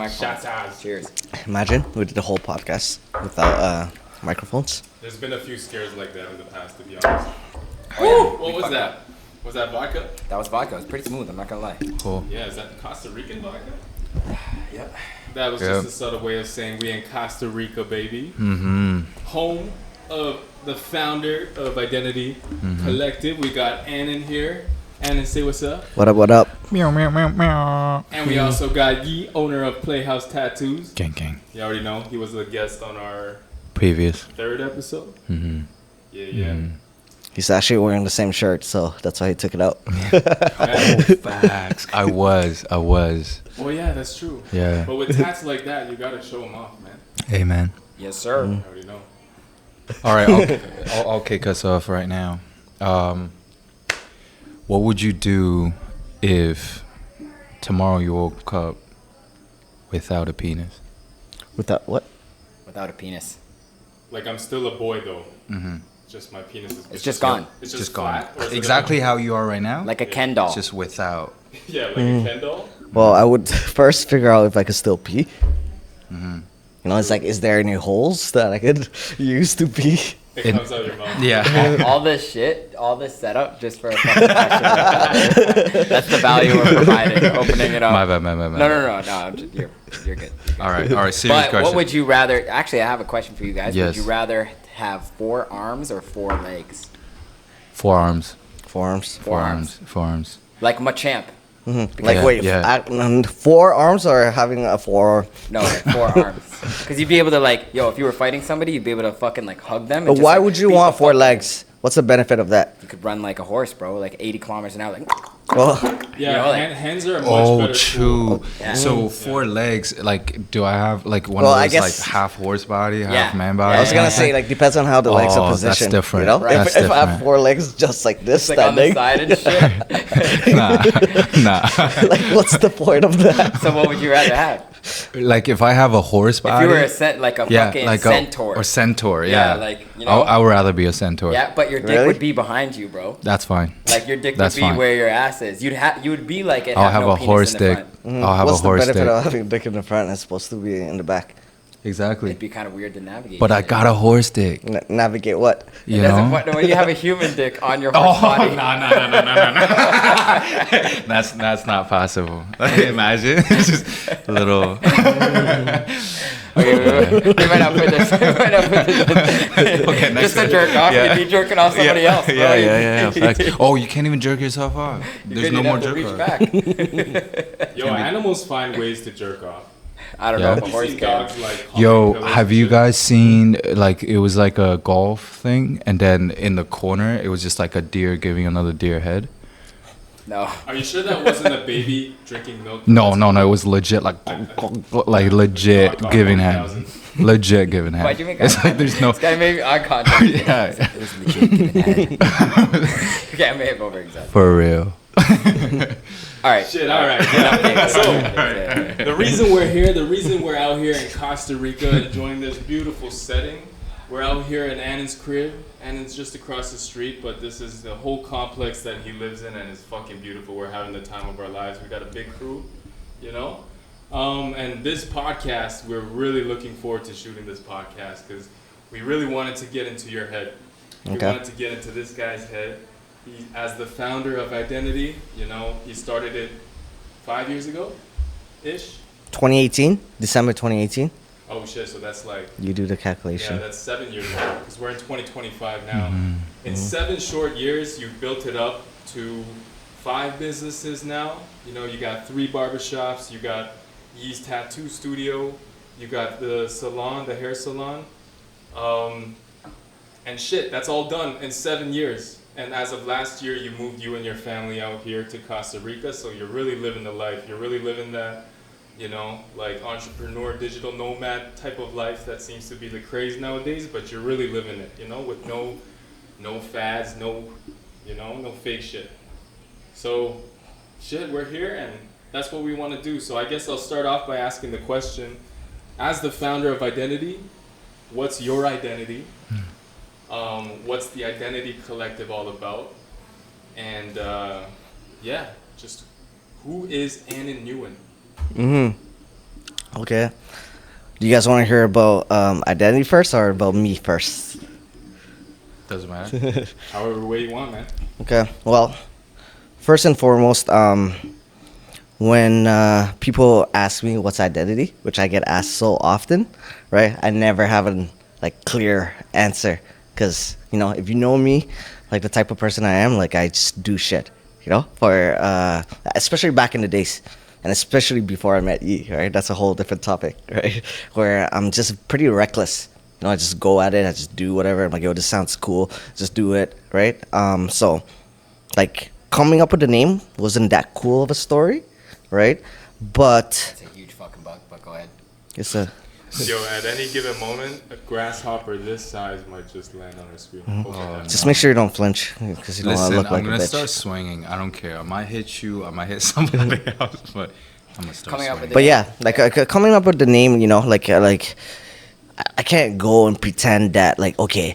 microphones. Shout out. Cheers. Imagine we did the whole podcast without microphones. There's been a few scares like that in the past, to be honest. Oh, yeah. What was that? Was that vodka? That was vodka. It was pretty smooth. I'm not gonna lie. Cool. Yeah, is that Costa Rican vodka? Yep. That was Yep. just a subtle way of saying we in Costa Rica, baby. Mm-hmm. Home of the founder of Identity Collective. We got Anen here. Anen, say what's up. What up? What up? Meow meow meow meow. And we also got Yi, owner of Playhouse Tattoos. Gang gang. You already know he was a guest on our Previous. 3rd episode. Mm-hmm. Yeah. He's actually wearing the same shirt, so that's why he took it out. Facts. I was. Well, yeah, that's true. Yeah. But with tats like that, you gotta show them off, man. Hey man. Yes, sir. I already know. All right, I'll kick us off right now. What would you do if tomorrow you woke up without a penis? Without what? Without a penis. Like I'm still a boy though. Mm-hmm. Just my penis is. It's just gone. It's Just gone. flat, or is it Exactly how you are right now. Like a Ken doll. Just without. Yeah, like a Ken doll. Well, I would first figure out if I could still pee. Mm-hmm. You know, it's like, is there any holes that I could use to pee? It In- comes out your mouth. Yeah. all this shit, all this setup, just for a fucking question like that. That's the value we're providing. Opening it up. My bad. No. I'm just, you're good. All right. Serious But question. what would you rather? Actually, I have a question for you guys. Yes. Would you rather have 4 arms or 4 legs? Forearms. Forearms. Forearms. Like Machamp. Mm-hmm. Like, Yeah, wait, yeah. 4 arms or having a 4? No, like 4 arms. Because you'd be able to if you were fighting somebody, you'd be able to fucking hug them. And just, Why would you beat want the 4 fuck- legs? What's the benefit of that? You could run like a horse, bro, like 80 kilometers an hour. Like, Well, Yeah, You know, like- hands are a much Oh, better tool. true. Yeah. So 4 legs. Like, do I have like one Well, of I those guess- like half horse body, half Yeah. man Yeah, body? I was gonna say, like, depends on how the legs Oh, are that's positioned. different. You know, Right. if, That's if I have different. 4 legs just like this, like on the standing, side and shit. Nah. like, what's the point of that? So what would you rather have? Like if I have a horse If body. you were a fucking like centaur. or centaur. Yeah. like, you know. I would rather be a centaur. Yeah, but your dick Really? would be behind you, bro. That's fine. Like your dick That's would be fine. where your ass is. You would be like it. I'll have no a penis horse in the dick. front. I'll have What's a horse the benefit dick. of having a dick in the front and it's supposed to be in the back? Exactly. It'd be kind of weird to navigate. But I shit. got a horse dick. Navigate what? You It doesn't know. what- when you have a human dick on your horse Oh body. no! That's not possible. Imagine it's just a little. Okay, we might not put this. Okay, next Just to time. jerk off, Yeah. you'd be jerking off somebody else, bro. Yeah. Fact. Oh, you can't even jerk yourself off. There's You'd no more have to jerk reach off. back. Yo, animals find ways to jerk off. I don't Yeah. know if a You horse see can. dogs like. Yo, humping pillows have and you shit. guys seen like it was like a golf thing, and then in the corner it was just like a deer giving another deer head? No. Are you sure that wasn't a baby drinking milk? No, it was legit like legit giving head, legit giving head. Why'd you make eye It's like contact? there's no. This guy made eye contact. Yeah, It was legit giving head. Okay, I may have over-exaggerated. for real. All right. Shit, all right. So, The reason we're here, the reason we're out here in Costa Rica enjoying this beautiful setting, we're out here in Anen's crib. Anen's just across the street, but this is the whole complex that he lives in, and it's fucking beautiful. We're having the time of our lives. We got a big crew, you know? And this podcast, we're really looking forward to shooting this podcast because we really wanted to get into your head. We Okay. wanted to get into this guy's head. He, as the founder of Identity, you know, he started it 5 years ago-ish. 2018, December 2018. Oh shit, so that's like, You do the yeah, calculation. that's 7 years ago, because we're in 2025 now. In 7 short years, you've built it up to 5 businesses now. You know, you got 3 barbershops, you got Yi's Tattoo Studio, you got the salon, the hair salon. And shit, that's all done in 7 years. And as of last year, you moved you and your family out here to Costa Rica, so you're really living the life. You're really living that, you know, like entrepreneur, digital nomad type of life that seems to be the craze nowadays, but you're really living it, you know, with no fads, no fake shit. So, shit, we're here and that's what we want to do. So I guess I'll start off by asking the question, as the founder of Identity, what's your identity? What's the Identity Collective all about? And yeah, just who is Anen Nguyen? Okay. Do you guys want to hear about identity first or about me first? Doesn't matter. However way you want, man. Okay. Well, first and foremost, when people ask me what's identity, which I get asked so often, right? I never have a like clear answer, because if you know me, like the type of person I am, like I just do shit, for especially back in the days. And especially before I met you, right? That's a whole different topic, right? Where I'm just pretty reckless. I just go at it. I just do whatever. I'm like, yo, this sounds cool. Just do it, right? So, like, coming up with the name wasn't that cool of a story, right? But It's a huge fucking bug, but go ahead. it's a Yo, at any given moment, a grasshopper this size might just land on our screen. Okay, just make sure you don't flinch, because you don't want to Listen, look like I'm a gonna bitch. start swinging. I don't care. I might hit you. I might hit somebody else, but I'm gonna start Coming up with swinging. But yeah, like coming up with the name, like I can't go and pretend that like, okay,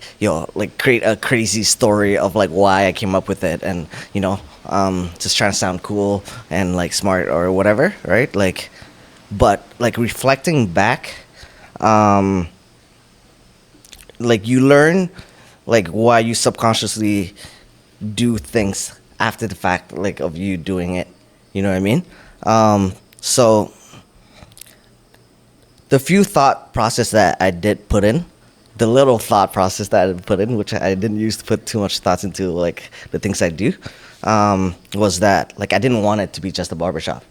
like create a crazy story of like why I came up with it, and just trying to sound cool and like smart or whatever, right? Like, but like reflecting back, like you learn like why you subconsciously do things after the fact, like of you doing it. You know what I mean? So the few thought process that I did put in, the little thought process that I did put in, which I didn't use to put too much thoughts into like the things I do, was that like I didn't want it to be just a barbershop.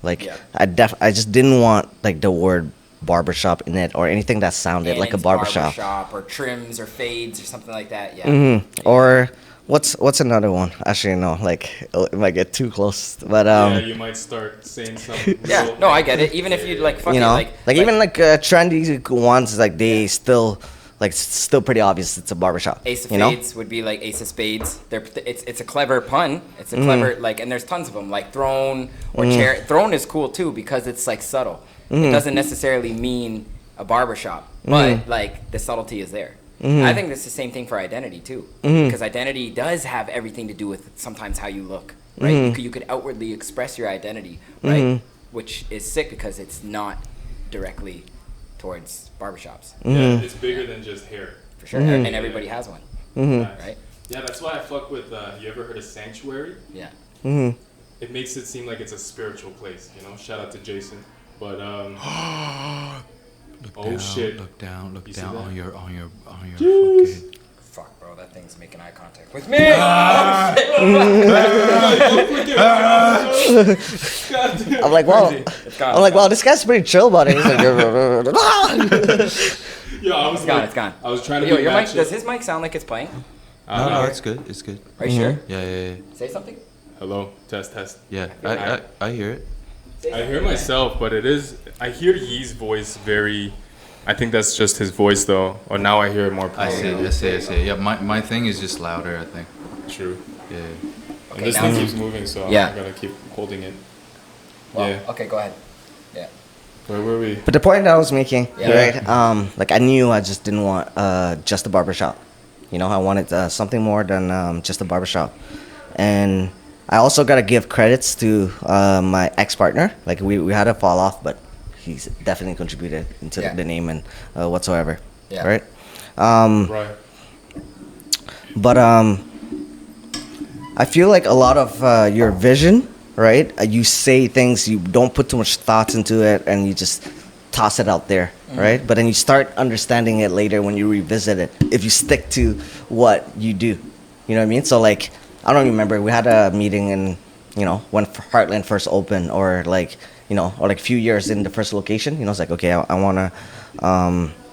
Like Yeah. I just didn't want like the word barbershop in it or anything that sounded like a Annen's barbershop. or trims or fades or something like that. Yeah. Or what's another one? Actually, no, like it might get too close. But yeah, you might start saying some. Yeah, real- no, I get it. Even if you like, fuck it, like even like trendy ones, like they still like still pretty obvious it's a barbershop. Ace of you know? Spades would be like Ace of Spades. It's a clever pun. It's a clever like, and there's tons of them like Throne or Chair. Throne is cool too because it's like subtle. It doesn't necessarily mean a barbershop, but like the subtlety is there. I think it's the same thing for identity too, because identity does have everything to do with sometimes how you look, right? You could outwardly express your identity, right? Which is sick because it's not directly towards barbershops, Yeah, it's bigger than just hair. for sure, and everybody has one, Nice. right? Yeah, that's why I fuck with. You ever heard of sanctuary? Yeah. It makes it seem like it's a spiritual place. Shout out to Jason. But Look Oh, down, shit. Look down. Look You see down that? on your Jeez. fucking. Fuck, bro, that thing's making eye contact with me. I'm like, wow. It's gone. I'm like, wow, this guy's pretty chill about it. He's like, Yo, I was It's gone. like, It's gone. I was trying to Yo, be your mic. matching. Does his mic sound like it's playing? No, it's good. It's good. Are you sure? Yeah. Say something. Hello, test. Yeah, I- I hear it. Say I hear something. myself, but it is. I hear Yee's voice very. I think that's just his voice, though. Or now I hear it more I prominently. see. Yeah, my thing is just louder. I think. True. Yeah. And this now thing it's- keeps moving, so Yeah. I gotta keep holding it. Well, Yeah. okay, go ahead. Yeah. Where were we? But the point that I was making, Yeah. right? Like I knew I just didn't want just a barbershop. I wanted something more than just a barbershop. And I also gotta give credits to my ex-partner. Like we had a fall off, but he's definitely contributed into Yeah. the name and whatsoever. Yeah. Right. Right. But I feel like a lot of your vision, right? You say things, you don't put too much thoughts into it, and you just toss it out there, right? But then you start understanding it later when you revisit it. If you stick to what you do, you know what I mean? So like, I don't remember. We had a meeting in, when Heartland first opened, or like, or like a few years in the first location. It's like, okay, I wanna,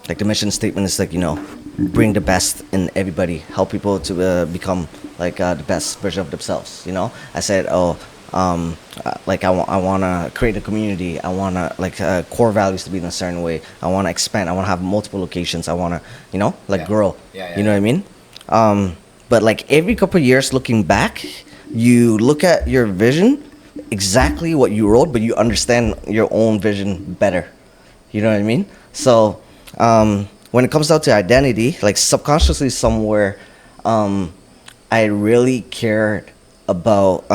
like the mission statement is like, bring the best in everybody, help people to become like the best version of themselves. I said, like I want to create a community. I want to like core values to be in a certain way. I want to expand. I want to have multiple locations. I want to, Yeah. grow. Yeah, You know what I mean? But like every couple of years looking back, you look at your vision, exactly what you wrote, but you understand your own vision better. You know what I mean? So when it comes down to identity, like subconsciously somewhere, I really cared about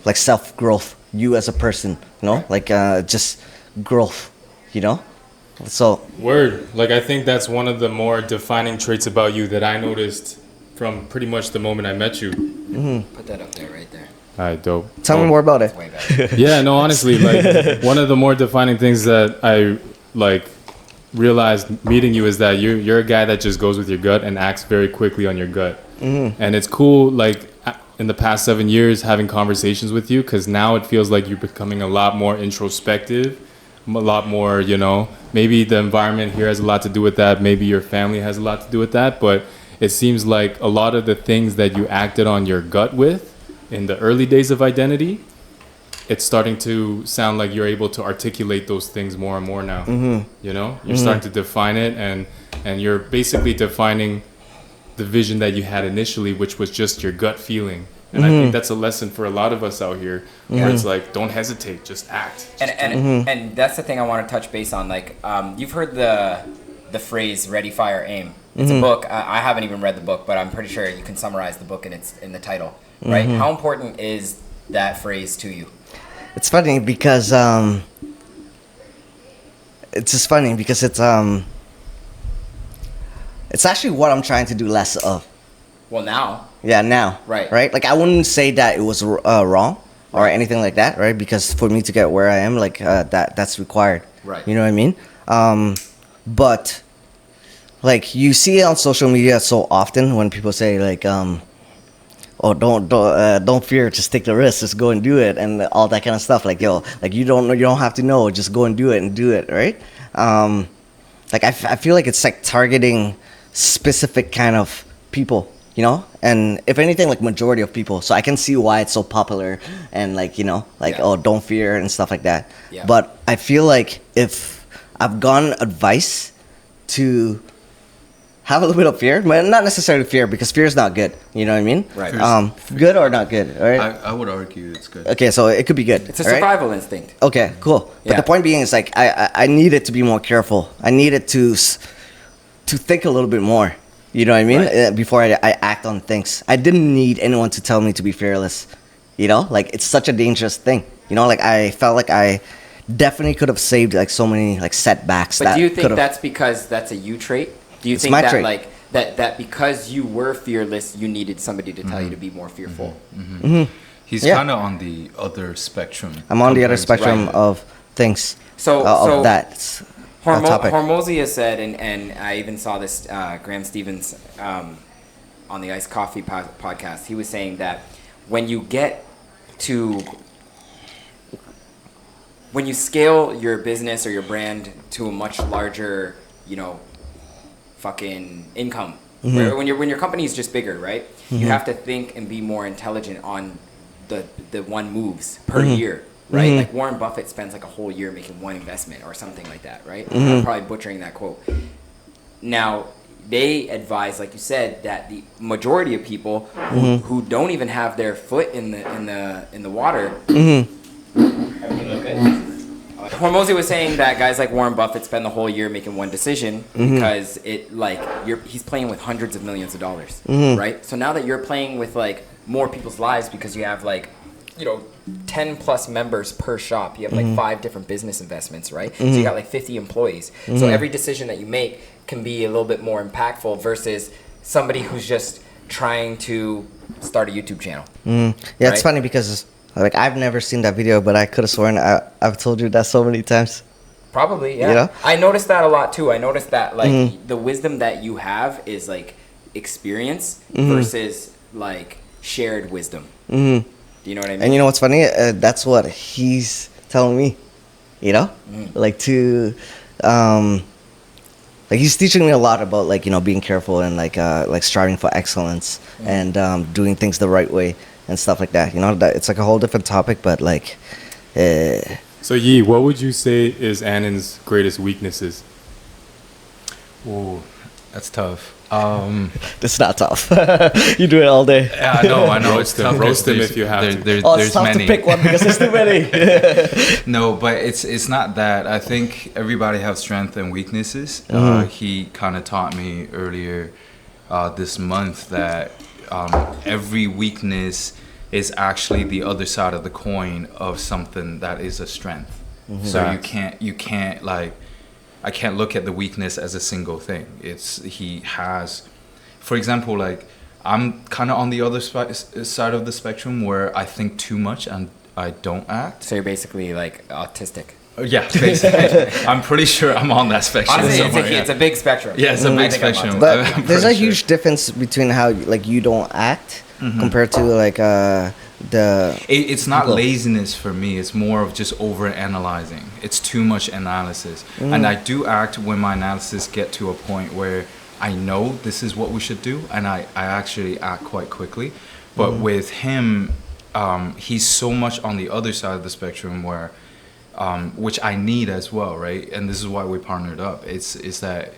like self growth you as a person, you know, like just growth, you know. So Word. Like, I think that's one of the more defining traits about you that I noticed from pretty much the moment I met you. Put that up there, right there. All right, dope. tell me more about it. It's way better. Yeah, no, honestly, like one of the more defining things that I like realized meeting you is that you're a guy that just goes with your gut and acts very quickly on your gut. And it's cool, like in the past 7 years, having conversations with you, because now it feels like you're becoming a lot more introspective, a lot more, you know, maybe the environment here has a lot to do with that, maybe your family has a lot to do with that, but it seems like a lot of the things that you acted on your gut with in the early days of identity, it's starting to sound like you're able to articulate those things more and more now. You know, you're starting to define it, and you're basically defining the vision that you had initially, which was just your gut feeling. And I think that's a lesson for a lot of us out here, where it's like, don't hesitate, just act. And that's the thing I want to touch base on. Like, you've heard the phrase "ready, fire, aim." It's a book. I haven't even read the book, but I'm pretty sure you can summarize the book in the title, right? How important is that phrase to you? It's funny because it's actually what I'm trying to do less of. Well, now. Yeah, now. Right. Right? Like, I wouldn't say that it was wrong or anything like that, right? Because for me to get where I am, like, that's required. Right. You know what I mean? But, like, you see it on social media so often when people say, like, oh, don't fear, just take the risk, just go and do it, and all that kind of stuff. Like, yo, like, you don't have to know, just go and do it, right? Like, I feel like it's like targeting specific kind of people, you know, and if anything, like, majority of people. So I can see why it's so popular, and, like, you know, like, oh, don't fear and stuff like that. Yeah. But I feel like if I've gotten advice to have a little bit of fear, but not necessarily fear, because fear is not good. You know what I mean? Right. Good or not good, all right? I would argue it's good. Okay, so it could be good. It's a all right? survival instinct. Okay, cool. But Yeah. the point being is, like, I needed to be more careful. I needed to think a little bit more. You know what I mean? Right. Before I act on things. I didn't need anyone to tell me to be fearless. You know? Like, it's such a dangerous thing. You know, like, I felt like I definitely could have saved, like, so many, like, setbacks. But do you think that's because that's a you trait? Do you think my that trait. like that because you were fearless, you needed somebody to tell you to be more fearful? He's Yeah. kind of on the other spectrum. I'm on the other compared to- spectrum Right. of things. So of that topic. Hormozia said, and I even saw this Graham Stevens on the Iced Coffee podcast. He was saying that when you scale your business or your brand to a much larger, you know, fucking income, where when your company is just bigger, right? You have to think and be more intelligent on the one moves per year, right? Like Warren Buffett spends like a whole year making one investment or something like that, right? I'm probably butchering that quote. Now, they advise, like you said, that the majority of people who don't even have their foot in the water. Everything look good? Hormozy was saying that guys like Warren Buffett spend the whole year making one decision because he's playing with hundreds of millions of dollars, right? So now that you're playing with like more people's lives because you have like, you know, 10 plus members per shop, you have like 5 different business investments, right? So you got like 50 employees. So every decision that you make can be a little bit more impactful versus somebody who's just trying to start a YouTube channel. Yeah, right? It's funny because, like, I've never seen that video, but I could have sworn I've told you that so many times. Probably, yeah. You know? I noticed that a lot too. I noticed that like the wisdom that you have is like experience versus like shared wisdom. Do you know what I mean? And you know what's funny? That's what he's telling me. You know, like to, like he's teaching me a lot about like, you know, being careful and like striving for excellence and doing things the right way and stuff like that. You know, that it's like a whole different topic, but like. So Yi, what would you say is Anen's greatest weaknesses? Ooh, that's tough. It's not tough. You do it all day. Yeah, I know it's tough. Roast him if you have to. It's There's tough many. to pick one because there's too many. No, but it's not that. I think everybody has strengths and weaknesses. He kind of taught me earlier this month that every weakness is actually the other side of the coin of something that is a strength. So you can't like, I can't look at the weakness as a single thing. He has, for example, like I'm kind of on the other side of the spectrum where I think too much and I don't act. So you're basically like autistic. Yeah, basically. I'm pretty sure I'm on that spectrum. Honestly, somewhere, it's a big spectrum. Yeah, it's a big spectrum. But I'm there's a pretty huge sure. difference between how like you don't act compared to like the. It's not people. laziness for me. It's more of just over analyzing. It's too much analysis, and I do act when my analysis get to a point where I know this is what we should do, and I actually act quite quickly. But with him, he's so much on the other side of the spectrum where. Which I need as well, right? And this is why we partnered up. It's that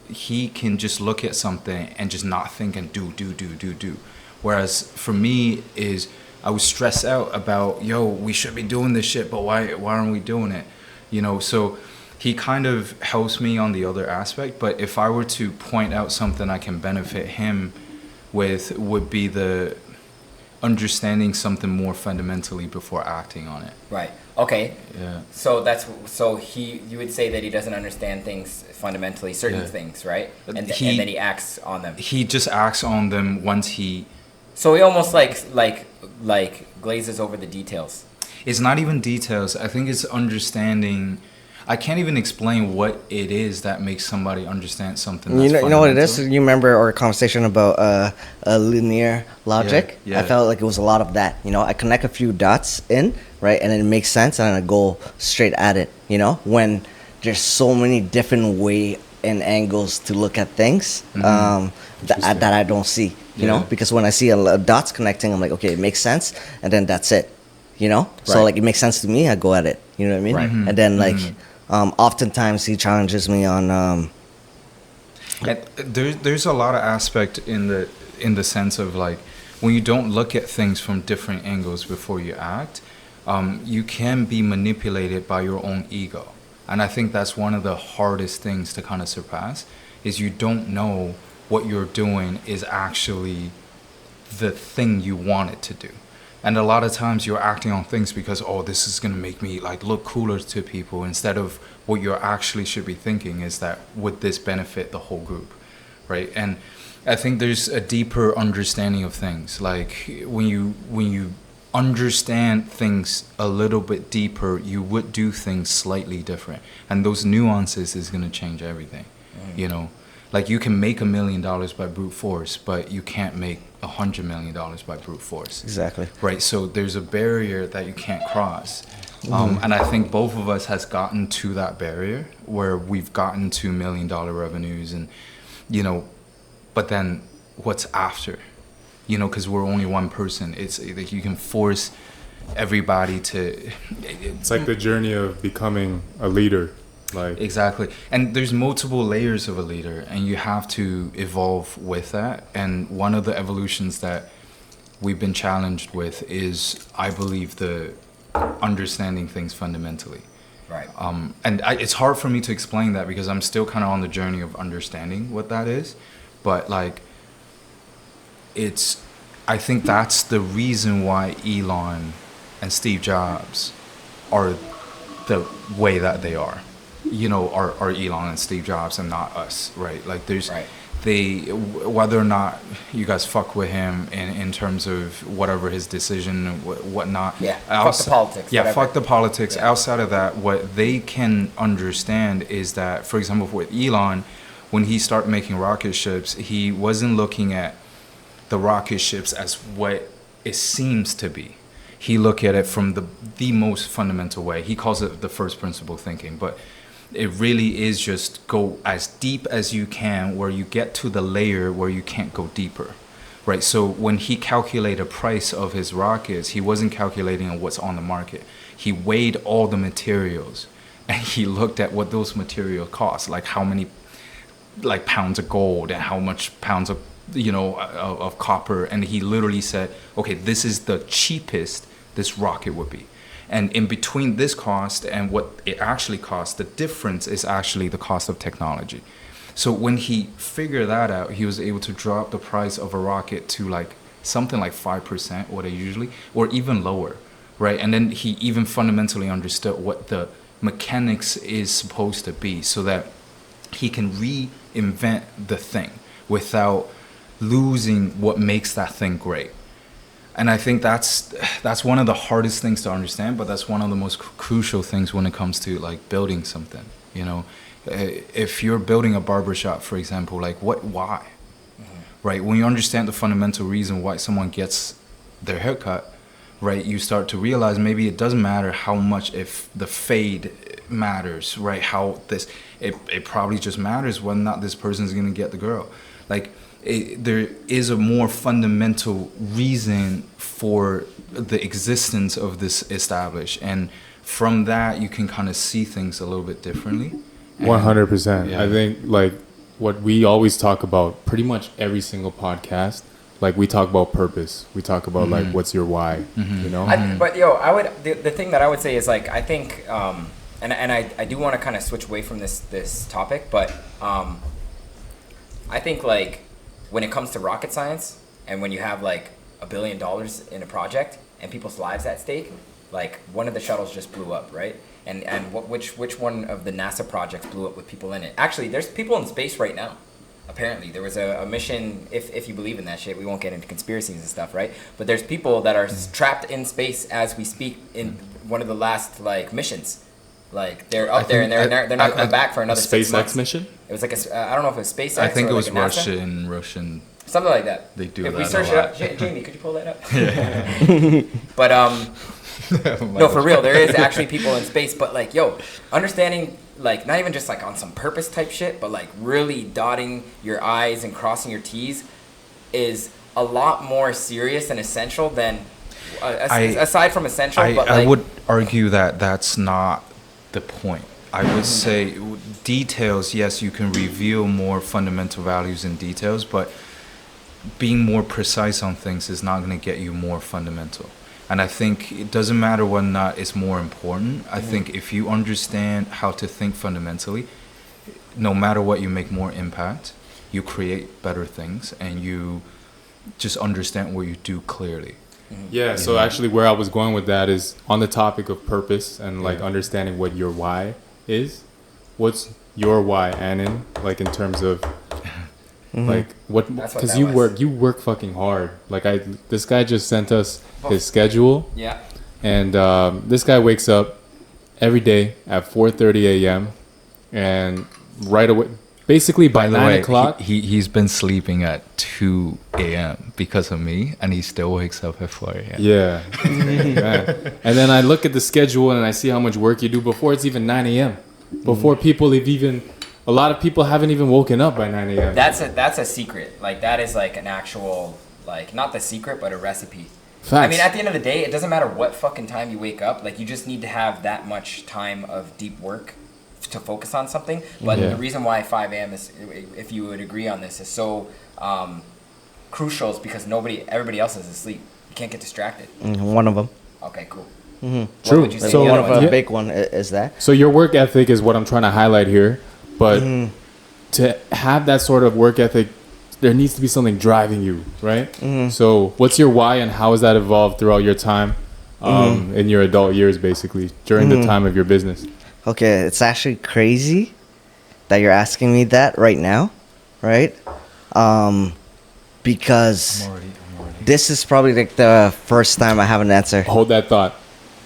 he can just look at something and just not think and do. Whereas for me is I was stressed out about, we should be doing this shit, but why aren't we doing it? You know, so he kind of helps me on the other aspect. But if I were to point out something I can benefit him with, would be the understanding something more fundamentally before acting on it. Right. Okay. Yeah. So you would say that he doesn't understand things fundamentally, certain things, right? And then he acts on them. He just acts on them once he. So he almost like glazes over the details. It's not even details. I think it's understanding. I can't even explain what it is that makes somebody understand something. That's You know what it is? fundamental. You remember our conversation about linear logic? Yeah. I felt like it was a lot of that. You know, I connect a few dots in, right, and it makes sense, and I go straight at it. You know, when there's so many different way and angles to look at things that I don't see. You know, because when I see a dots connecting, I'm like, okay, it makes sense, and then that's it. You know, so like it makes sense to me. I go at it. You know what I mean? Right. And then like. Oftentimes he challenges me on There's a lot of aspect in the sense of like when you don't look at things from different angles before you act, you can be manipulated by your own ego, and I think that's one of the hardest things to kind of surpass is you don't know what you're doing is actually the thing you want it to do. And a lot of times you're acting on things because, this is going to make me like look cooler to people, instead of what you actually should be thinking is that would this benefit the whole group, right? And I think there's a deeper understanding of things. Like when you understand things a little bit deeper, you would do things slightly different. And those nuances is going to change everything, you know? Like you can make $1 million by brute force, but you can't make $100 million by brute force. exactly. Right, so there's a barrier that you can't cross. And I think both of us has gotten to that barrier where we've gotten to $1 million revenues and, you know, but then what's after? You know, because we're only one person. It's like you can force everybody to... It's like the journey of becoming a leader. Like Exactly. And there's multiple layers of a leader, and you have to evolve with that. And one of the evolutions that we've been challenged with is, I believe, the understanding things fundamentally. Right. And it's hard for me to explain that because I'm still kind of on the journey of understanding what that is. But like, I think that's the reason why Elon and Steve Jobs are the way that they are. You know, are Elon and Steve Jobs and not us, right? Like there's, whether or not you guys fuck with him in terms of whatever his decision and whatnot. Yeah, fuck the politics. Yeah, whatever. fuck the politics. Yeah. Outside of that, what they can understand is that, for example, with Elon, when he started making rocket ships, he wasn't looking at the rocket ships as what it seems to be. He looked at it from the most fundamental way. He calls it the first principle thinking, but it really is just go as deep as you can where you get to the layer where you can't go deeper, right? So when he calculated price of his rockets, he wasn't calculating on what's on the market. He weighed all the materials and he looked at what those materials cost, like how many like pounds of gold and how much pounds of, you know, of copper. And he literally said, okay, this is the cheapest this rocket would be. And in between this cost and what it actually costs, the difference is actually the cost of technology. So when he figured that out, he was able to drop the price of a rocket to like something like 5% what I usually, or even lower, right? And then he even fundamentally understood what the mechanics is supposed to be, so that he can reinvent the thing without losing what makes that thing great. And I think that's one of the hardest things to understand, but that's one of the most crucial things when it comes to like building something. You know, if you're building a barbershop, for example, like why? Right? When you understand the fundamental reason why someone gets their haircut, right, you start to realize maybe it doesn't matter how much if the fade matters, right? How this, it probably just matters whether or not this person's gonna get the girl. Like, there is a more fundamental reason for the existence of this established, and from that you can kind of see things a little bit differently. 100%. Yeah. I think like what we always talk about, pretty much every single podcast, like we talk about purpose. We talk about like what's your why, you know? But I would the thing that I would say is like I think and I do want to kind of switch away from this topic, but I think like when it comes to rocket science and when you have like $1 billion in a project and people's lives at stake, like one of the shuttles just blew up, right? And which one of the NASA projects blew up with people in it? Actually, there's people in space right now. Apparently, there was a mission, if you believe in that shit, we won't get into conspiracies and stuff, right? But there's people that are trapped in space as we speak in one of the last like missions. Like they're up there and they're not coming back for another 6 months. SpaceX mission? It was like I don't know if it was SpaceX. I think or it was like a NASA. Russian. Something like that. They do if that we a search it lot. up, Jamie, could you pull that up? But no, for real, there is actually people in space. But like, yo, understanding like not even just like on some purpose type shit, but like really dotting your I's and crossing your T's is a lot more serious and essential than aside from essential. But like, I would argue that that's not the point. I would say details, yes, you can reveal more fundamental values in details, but being more precise on things is not going to get you more fundamental. And I think it doesn't matter whether or not it's more important. I think if you understand how to think fundamentally, no matter what, you make more impact, you create better things, and you just understand what you do clearly. Yeah, so actually where I was going with that is on the topic of purpose and like understanding what your why is. What's your why, Anen? Like in terms of like what, because you work fucking hard. Like this guy just sent us his schedule. Yeah. And this guy wakes up every day at 4:30 a.m. and right away, basically by 9 o'clock. He's been sleeping at 2 a.m. because of me, and he still wakes up at 4 a.m. Yeah. And then I look at the schedule and I see how much work you do before it's even 9 a.m. Before people have even, a lot of people haven't even woken up by 9 a.m. That's a secret. Like that is like an actual, like not the secret, but a recipe. Facts. I mean, at the end of the day, it doesn't matter what fucking time you wake up. Like you just need to have that much time of deep work to focus on something. But the reason why 5 a.m. is, if you would agree on this, is so crucial is because everybody else is asleep. You can't get distracted. One of them. Okay, cool. True. What would you say So the One other of one? a big one is that. So your work ethic is what I'm trying to highlight here. But to have that sort of work ethic, there needs to be something driving you, right? So what's your why and how has that evolved throughout your time in your adult years, basically, during the time of your business? Okay, it's actually crazy that you're asking me that right now, right? Because I'm already. this is probably like the first time I have an answer. Hold that thought.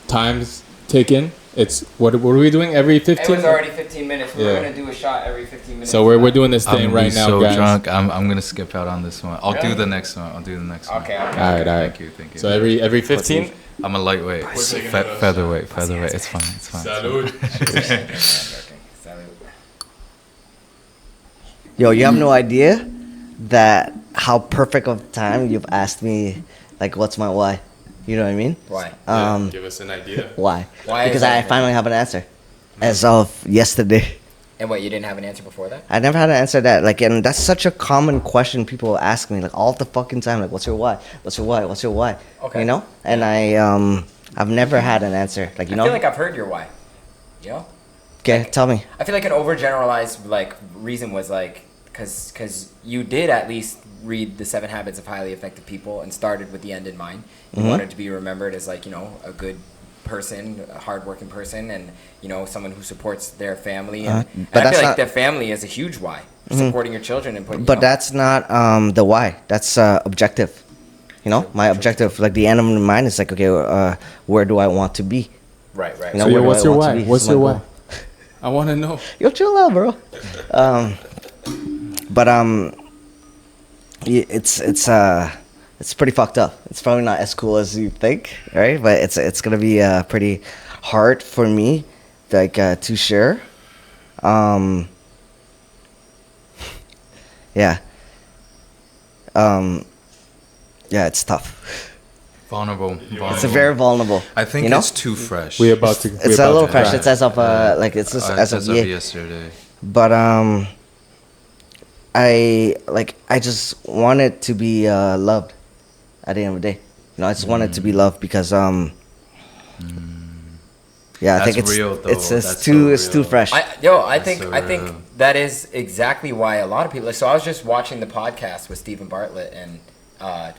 Time's ticking. It's what are we doing every 15? It was already 15 minutes. We were Yeah. gonna do a shot every 15 minutes. So we're doing this thing I'm right now, so guys. drunk. I'm gonna skip out on this one. I'll do Really? the next one. Okay. All right. Thank you. So every 15. I'm a lightweight, featherweight. It's fine. Salud. Yo, you have no idea that how perfect of time you've asked me, like, what's my why? You know what I mean? Why? Give us an idea. Why? Why Because is that I important? finally have an answer. As of yesterday. And what, you didn't have an answer before that? I never had an answer to that. Like, and that's such a common question people ask me, like, all the fucking time. Like, what's your why? What's your why? What's your why? Okay. You know? And I've never had an answer. Like, you I know? feel like I've heard your why. You know? Okay, tell me. I feel like an overgeneralized like reason was like because you did at least read the 7 Habits of Highly Effective People and started with the end in mind. You wanted to be remembered as like, you know, a good person, a hardworking person, and, you know, someone who supports their family. And but I feel that's like not- their family is a huge why. Supporting your children and putting. But you know, that's not the why. That's objective. You know, my objective, like the end in mind, is like, okay, where do I want to be? right. You know, So where do what's I your want to why? be? What's It's my your goal. why? I want to know. Yo, chill out, bro. But it's pretty fucked up. It's probably not as cool as you think, right? But it's gonna be pretty hard for me, like to share. Yeah. Yeah, it's tough. Vulnerable. It's a very vulnerable. I think you know? it's too fresh. We're about to. It's a little fresh. It's as of like it's just as of yeah. yesterday. But I just wanted to be loved at the end of the day. You know, I just wanted to be loved because yeah, I think That's it's real, though. it's That's too so too real. fresh. I think so I think real. that is exactly why a lot of people. So I was just watching the podcast with Stephen Bartlett and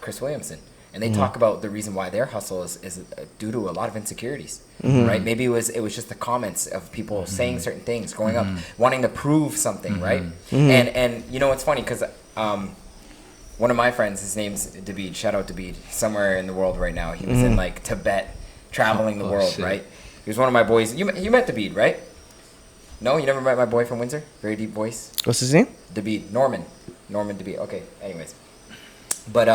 Chris Williamson, and they talk about the reason why their hustle is due to a lot of insecurities, right? Maybe it was just the comments of people saying certain things, growing up, wanting to prove something, right? And you know it's funny because one of my friends, his name's David. Shout out David. He's somewhere in the world right now. He was in like Tibet, traveling the world, shit. right? He was one of my boys. You met David, right? No, you never met my boy from Windsor? Very deep voice. What's his name? David. Norman David. Okay, anyways. But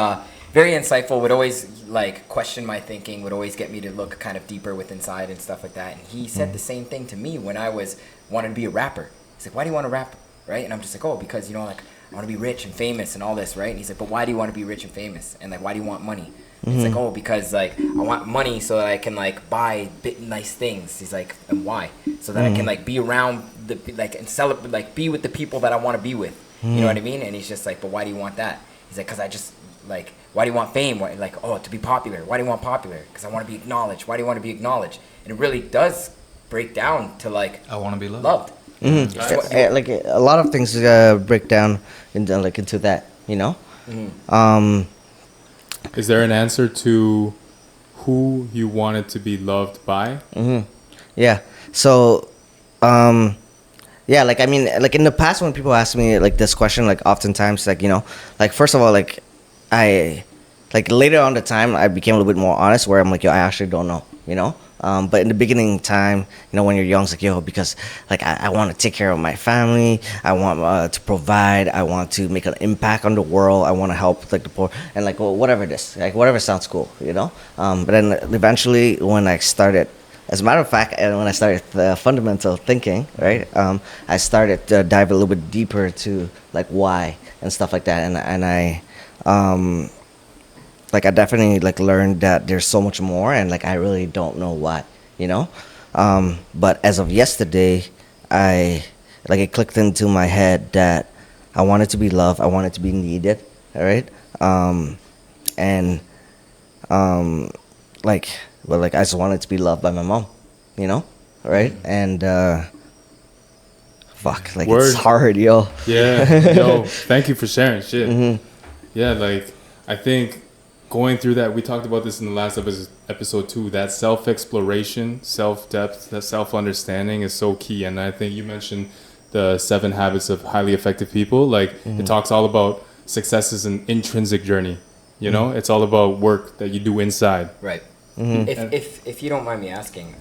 very insightful, would always like question my thinking, would always get me to look kind of deeper with inside and stuff like that. And he said the same thing to me when I wanted to be a rapper. He's like, why do you want to rap? Right? And I'm just like, oh, because, you know, like I want to be rich and famous and all this, right? And he's like, but why do you want to be rich and famous? And like, why do you want money? He's like, oh, because like I want money so that I can like buy nice things. He's like, and why? So that I can like be around the like and celebrate, like be with the people that I want to be with. You know what I mean? And he's just like, but why do you want that? He's like, because I just like, why do you want fame? Why, like, oh, to be popular. Why do you want popular? Because I want to be acknowledged. Why do you want to be acknowledged? And it really does break down to like I want to be loved. loved. Like a lot of things break down into that. You know. Is there an answer to who you wanted to be loved by? Yeah. So, yeah, like, I mean, like in the past when people ask me like this question, like oftentimes, like, you know, like first of all, like like later on the time, I became a little bit more honest where I'm like, yo, I actually don't know, you know? But in the beginning time, you know, when you're young, it's like, yo, because like I want to take care of my family. I want to provide. I want to make an impact on the world. I want to help like the poor and like whatever it is, like whatever sounds cool, you know? But then eventually when I started, as a matter of fact, when I started fundamental thinking, right, I started to dive a little bit deeper to like why and stuff like that, and I like I definitely like learned that there's so much more, and like I really don't know why, you know. But as of yesterday, it clicked into my head that I wanted to be loved, I wanted to be needed, all right, like I just wanted to be loved by my mom, you know, right? And fuck, like Word. it's hard, yo. Yeah, yo, thank you for sharing shit. Yeah, like I think going through that, we talked about this in the last episode too, that self-exploration, self-depth, that self-understanding is so key. And I think you mentioned the 7 Habits of Highly Effective People. Like it talks all about success is an intrinsic journey, you know? It's all about work that you do inside. Right. If you don't mind me asking,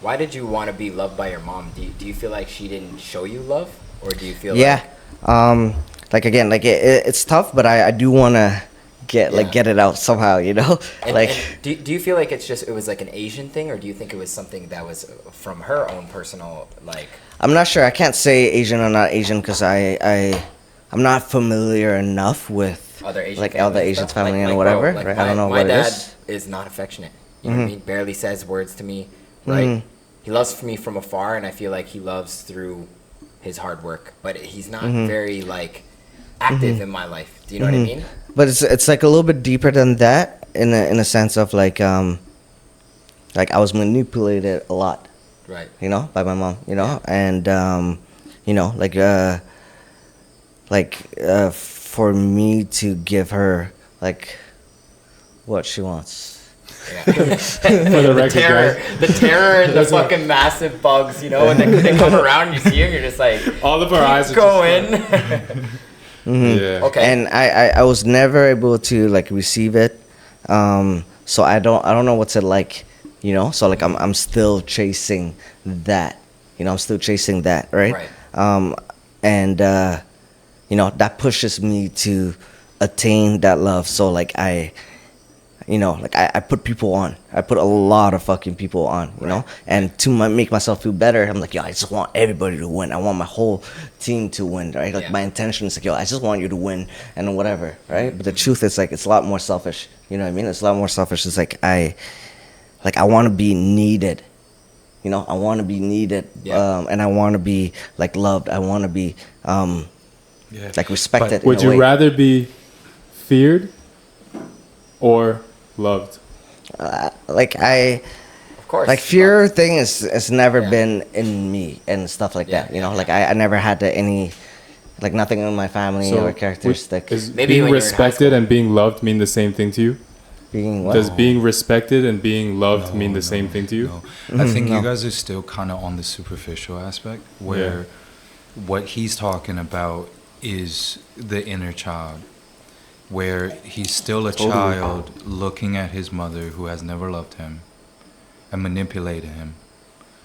why did you want to be loved by your mom? Do you feel like she didn't show you love, or do you feel like again, like it's tough, but I do want to get it out somehow, you know. And do you feel like it was like an Asian thing, or do you think it was something that was from her own personal like? I'm not sure. I can't say Asian or not Asian because I'm not familiar enough with Other Asian like family other and Asian stuff? family and Like, whatever. bro, like right? I don't know my what it dad is. not affectionate. You know what I mean? Barely says words to me. Right? He loves me from afar, and I feel like he loves through his hard work. But he's not very like active in my life. Do you know what I mean? But it's like a little bit deeper than that in a sense of like I was manipulated a lot, Right. you know, by my mom, you know, and you know, like like for me to give her like what she wants. Yeah. For the record, guys. The terror and the fucking massive bugs, you know, and they come around, you see them, you're just like, All of our eyes are going. Yeah. Okay. And I was never able to like receive it, so I don't know what's it like, you know. So like I'm still chasing that, you know. I'm still chasing that, right? Right. And you know, that pushes me to attain that love. So like you know, like I put people on. I put a lot of fucking people on, you know? And to make myself feel better, I'm like, yo, I just want everybody to win. I want my whole team to win, right? Like my intention is like, yo, I just want you to win and whatever, right? But the truth is like, it's a lot more selfish. You know what I mean? It's a lot more selfish. It's like, I want to be needed. You know, I want to be needed. And I want to be like loved. I want to be like respected. Would you rather be feared or loved? Of course. Like fear thing has never been in me and stuff like that. You know, like I never had any, like nothing in my family or characteristic. Is Maybe being respected and being loved mean the same thing to you? Being what? Does being respected and being loved mean the same thing to you? No. I think you guys are still kind of on the superficial aspect where what he's talking about is the inner child, where he's still a child looking at his mother who has never loved him and manipulated him,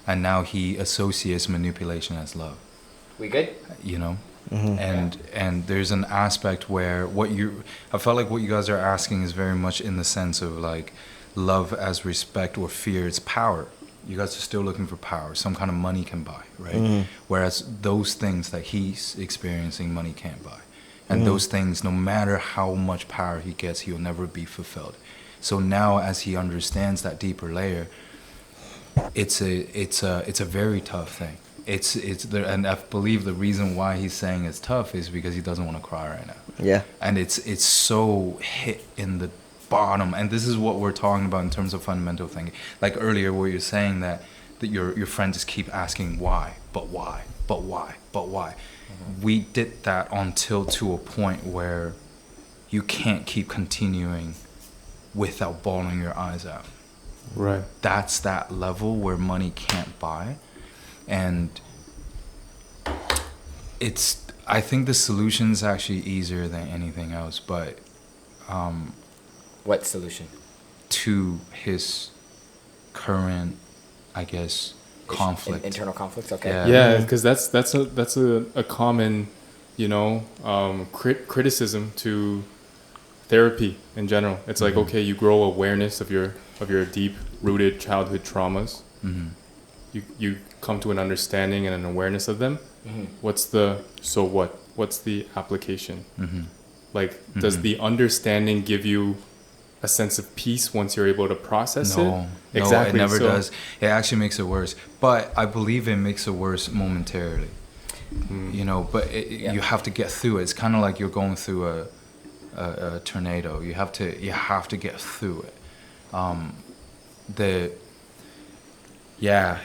and now he associates manipulation as love. We good? You know? And there's an aspect where I felt like what you guys are asking is very much in the sense of like love as respect or fear. It's power. You guys are still looking for power. Some kind of money can buy, right? Whereas those things that he's experiencing, money can't buy. And those things, no matter how much power he gets, he'll never be fulfilled. So now, as he understands that deeper layer, it's a very tough thing. And I believe the reason why he's saying it's tough is because he doesn't want to cry right now. Yeah. And it's so hit in the bottom. And this is what we're talking about in terms of fundamental thinking. Like earlier, where you're saying that your friend just keep asking why, but why, but why, but why. We did that until to a point where you can't keep continuing without bawling your eyes out. Right. That's that level where money can't buy. And I think the solution is actually easier than anything else, but What solution? to his current, I guess, conflict. Internal conflicts. Okay. Yeah. Yeah, because that's a common, you know, criticism to therapy in general. It's like, okay, you grow awareness of your deep rooted childhood traumas. You come to an understanding and an awareness of them. What's the application? Like, does the understanding give you a sense of peace once you're able to process it? No, Exactly. it never does. It actually makes it worse. But I believe it makes it worse momentarily. You know, but you have to get through it. It's kind of like you're going through a tornado. You have to get through it.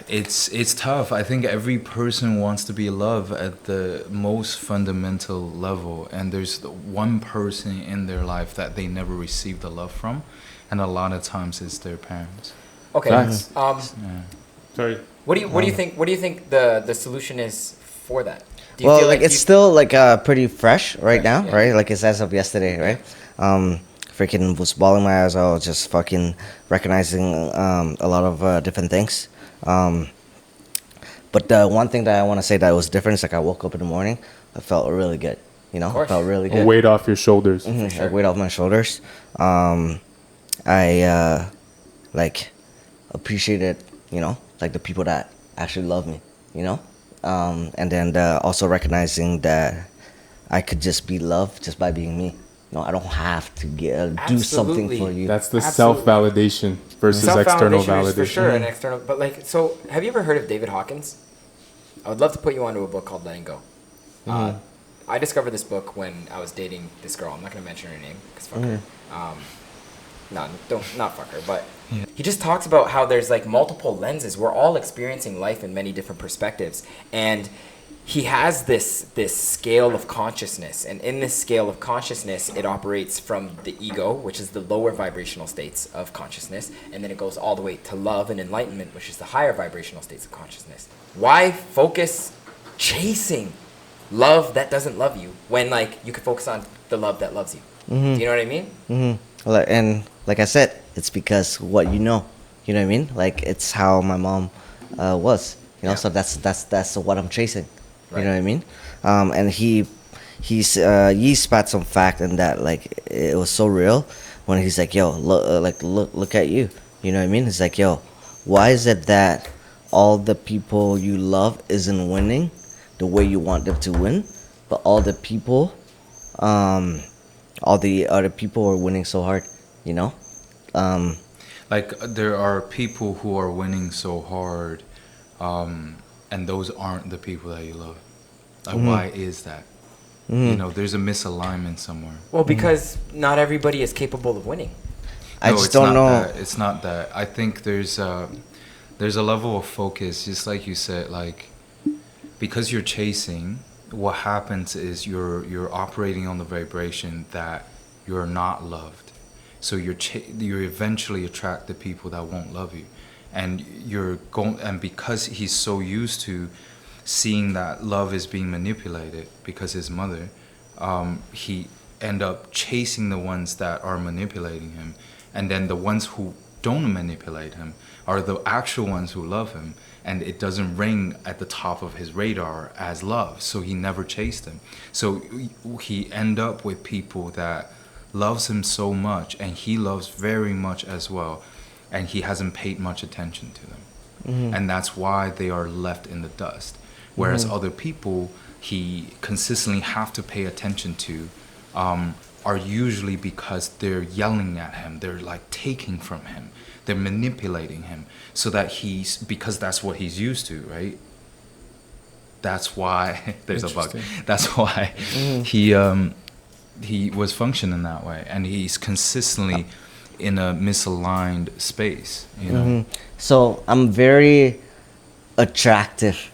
It's tough. I think every person wants to be loved at the most fundamental level, and there's one person in their life that they never received the love from, and a lot of times it's their parents. Okay. Facts. Sorry. What do you think? What do you think the solution is for that? Do you Well, feel like it's still like pretty fresh right now, right? Like it's as of yesterday, right? Freaking was bawling my eyes out, just fucking recognizing a lot of different things. But the one thing that I want to say that was different is like I woke up in the morning, I felt really good, you know, I felt really A good. weight off your shoulders. Like weight off my shoulders. I like appreciated, you know, like the people that actually love me, you know, and then also recognizing that I could just be loved just by being me. No, I don't have to do something for you. That's the self-validation versus external validation. Is for sure, an external. But like, so have you ever heard of David Hawkins? I would love to put you onto a book called Letting Go. I discovered this book when I was dating this girl. I'm not going to mention her name because fuck her. Not fuck her, but he just talks about how there's like multiple lenses. We're all experiencing life in many different perspectives, and he has this scale of consciousness, and in this scale of consciousness, it operates from the ego, which is the lower vibrational states of consciousness, and then it goes all the way to love and enlightenment, which is the higher vibrational states of consciousness. Why focus chasing love that doesn't love you when like you could focus on the love that loves you? Do you know what I mean? And like I said, it's because what you know what I mean? Like it's how my mom was, you know. Yeah. So that's what I'm chasing. Right. You know what I mean? And he spat some fact in that, like it was so real when he's like, yo, look at you. You know what I mean? He's like, yo, why is it that all the people you love isn't winning the way you want them to win, but all the other people are winning so hard, you know? Like there are people who are winning so hard, and those aren't the people that you love. Like why is that? You know, there's a misalignment somewhere. Well, because not everybody is capable of winning. I No, just it's don't not know. that. It's not that. I think there's a level of focus, just like you said, like because you're chasing, what happens is you're operating on the vibration that you're not loved. So you eventually attract the people that won't love you, and and because he's so used to seeing that love is being manipulated because his mother, he end up chasing the ones that are manipulating him, and then the ones who don't manipulate him are the actual ones who love him, and it doesn't ring at the top of his radar as love, so he never chased them. So he end up with people that loves him so much, and he loves very much as well, and he hasn't paid much attention to them. And that's why they are left in the dust. Whereas other people he consistently have to pay attention to are usually because they're yelling at him, they're like taking from him, they're manipulating him, so that because that's what he's used to, right? That's why there's a bug. That's why he was functioning that way, and he's consistently in a misaligned space, you know. So I'm very attractive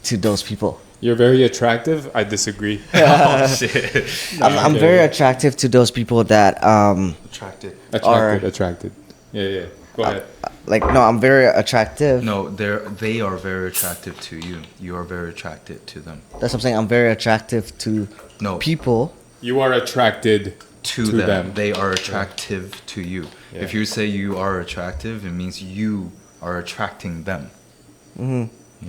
to those people. You're very attractive. I disagree. Oh shit! I'm very attractive to those people that Attracted. Attracted. Yeah. Go ahead. I'm very attractive. No, they are very attractive to you. You are very attracted to them. That's what I'm saying. I'm very attractive to people. You are attracted To them. They are attractive to you. Yeah. If you say you are attractive, it means you are attracting them.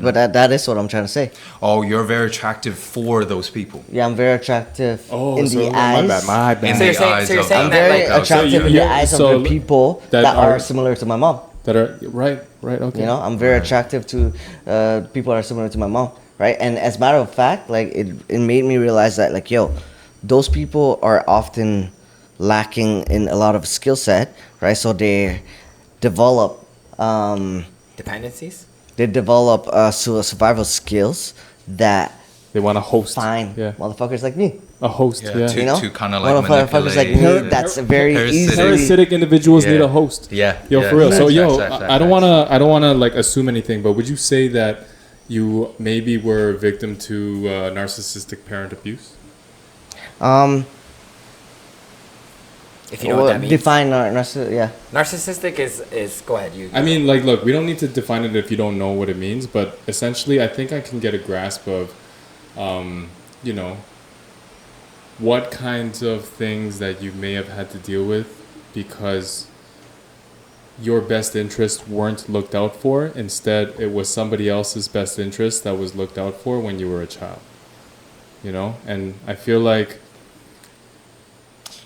But that is what I'm trying to say. Oh, you're very attractive for those people. Yeah, I'm very attractive in the my eyes. bad. In So the you're saying- eyes so you're of saying I'm that, very like- attractive in the eyes of the people that are similar to my mom. That are right. Okay. You know, I'm very attractive to people that are similar to my mom, right? And as a matter of fact, like it made me realize that, like, yo, those people are often lacking in a lot of skill set, right? So they develop Dependencies? they develop survival skills that They want a host. find motherfuckers like me. A host. Yeah. You know? To kind of like Motherfuckers like manipulate. me, that's very easily. Parasitic individuals need a host. Yeah. Yo, yeah. for real. So, Facts. I don't wanna like assume anything, but would you say that you maybe were victim to narcissistic parent abuse? If you know what that means. Define Narcissistic is go ahead. You. I mean, like, look, we don't need to define it if you don't know what it means, but essentially, I think I can get a grasp of, you know, what kinds of things that you may have had to deal with because your best interests weren't looked out for. Instead, it was somebody else's best interest that was looked out for when you were a child. You know? And I feel like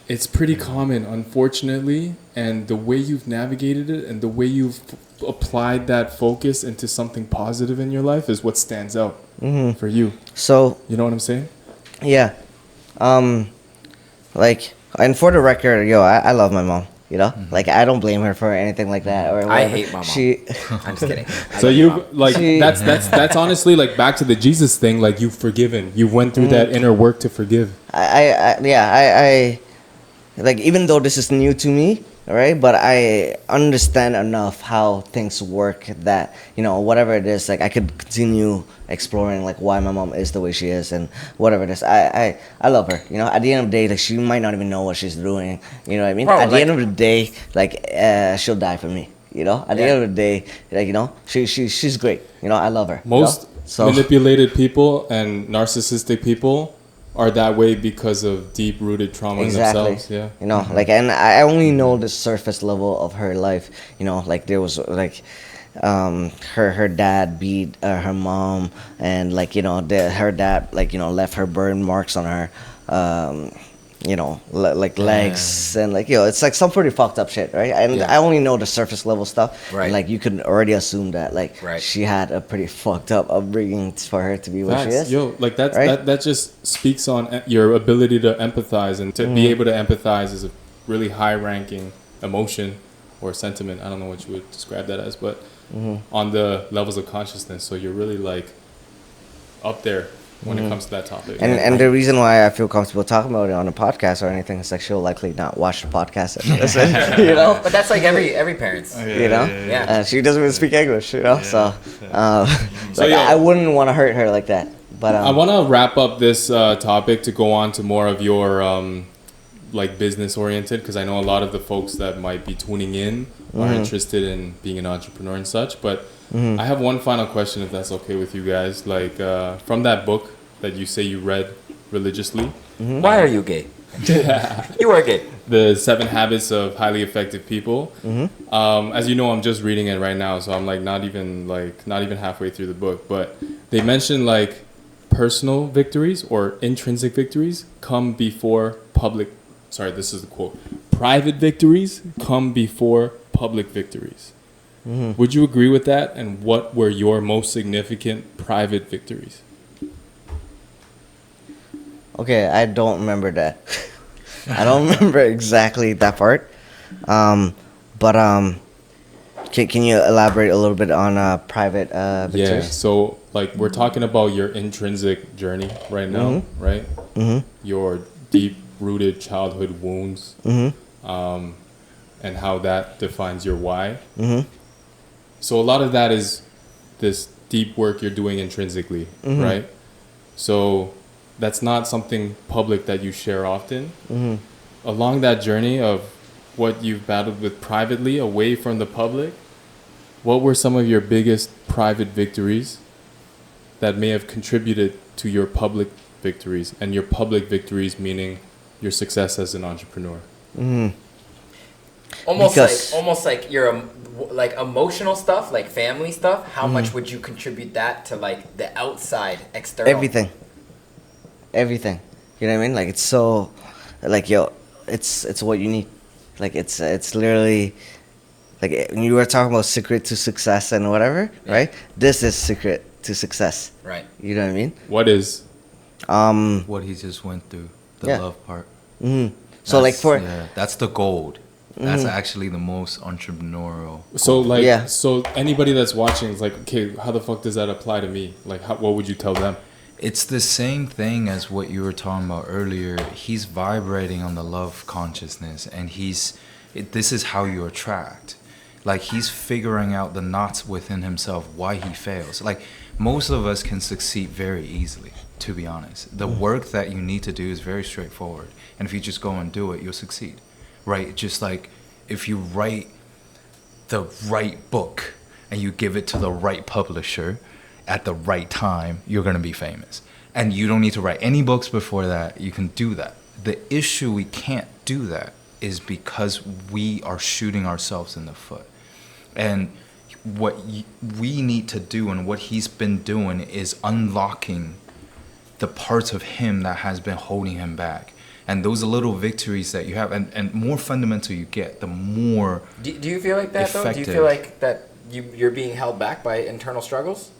it's pretty common, unfortunately, and the way you've navigated it and the way you've applied that focus into something positive in your life is what stands out for you. So, You know what I'm saying? yeah. Like, and for the record, yo, I love my mom. You know, like I don't blame her for anything like that or whatever. I hate my mom. She, I'm just kidding. So you like See- that's honestly like back to the Jesus thing. Like you've forgiven. You went through that inner work to forgive. I like, even though this is new to me, right? But I understand enough how things work that, you know, whatever it is, like I could continue exploring like why my mom is the way she is and whatever it is. I love her. You know, at the end of the day, like she might not even know what she's doing. You know what I mean? Bro, at the like- end of the day, like she'll die for me. You know, at the Yeah. end of the day, like, you know, she's great. You know, I love her. Most you know? So manipulated people and narcissistic people are that way because of deep-rooted trauma in themselves. Yeah. You know, like, and I only know the surface level of her life. You know, like there was like, her dad beat her mom, and like, you know, her dad, like, you know, left her burn marks on her, you know, like legs, and like, you know, it's like some pretty fucked up shit, right? And Yeah. I only know the surface level stuff. Right. And like you can already assume that like Right. she had a pretty fucked up upbringing for her to be what she Facts. is. Yo, like that's, Right? that just speaks on your ability to empathize, and to be able to empathize is a really high-ranking emotion or sentiment. I don't know what you would describe that as, but on the levels of consciousness. So you're really like up there when it comes to that topic. And the reason why I feel comfortable talking about it on a podcast or anything is like she'll likely not watch the podcast and listen, you know? But that's like every parent's. You know? Yeah. She doesn't even speak English, you know? So, So, like, yeah. I wouldn't want to hurt her like that. But I want to wrap up this topic to go on to more of your like business oriented, because I know a lot of the folks that might be tuning in are interested in being an entrepreneur and such. But I have one final question, if that's okay with you guys. Like from that book that you say you read religiously, Why are you gay? You are gay. The 7 Habits of Highly Effective People. As you know, I'm just reading it right now, so I'm like not even halfway through the book. But they mention like personal victories or intrinsic victories come before public. Sorry, this is the quote. Private victories come before public victories. Would you agree with that? And what were your most significant private victories? okay, I don't remember that. I don't remember exactly that part. But can you elaborate a little bit on private Yeah, victories? so like we're talking about your intrinsic journey right now, right? Your deep-rooted childhood wounds, and how that defines your why. So a lot of that is this deep work you're doing intrinsically, right? So that's not something public that you share often. Along that journey of what you've battled with privately, away from the public, what were some of your biggest private victories that may have contributed to your public victories? And your public victories meaning your success as an entrepreneur. Almost like your like emotional stuff, like family stuff. How much would you contribute that to like the outside external? Everything. You know what I mean? Like it's so, like, yo, it's what you need. Like it's literally, like when you were talking about secret to success and whatever, right? This is secret to success. Right. You know what I mean? What is? What he just went through, the Yeah. love part. So like for That's the gold. That's actually the most entrepreneurial. So like, Yeah. so anybody that's watching is like, okay, how the fuck does that apply to me? Like, what would you tell them? It's the same thing as what you were talking about earlier. He's vibrating on the love consciousness, and this is how you attract. Like, he's figuring out the knots within himself, why he fails. Like, most of us can succeed very easily, to be honest. The work that you need to do is very straightforward. And if you just go and do it, you'll succeed, right? Just like if you write the right book and you give it to the right publisher at the right time, you're going to be famous. And you don't need to write any books before that. You can do that. The issue we can't do that is because we are shooting ourselves in the foot. And what we need to do, and what he's been doing, is unlocking the parts of him that has been holding him back. And those little victories that you have, and more fundamental you get, the more Do you feel like that though? Do you effective. feel like that you're being held back by internal struggles?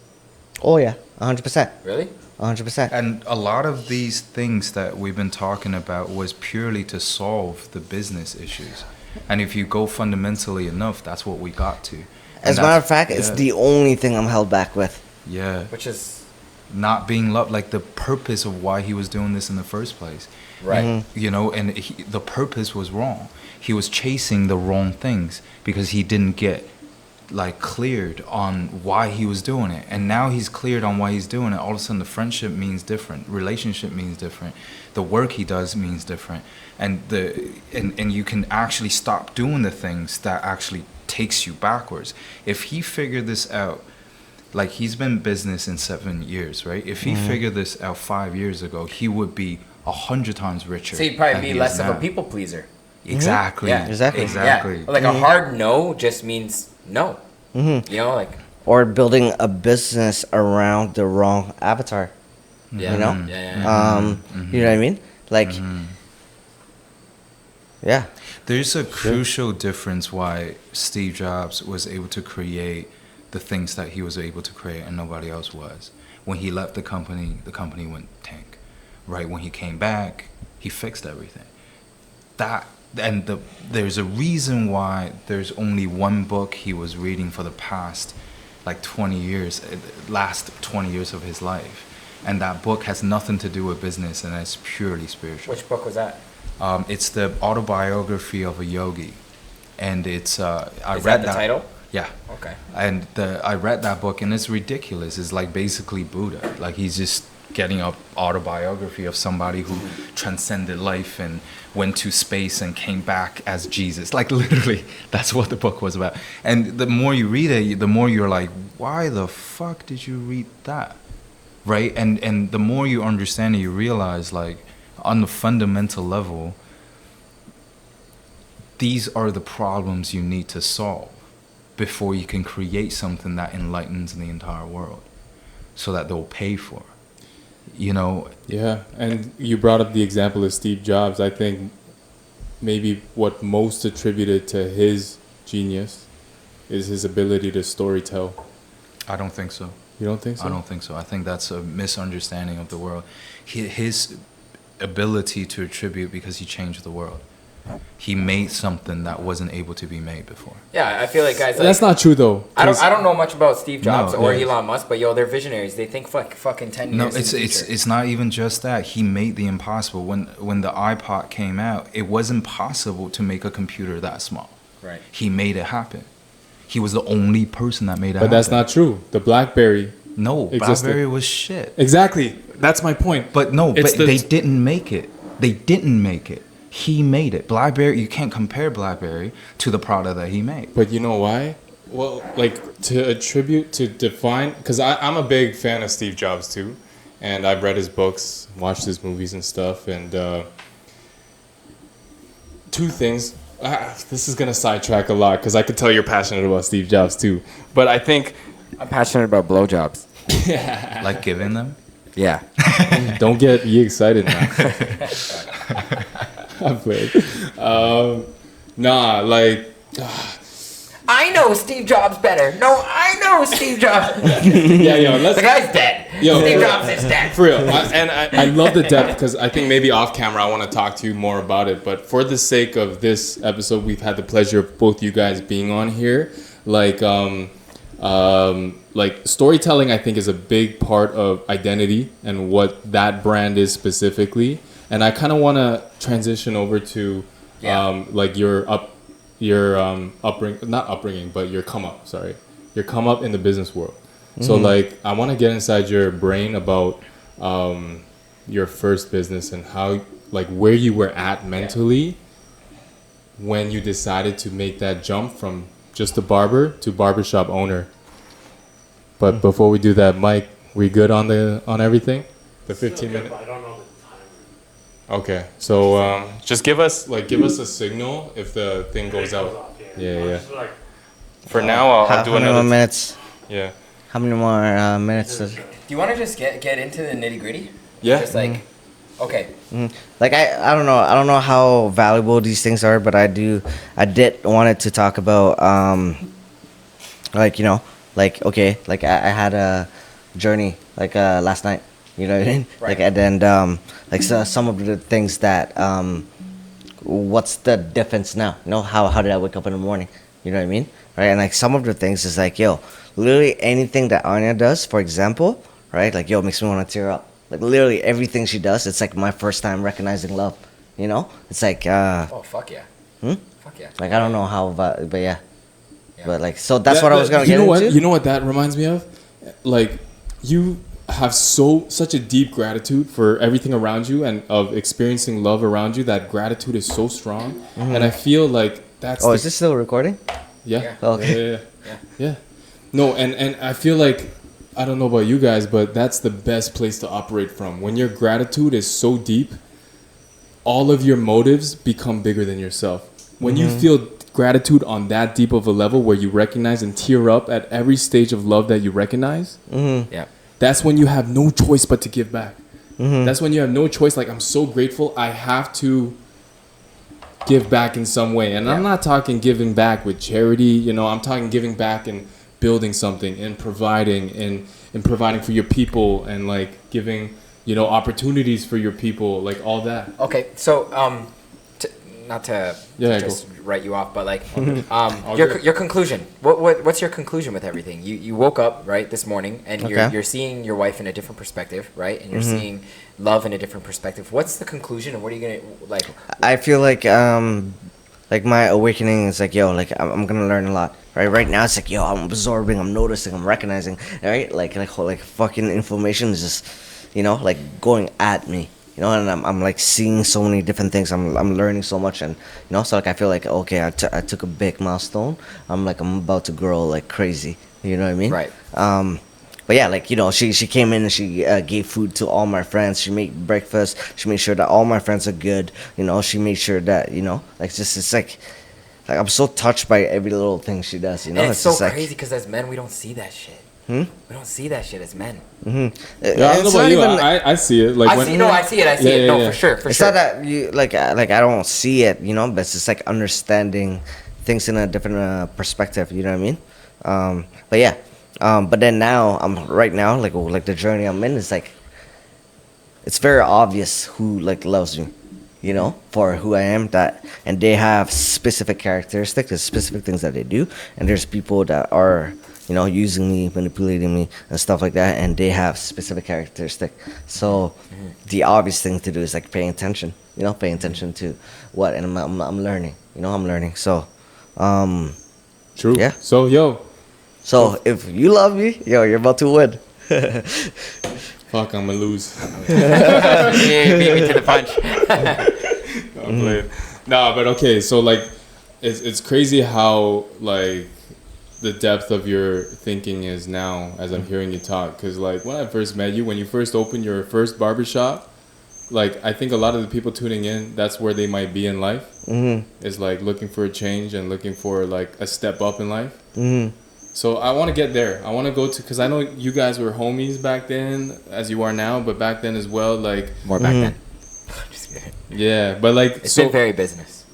oh yeah, 100%, Really? 100%. And a lot of these things that we've been talking about was purely to solve the business issues. And if you go fundamentally enough, that's what we got to. As a matter of fact, it's the only thing I'm held back with. Yeah. Which is not being loved, like the purpose of why he was doing this in the first place. Right. You know, and the purpose was wrong. He was chasing the wrong things because he didn't get like cleared on why he was doing it. And now he's cleared on why he's doing it. All of a sudden the friendship means different, relationship means different, the work he does means different, and and you can actually stop doing the things that actually takes you backwards. If he figured this out, like he's been in business in 7 years, right? If he figured this out 5 years ago, he would be 100 times richer. So he'd probably than be he less is of a now. people pleaser. Exactly. Yeah. Exactly. Exactly. Yeah. Like a hard no just means no. You know, like Or building a business around the wrong avatar. yeah, You know? yeah. You know what I mean? Like, yeah. There's a crucial difference why Steve Jobs was able to create the things that he was able to create and nobody else was. When he left the company went tank. Right? When he came back, he fixed everything. There's a reason why there's only one book he was reading for the past like 20 years, last 20 years of his life. And that book has nothing to do with business and it's purely spiritual. Which book was that? It's the autobiography of a yogi, and it's I Is read that the title? Yeah, Okay. and I read that book, and it's ridiculous. It's like basically Buddha. Like he's just getting an autobiography of somebody who transcended life and went to space and came back as Jesus. Like literally, that's what the book was about. And the more you read it, the more you're like, why the fuck did you read that? Right? And the more you understand it, you realize like on the fundamental level, these are the problems you need to solve before you can create something that enlightens the entire world so that they'll pay for. You know? Yeah, and you brought up the example of Steve Jobs. I think maybe what most attributed to his genius is his ability to storytell. I don't think so. You don't think so? I don't think so. I think that's a misunderstanding of the world. His ability to attribute because he changed the world. He made something that wasn't able to be made before. Yeah, I feel like guys like That's not true though. I don't know much about Steve Jobs No, or yeah. Elon Musk, but yo, they're visionaries. They think fucking 10 No, years in the future. it's not even just that. He made the impossible. When the iPod came out, it wasn't possible to make a computer that small. Right. He made it happen. He was the only person that made it But happen. that's not true. The BlackBerry. No, existed. BlackBerry was shit. Exactly. That's my point. But no, It's they didn't make it. They didn't make it. He made it. BlackBerry, you can't compare BlackBerry to the product that he made. But you know why? Well, like to attribute, to define, because I'm a big fan of Steve Jobs too. And I've read his books, watched his movies and stuff. And two things. This is going to sidetrack a lot because I could tell you're passionate about Steve Jobs too. But I think... I'm passionate about blowjobs. Like giving them? Yeah. Don't get ye excited now. I'm playing. Nah, like... I know Steve Jobs better. No, I know Steve Jobs. yeah, yo, let's... The guy's dead. Yo, Steve for- Jobs is dead. For real. I love the depth because I think maybe off camera I want to talk to you more about it. But for the sake of this episode, we've had the pleasure of both you guys being on here. Like storytelling, I think, is a big part of identity and what that brand is specifically. And I kind of want to transition over to like your upbringing, not upbringing, but your come up. Sorry, your come up in the business world. So like, I want to get inside your brain about your first business and how, like, where you were at mentally when you decided to make that jump from just a barber to barbershop owner. But before we do that, Mike, we good on everything? The 15 minute. I don't know the time. Okay, so just give us a signal if the thing goes Goes out. off, Yeah, yeah. Just like, For now, I'll do How many another. more minutes? Yeah. How many more minutes? Do you want to just get into the nitty gritty? Yeah. Just like, okay. Like I don't know how valuable these things are, but I did wanted to talk about like, you know, like, okay, like I had a journey like last night, you know what I mean? Right. Like, and then like some of the things that what's the difference now? You know, how did I wake up in the morning? You know what I mean? Right? And like some of the things is like, yo, literally anything that Anya does, for example, right? Like, yo, it makes me want to tear up. Like, literally everything she does, it's like my first time recognizing love. You know, it's like Oh fuck yeah. Fuck yeah. like I don't know how, but yeah. Yeah. But like, so that's what I was gonna get into. You know what that reminds me of? Like, you have such a deep gratitude for everything around you and of experiencing love around you. That gratitude is so strong, and I feel like that's. Oh, is this still recording? Yeah. Yeah. Okay. Yeah. No, and I feel like, I don't know about you guys, but that's the best place to operate from. When your gratitude is so deep, all of your motives become bigger than yourself. When you feel gratitude on that deep of a level where you recognize and tear up at every stage of love that you recognize, Yeah. that's when you have no choice but to give back. That's when you have no choice. Like, I'm so grateful, I have to give back in some way. And I'm not talking giving back with charity, you know, I'm talking giving back and building something and providing and providing for your people and like giving, you know, opportunities for your people, like all that. Okay, so not to just write you off, but like your conclusion. What's your conclusion with everything? You woke up right this morning and you're seeing your wife in a different perspective, right? And you're seeing love in a different perspective. What's the conclusion, and what are you gonna like? I feel like my awakening is like, yo, like I'm gonna learn a lot. Right now it's like, yo, I'm absorbing, I'm noticing, I'm recognizing, right? Like fucking information is just, you know, like going at me, you know, and I'm like seeing so many different things. I'm learning so much, and you know, so like I feel like, okay, I took a big milestone. I'm about to grow like crazy. You know what I mean? Right. But yeah, like, you know, she came in and she gave food to all my friends. She made breakfast. She made sure that all my friends are good. You know, she made sure that, you know, like just it's like I'm so touched by every little thing she does. You know, and it's so just crazy because as men we don't see that shit. We don't see that shit as men. Yeah, I don't know about you. I see it. Like I see it. No, for sure. It's not that you like I don't see it, you know, but it's just like understanding things in a different perspective. You know what I mean? But yeah. But then now right now like the journey I'm in is like it's very obvious who like loves me, you know, for who I am, that, and they have specific characteristics, there's specific things that they do, and there's people that are, you know, using me, manipulating me and stuff like that, and they have specific characteristics. So the obvious thing to do is like paying attention, you know, paying attention to what, and I'm learning, you know, I'm learning. So true. Yeah. So if you love me, yo, you're about to win. fuck, I'm gonna lose. Beat me to the punch. I'm playing. Nah, but okay, so like it's crazy how like the depth of your thinking is now as I'm hearing you talk. Because like when I first met you, when you first opened your first barbershop, like I think a lot of the people tuning in, that's where they might be in life. Is like looking for a change and looking for like a step up in life. So I want to get there. I want to go to, because I know you guys were homies back then, as you are now, but back then as well, like More back then. Just kidding. yeah, but like It's been very business.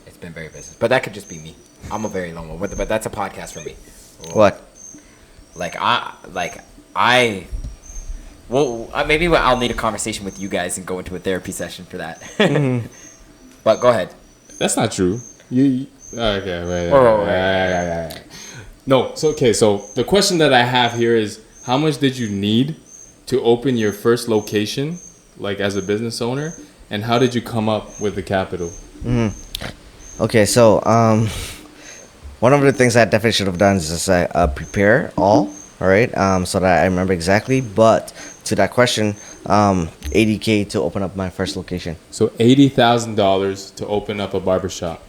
It's been very business. But that could just be me. I'm a very lone one, but that's a podcast for me. What? Maybe I'll need a conversation with you guys and go into a therapy session for that. But go ahead. That's not true. You okay? Wait. Right. No. So okay. So the question that I have here is, how much did you need to open your first location, like as a business owner, and how did you come up with the capital? Okay, so one of the things I definitely should have done is just prepare all right, so that I remember exactly. But to that question, $80K to open up my first location. So $80,000 to open up a barbershop.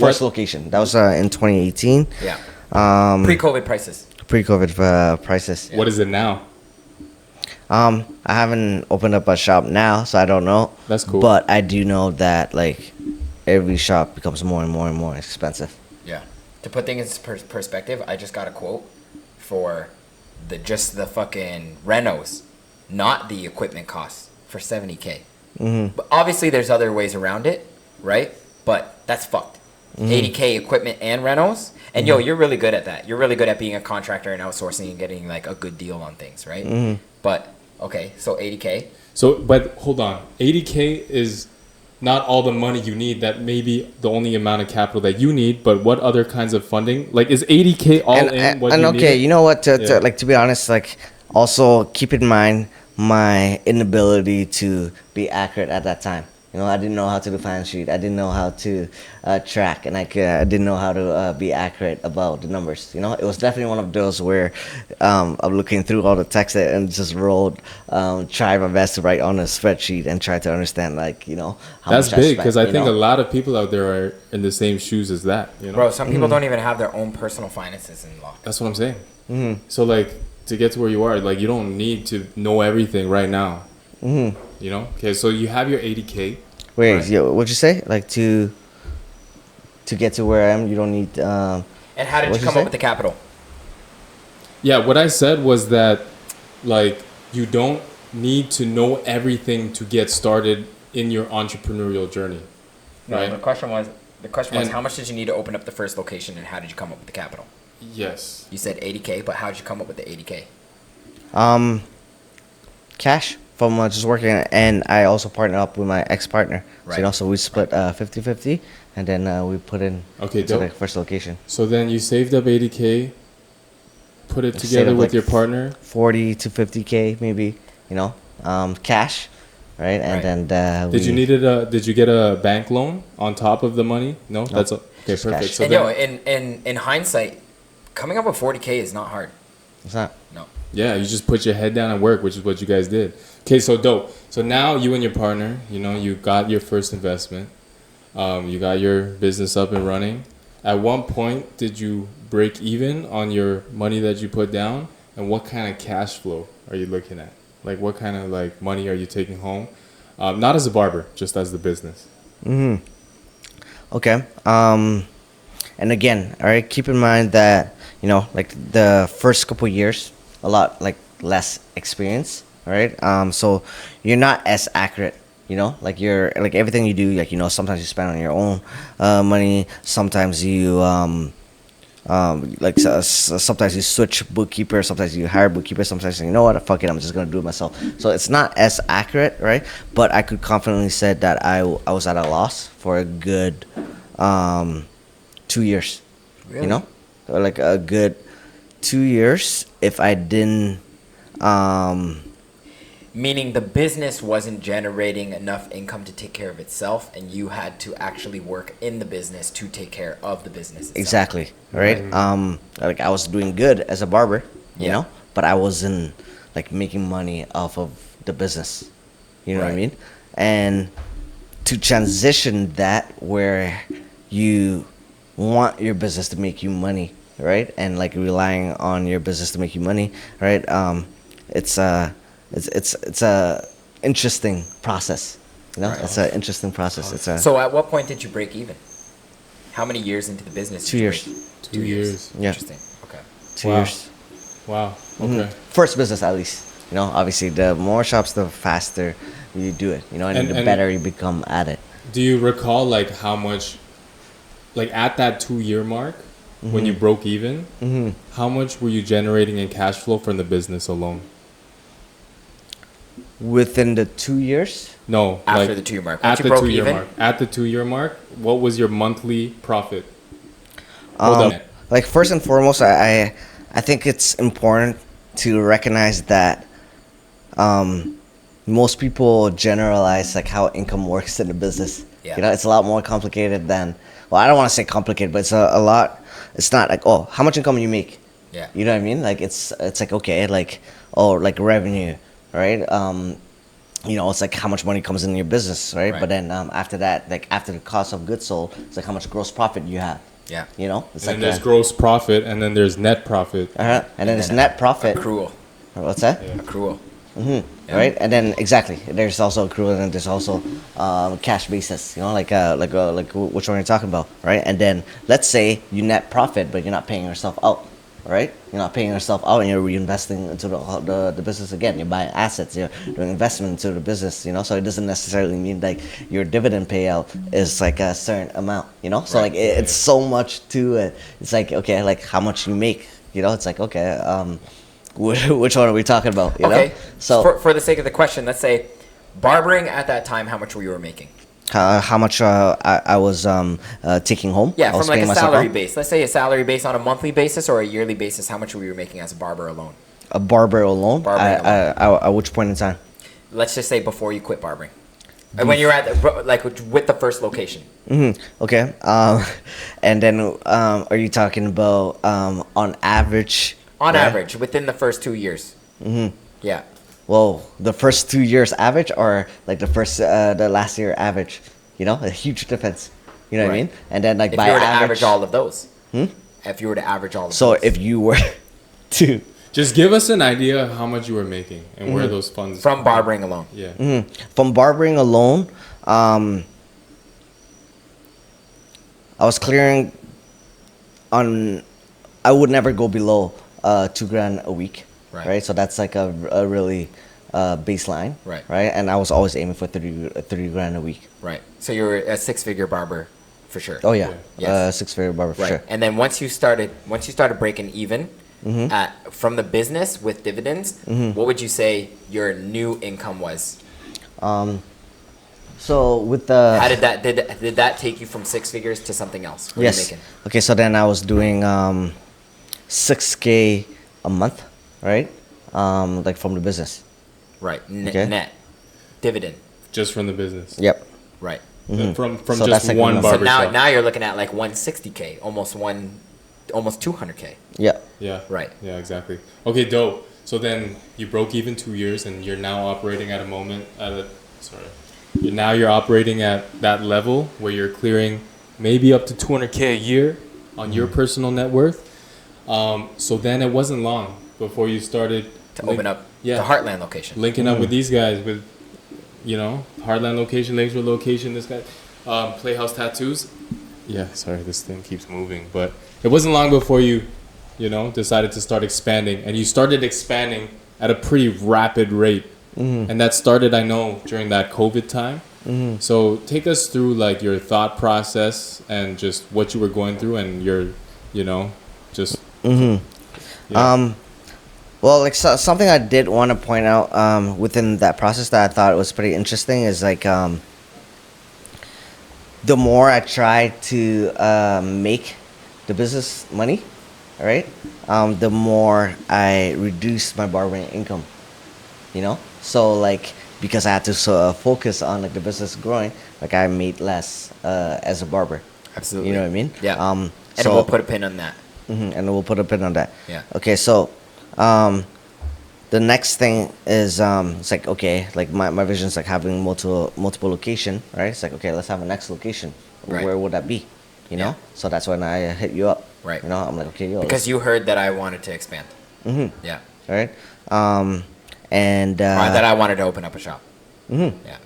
First location. That was in 2018. Yeah. Pre-COVID prices. Pre-COVID prices. What is it now? I haven't opened up a shop now, so I don't know. That's cool. But I do know that like every shop becomes more and more and more expensive. Yeah. To put things in perspective, I just got a quote for the fucking renos, not the equipment costs, for $70K. But obviously there's other ways around it, right? But that's fucked. $80K equipment and renos. And yo, you're really good at that. You're really good at being a contractor and outsourcing and getting like a good deal on things, right? But okay, so $80K. So, but hold on, $80K is not all the money you need. That may be the only amount of capital that you need. But what other kinds of funding? Like, is $80K all in what you need? Okay, you know what? To be honest, like Also, keep in mind my inability to be accurate at that time. You know, I didn't know how to do finance sheet. I didn't know how to track, and I didn't know how to be accurate about the numbers. You know, it was definitely one of those where I'm looking through all the text and just try my best to write on a spreadsheet and try to understand, like, you know, how That's much big I because spent, I you think know? a lot of people out there are in the same shoes as that. You know, Bro, some people don't even have their own personal finances in law. that's what I'm saying. So like to get to where you are, like you don't need to know everything right now. You know, okay. So you have your 80K. Wait, Right. what'd you say? Like to get to where I am, you don't need. And how did What'd you you come say? up with the capital? Yeah, what I said was that, like, you don't need to know everything to get started in your entrepreneurial journey, No, right? the question was And- how much did you need to open up the first location, and how did you come up with the capital? Yes. You said 80K, but how did you come up with the 80K? Cash from just working, and I also partnered up with my ex-partner. So, Right. you know, so we split 50-50, and then we put in Okay, to the dope. first location. So then you saved up 80K, put it Saved together up, with like, your partner. 40 to 50K maybe, you know, cash, right? And Right. then Did you get a bank loan on top of the money? No, that's okay. just Perfect. cash. So And then, in hindsight, coming up with 40K is not hard. it's not. No. yeah, you just put your head down and work, which is what you guys did. Okay, so dope. So now you and your partner, you know, you got your first investment. You got your business up and running. At one point, did you break even on your money that you put down? And what kind of cash flow are you looking at? Like, what kind of like money are you taking home? Not as a barber, just as the business. Okay. And again, all right, keep in mind that, you know, like the first couple years, a lot like less experience, all right? So you're not as accurate, you know, like you're like everything you do, like, you know, sometimes you spend on your own money, sometimes you sometimes you switch bookkeeper, sometimes you hire bookkeeper, sometimes you know what, fuck it, I'm just gonna do it myself. So it's not as accurate, right? But I could confidently say that I was at a loss for a good 2 years. Really? You know, or like a good 2 years if I didn't. Meaning the business wasn't generating enough income to take care of itself, and you had to actually work in the business to take care of the business itself. Exactly, right? Like I was doing good as a barber, you Yeah. know, but I wasn't like making money off of the business. You know what I Right. mean? And to transition that where you want your business to make you money, right? And like relying on your business to make you money, right? It's a interesting process. You know, Right. it's an interesting process. It's a So at what point did you break even? How many years into the business? 2 did you years. break- 2 years. Yeah. Interesting. Okay. 2 Wow. years. Wow. Mhm. Okay. First business at least. You know, obviously the more shops, the faster you do it. You know, and, And- the and- better you become at it. Do you recall like how much, like at that 2 year mark, when you broke even, how much were you generating in cash flow from the business alone? Within the 2 years, No, After like, the 2 year mark. At Once you the broke 2 year even? mark. At the 2 year mark, what was your monthly profit? Hold up. like first and foremost, I think it's important to recognize that most people generalize like how income works in the business. Yeah. You know, it's a lot more complicated than. Well, I don't want to say complicated, but it's a lot. It's not like, oh, how much income you make. Yeah. You know what I mean? Like it's like, okay, like, oh, like revenue, right? You know, it's like how much money comes in your business, right? Right. But then after that, like after the cost of goods sold, it's like how much gross profit you have. Yeah. You know, it's And like then there's gross profit, and then there's net profit. and then there's net profit. Accrual. What's that? Accrual. Yeah. Right? And then exactly, there's also accrual, and then there's also cash basis. You know, like which one you're talking about, right? And then let's say you net profit, but you're not paying yourself out, right? You're not paying yourself out, and you're reinvesting into the business again. You're buying assets. You're doing investment into the business. You know, so it doesn't necessarily mean like your dividend payout is like a certain amount. You know, so Right. like it's so much to it. It's like, okay, like how much you make. You know, it's like, okay, which one are we talking about? You Okay. know, so. for the sake of the question, let's say barbering at that time, how much were you making? How much I was taking home? Yeah, I was from like paying a myself salary out. base. Let's say a salary base on a monthly basis or a yearly basis. How much were you making as a barber alone? a barber alone. Barbering At which point in time? Let's just say before you quit barbering. And when you're at like with the first location. Okay. And then are you talking about on average? On right? average, within the first 2 years. Yeah. Well, the first 2 years average, or like the last year average? You know, a huge difference. You know what I Right. mean? And then like If by you were to average, average all of those. If you were to average all of so those. if you were to Just give us an idea of how much you were making and where those funds from barbering alone. Yeah. from barbering alone, I was clearing on. I would never go below $2,000 a week. Right. So that's like a really baseline. Right. Right. And I was always aiming for 30 grand a week. Right. So you're a six-figure barber for sure. Oh yeah. Yes. 6-figure barber for Right. sure. And then once you started breaking even from the business with dividends, what would you say your new income was? So with the How did that take you from 6 figures to something else? What are you yes. making? Okay. So then I was doing $6K a month, right? Like from the business. Right. Okay. Net. Dividend. Just from the business. Yep. Right. From So that's just like one enough. So So barbershop. now you're looking at like 160K, almost 200K. Yeah. Yeah. Right. Yeah, exactly. Okay, dope. So then you broke even 2 years and you're now operating at a moment you're operating at that level where you're clearing maybe up to 200K a year on your personal net worth. So then it wasn't long before you started To open up yeah. the Heartland location. linking up with these guys with, you know, Heartland location, Lakeshore location, this guy, Playhouse Tattoos. Yeah, sorry, this thing keeps moving. But it wasn't long before you decided to start expanding. And you started expanding at a pretty rapid rate. And that started, I know, during that COVID time. So take us through like your thought process and just what you were going through and your, just... Yeah. Well, like something I did want to point out within that process that I thought was pretty interesting is like the more I try to make the business money, right? The more I reduce my barbering income. So like because I had to focus on like the business growing, like I made less as a barber. Absolutely. You know what I mean? Yeah. And So we'll put a pin on that. and we'll put a pin on that. Yeah. Okay, so the next thing is it's like okay, like my vision is like having multiple location, right? It's like okay, let's have a next location. Right. Where would that be? Yeah. So that's when I hit you up. Right. I'm like okay, yo. Because you heard that I wanted to expand. Yeah. right. And Or that I wanted to open up a shop. Yeah.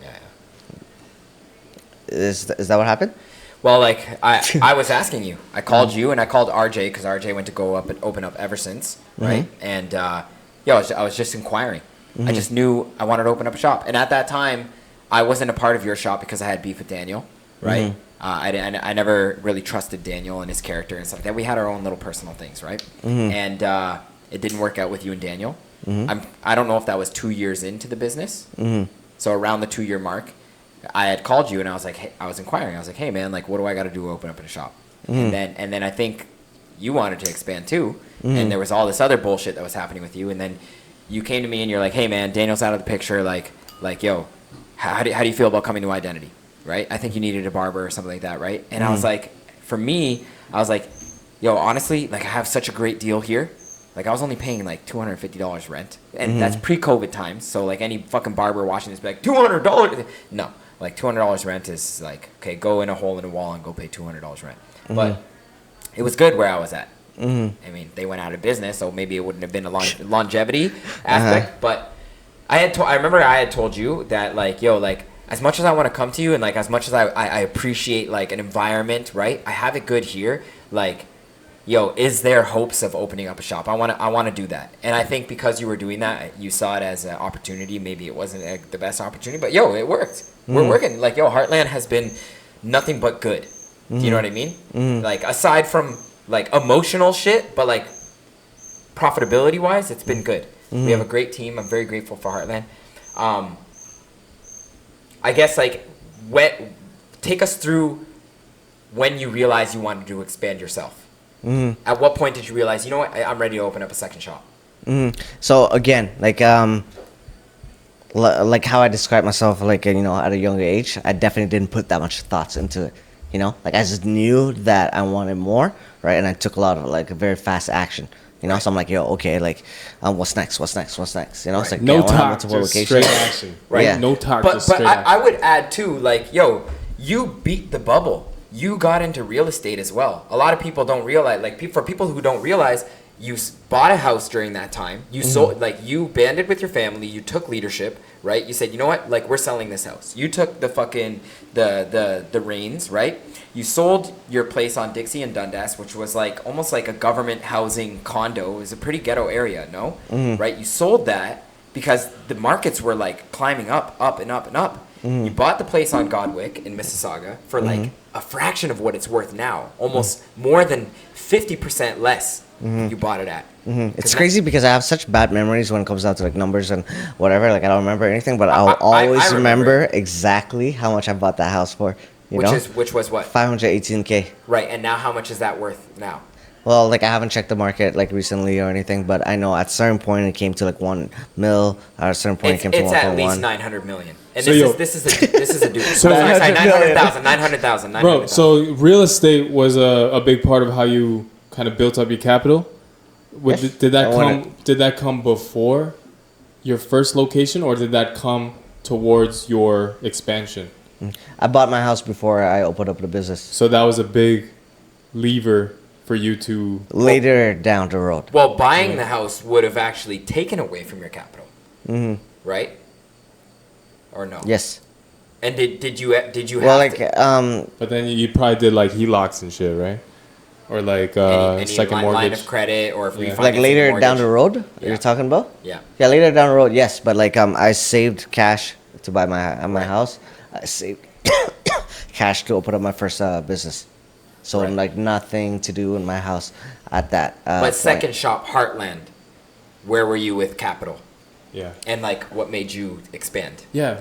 is that what happened? Well, like I was asking you. I called you and I called RJ because RJ went to go up and open up Ever Since, right? And I was just inquiring. I just knew I wanted to open up a shop, and at that time, I wasn't a part of your shop because I had beef with Daniel, right? I never really trusted Daniel and his character and stuff like that. We had our own little personal things, right? And it didn't work out with you and Daniel. I don't know if that was 2 years into the business. So around the 2-year mark, I had called you and I was like, hey, I was inquiring. I was like, hey man, like what do I got to do to open up a shop? And then I think you wanted to expand too, and there was all this other bullshit that was happening with you. And then you came to me and you're like, hey man, Daniel's out of the picture. Like yo, how do you feel about coming to Identity? Right? I think you needed a barber or something like that, right? And I was like, for me, I was like, yo, honestly, like I have such a great deal here. Like I was only paying like $250 rent, and that's pre-COVID times. So like any fucking barber watching this, be like $200. No, like $200 rent is like okay, go in a hole in a wall and go pay $200 rent. But it was good where I was at. I mean, they went out of business, so maybe it wouldn't have been a longevity aspect. But I remember I had told you that like yo, like as much as I want to come to you and like as much as I appreciate like an environment, right? I have it good here, like. Yo, is there hopes of opening up a shop? I want to do that. And I think because you were doing that, you saw it as an opportunity. Maybe it wasn't the best opportunity, but yo, it worked. We're working. Like, yo, Heartland has been nothing but good. Do you know what I mean? Like, aside from, like, emotional shit, but, like, profitability-wise, it's been good. We have a great team. I'm very grateful for Heartland. I guess, like, take us through when you realized you wanted to expand yourself. At what point did you realize, you know what, I'm ready to open up a second shop? So again, like how I describe myself, at a younger age, I definitely didn't put that much thoughts into it. Like I just knew that I wanted more, right? And I took a lot of very fast action. So I'm like, yo, okay, what's next? What's next? What's next? It's like, No I wanna have talk, multiple just locations. straight action. Right. Yeah. No talk, But just straight action. I would add too, you beat the bubble. You got into real estate as well. A lot of people don't realize, for people who don't realize, you bought a house during that time. You sold, you banded with your family. You took leadership, right? You said, you know what? We're selling this house. You took the fucking the reins, right? You sold your place on Dixie and Dundas, which was almost like a government housing condo. It was a pretty ghetto area, no? Right? You sold that because the markets were climbing up and up and up. You bought the place on Godwick in Mississauga for a fraction of what it's worth now. Almost more than 50% less you bought it at. It's crazy because I have such bad memories when it comes down to numbers and whatever. I don't remember anything, but I'll always remember exactly how much I bought that house for. Which was what? 518K. Right, and now how much is that worth now? Well, I haven't checked the market recently or anything, but I know at a certain point it came to 1 mil. At a certain point it came to 1.1. It's at least 900 million. And So, this is a dude. So- Sorry, 900,000. Bro, so real estate was a big part of how you kind of built up your capital. Yes. Did that come before your first location, or did that come towards your expansion? I bought my house before I opened up the business. So that was a big lever for you to. Later down the road. Well, buying the house would have actually taken away from your capital, right? Or no? Yes. And did you Well, have to, But then you probably did HELOCs and shit, right? Or any second line mortgage. of credit or if Yeah. refinancing later mortgage? down the road, Yeah. you're talking about? Yeah. Yeah, later down the road, yes. But I saved cash to buy my house. I saved cash to open up my first business. So Right. nothing to do in my house at that. But point. second shop Heartland, where were you with capital? Yeah. And what made you expand? Yeah,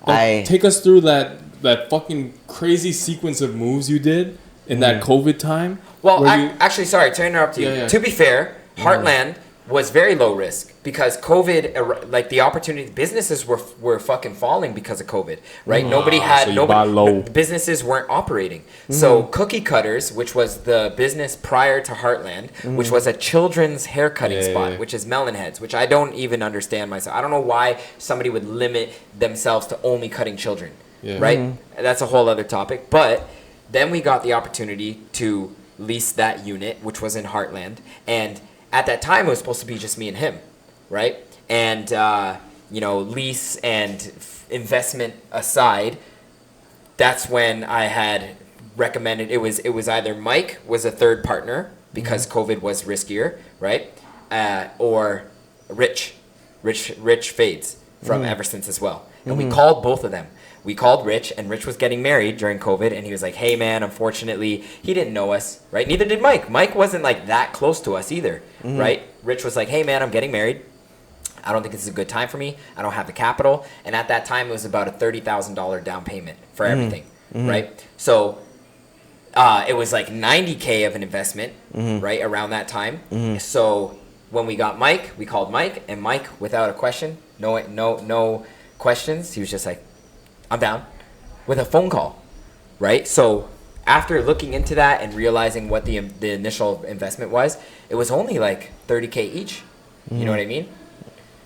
I- take us through that fucking crazy sequence of moves you did in that COVID time. Well, where you- actually, sorry to interrupt you. Yeah, yeah. To be fair, Heartland was very low risk because COVID, the opportunity, businesses were fucking falling because of COVID, right? Nobody had, so you bought low. businesses weren't operating. So Cookie Cutters, which was the business prior to Heartland, which was a children's haircutting spot, yeah. which is Melonheads, which I don't even understand myself. I don't know why somebody would limit themselves to only cutting children, Yeah. right? That's a whole other topic. But then we got the opportunity to lease that unit, which was in Heartland, and at that time, it was supposed to be just me and him, right? And, lease and investment aside, that's when I had recommended, it was either Mike was a third partner because COVID was riskier, right? Or Rich Fades from Eversense as well. And we called both of them. We called Rich, and Rich was getting married during COVID, and he was like, hey, man, unfortunately, he didn't know us, right? Neither did Mike. Mike wasn't, that close to us either, right? Rich was like, hey, man, I'm getting married. I don't think this is a good time for me. I don't have the capital. And at that time, it was about a $30,000 down payment for everything, right? So it was $90K of an investment, right, around that time. So when we got Mike, we called Mike, and Mike, without a question, no questions, he was just like, I'm down, with a phone call, right? So after looking into that and realizing what the initial investment was, it was only $30K each. You know what I mean?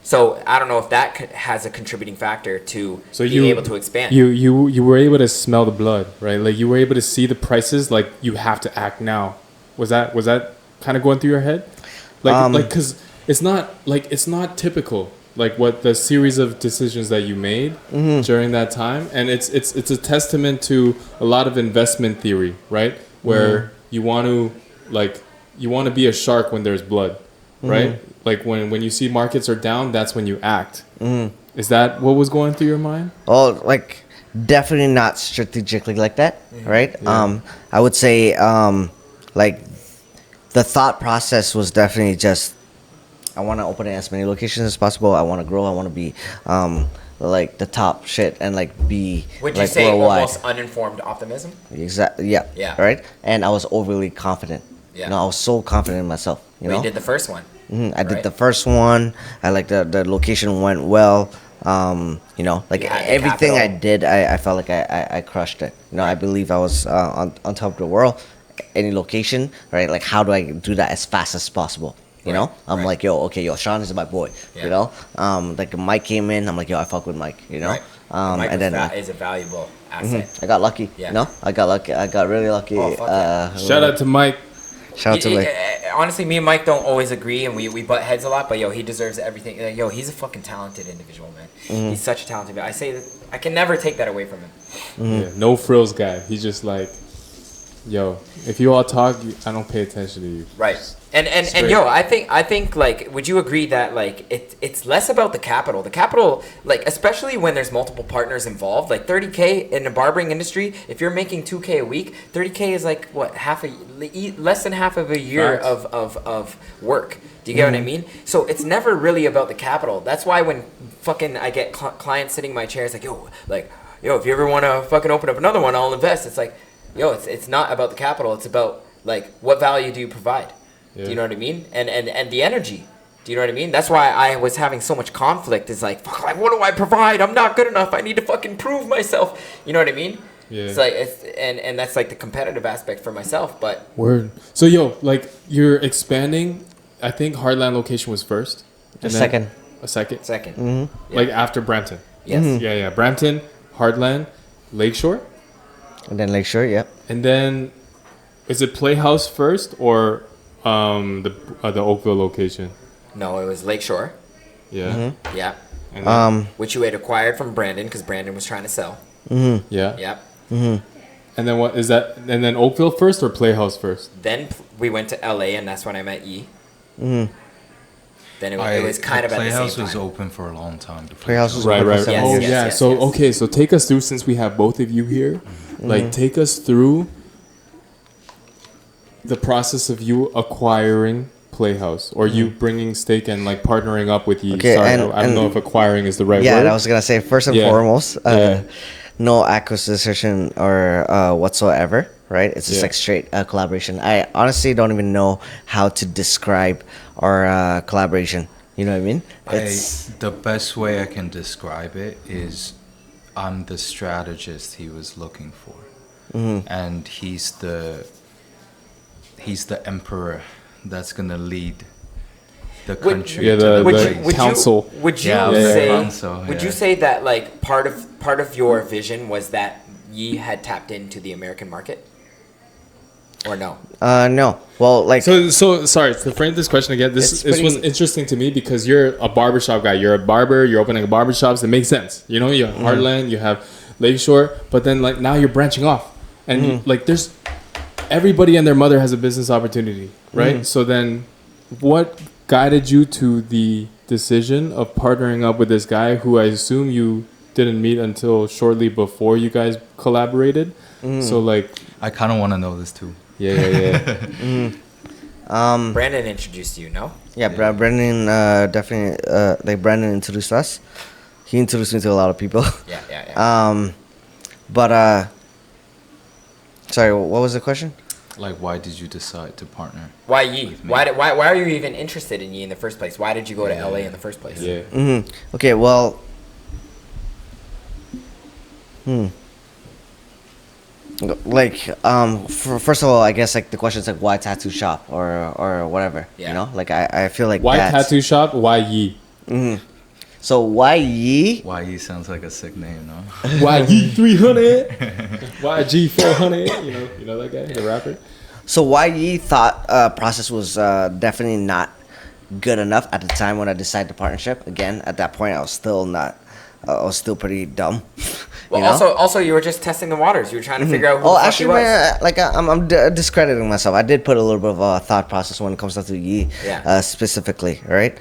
So I don't know if that has a contributing factor to being able to expand. You were able to smell the blood, right? You were able to see the prices. You have to act now. Was that kind of going through your head? Because it's not typical. What the series of decisions that you made during that time, and it's a testament to a lot of investment theory, right? Where you want to be a shark when there's blood, right? When you see markets are down, that's when you act. Is that what was going through your mind? Oh, definitely not strategically like that, right? Yeah. I would say the thought process was definitely just, I want to open as many locations as possible. I want to grow. I want to be the top shit and be Would you say worldwide. almost uninformed optimism? Exactly. Yeah. Yeah. Right. And I was overly confident. Yeah. I was so confident in myself. You did the first one. I did Right. the first one. I like the location went well. You know, like You had the everything I capital. did, I felt like I crushed it. You know, I believe I was on top of the world. Any location, right? Like, how do I do that as fast as possible? You know, I'm right. like, yo, okay, yo, Sean is my boy. Yeah. You know, like Mike came in, I'm like, yo, I fuck with Mike. You know, Right. Mike and then is a valuable asset. I got lucky. Yeah. You know, I got lucky. I got really lucky. Oh, fuck yeah. Shout out to Mike. Shout out to Mike. Honestly, me and Mike don't always agree, and we butt heads a lot. But yo, he deserves everything. Like, yo, he's a fucking talented individual, man. He's such a talented man. I say that I can never take that away from him. Yeah, no frills guy. He's just like, yo, if you all talk, I don't pay attention to you. Right. And Straight. yo, I think like, would you agree that like it's less about the capital? The capital, like, especially when there's multiple partners involved, like 30K in the barbering industry, if you're making 2K a week, 30K is like what, less than half of a year Facts. of work. Do you get what I mean? So it's never really about the capital. That's why when fucking I get clients sitting in my chair, it's like, yo, if you ever want to fucking open up another one, I'll invest. It's like, yo, it's not about the capital. It's about like, what value do you provide? Yeah. Do you know what I mean? And the energy. Do you know what I mean? That's why I was having so much conflict. Is like, fuck, like, what do I provide? I'm not good enough. I need to fucking prove myself. You know what I mean? Yeah. It's like and that's like the competitive aspect for myself. But Word. So yo, like you're expanding. I think Heartland location was first. A second. A second. second, Like after Brampton. yes, Yeah, yeah. Brampton, Heartland, Lakeshore, And then Lakeshore, yep. and then is it Playhouse first or the Oakville location? no, it was Lakeshore. Yeah. Yeah, And then, which you had acquired from Brandon because Brandon was trying to sell. yeah. Yep. And then what is that? And then Oakville first or Playhouse first? Then we went to LA, and that's when I met Yi. Then it was kind of at the Playhouse same was time. open for a long time. The Playhouse was Right, open for right. 7 Oh years. Yes, yeah. yes, So yes. okay, so take us through since we have both of you here. Like take us through the process of you acquiring Playhouse or you bringing stake and like partnering up with you. Okay, Sorry, and- I don't know and- if acquiring is the right Yeah, word. and I was gonna say first and Yeah. foremost, Yeah. no acquisition or whatsoever, right? It's just Yeah. like straight collaboration. I honestly don't even know how to describe our collaboration. You know what I mean? The best way I can describe it is I'm the strategist he was looking for, and he's the emperor that's gonna lead the country. Yeah, to the- Would place. you, would council. you, would you Yeah, yeah, say? council, Would yeah. you say that like part of your vision was that Yi had tapped into the American market, or no? No. Well, like So sorry to frame this question again. This It's was pretty- interesting to me because you're a barbershop guy. You're a barber. You're opening a barbershop. So it makes sense. You know, you have Heartland, you have Lakeshore, but then like now you're branching off, and you, like there's everybody and their mother has a business opportunity, right? So then, what guided you to the decision of partnering up with this guy who I assume you didn't meet until shortly before you guys collaborated? So like, I kind of want to know this too. yeah. Brandon introduced you, no? yeah, Brendan definitely like Brendan introduced us. He introduced me to a lot of people. Yeah. But sorry, what was the question? Like, why did you decide to partner? Why Yi? me. Why are you even interested in Yi in the first place? Why did you go to LA in the first place? Yeah. Okay, well, like first of all, I guess like the question is like why tattoo shop or whatever. Yeah. You know, like I feel like Why that's- tattoo shop? Why Yi? So why Yi? YE sounds like a sick name, no? Why Yi 300? Why G 400? You know that guy, the rapper. So why Yi thought process was definitely not good enough at the time when I decided the partnership. Again, at that point, I was still not. I was still pretty dumb. Well, you know? also you were just testing the waters. You were trying to figure out who Oh, the fuck actually, he was. man, like I'm discrediting myself. I did put a little bit of a thought process when it comes down to Yi, Yeah. specifically, right?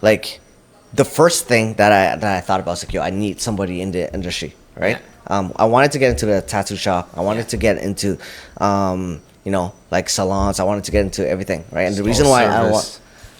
Like the first thing that I thought about was like, yo, I need somebody in the industry, right? I wanted to get into the tattoo shop. I wanted to get into, like salons. I wanted to get into everything, right? And the reason why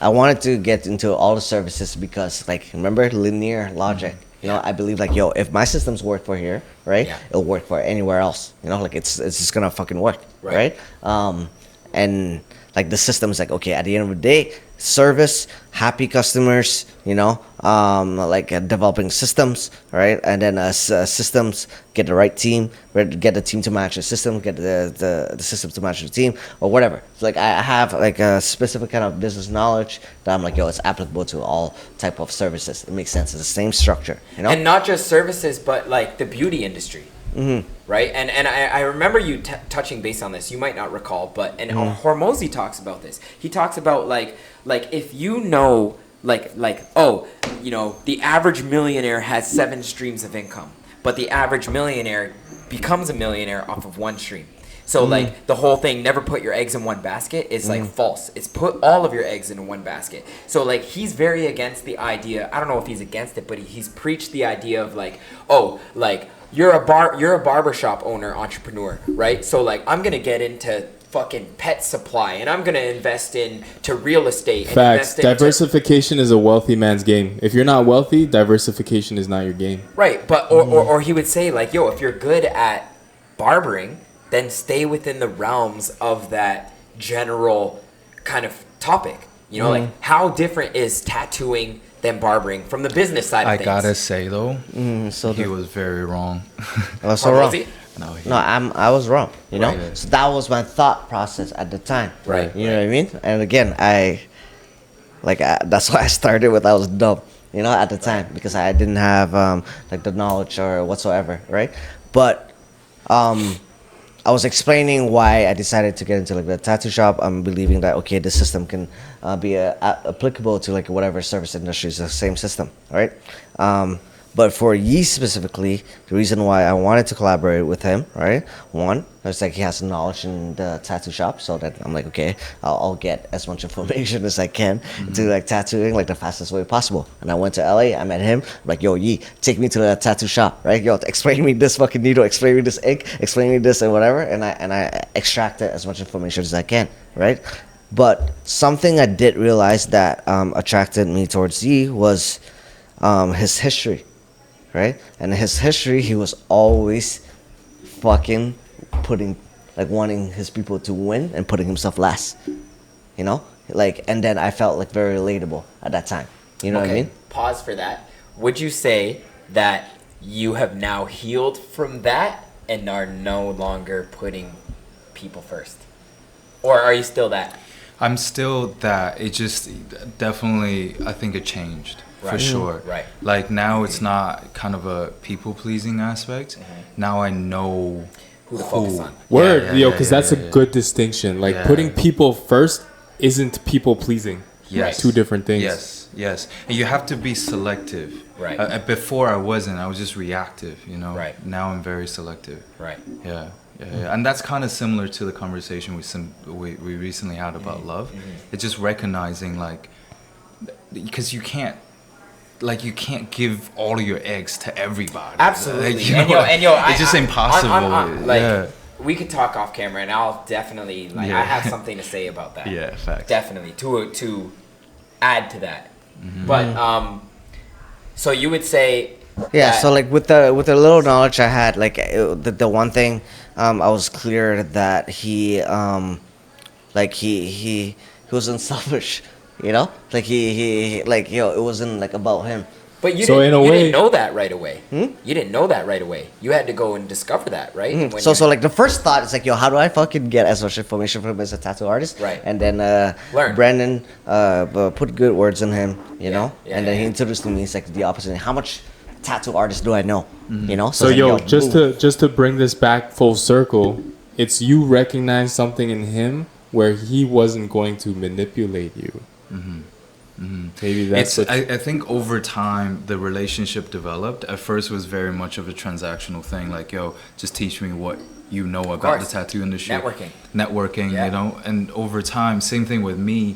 I wanted to get into all the services because, like, remember linear logic. You know, I believe like, yo, if my systems work for here, right, Yeah. it'll work for anywhere else. You know, like it's just gonna fucking work, Right. right? and like the system's like, okay, at the end of the day, service, happy customers, developing systems, right? And then systems get the right team, get the team to match the system, get the system to match the team, or whatever. It's like I have like a specific kind of business knowledge that I'm like, yo, it's applicable to all type of services. It makes sense. It's the same structure, And not just services, but like the beauty industry. Right, and I remember you touching base on this. You might not recall, but Hormozy talks about this. He talks about like if you know the average millionaire has 7 streams of income, but the average millionaire becomes a millionaire off of 1 stream. So like the whole thing, never put your eggs in one basket, is like false. It's put all of your eggs in one basket. So like he's very against the idea. I don't know if he's against it, but he's preached the idea of like, you're a barbershop owner, entrepreneur, right? So like I'm gonna get into fucking pet supply, and I'm gonna invest into real estate. And Facts. Diversification is a wealthy man's game. If you're not wealthy, diversification is not your game. Right, but or he would say like, yo, if you're good at barbering, then stay within the realms of that general kind of topic. Like how different is tattooing than barbering from the business side of things? I gotta say though, he was very wrong. I was so wrong. No, I was wrong. Right. So that was my thought process at the time. Right. You know what I mean? And again, that's why I started with I was dumb. At the time, because I didn't have the knowledge or whatsoever. Right. But I was explaining why I decided to get into the tattoo shop. I'm believing that okay, the system can be applicable to whatever service industry is the same system, right? But for Yi specifically, the reason why I wanted to collaborate with him, right? One, it's he has knowledge in the tattoo shop, so that I'm like, okay, I'll get as much information as I can to tattooing the fastest way possible. And I went to LA, I met him, I'm like, yo, Yi, take me to the tattoo shop, right? Yo, explain me this fucking needle, explain me this ink, explain me this and whatever, and I extracted as much information as I can, right? But something I did realize that attracted me towards Yi was his history. Right? And in his history, he was always fucking wanting his people to win and putting himself last. And then I felt very relatable at that time. You know what I mean? Pause for that. Would you say that you have now healed from that and are no longer putting people first? Or are you still that? I'm still that. It just definitely, I think it changed. For sure. Right. Like now it's not kind of a people pleasing aspect. Now I know who to focus on. Word, because that's a good distinction. Putting people first isn't people pleasing. Yes. 2 different things. Yes. And you have to be selective. Right. Before I wasn't. I was just reactive, Right. Now I'm very selective. Right. Yeah. And that's kind of similar to the conversation we recently had about love. It's just recognizing because you can't give all of your eggs to everybody. Absolutely. It's just impossible. We could talk off camera, and I'll definitely I have something to say about that. Yeah, facts. Definitely to add to that. But so you would say. Yeah. So with the little knowledge I had, the one thing I was clear that he wasn't selfish. It wasn't about him. But you didn't know that right away. You didn't know that right away. You had to go and discover that, right? So the first thought is how do I fucking get as much information from him as a tattoo artist? Right. And then Learn. Brandon put good words in him, Yeah, and then he introduced me. It's the opposite. How much tattoo artists do I know? So just to bring this back full circle, it's you recognize something in him where he wasn't going to manipulate you. Maybe that's I think over time the relationship developed. At first it was very much of a transactional thing, just teach me what you know about the tattoo industry. Networking, and over time, same thing with me.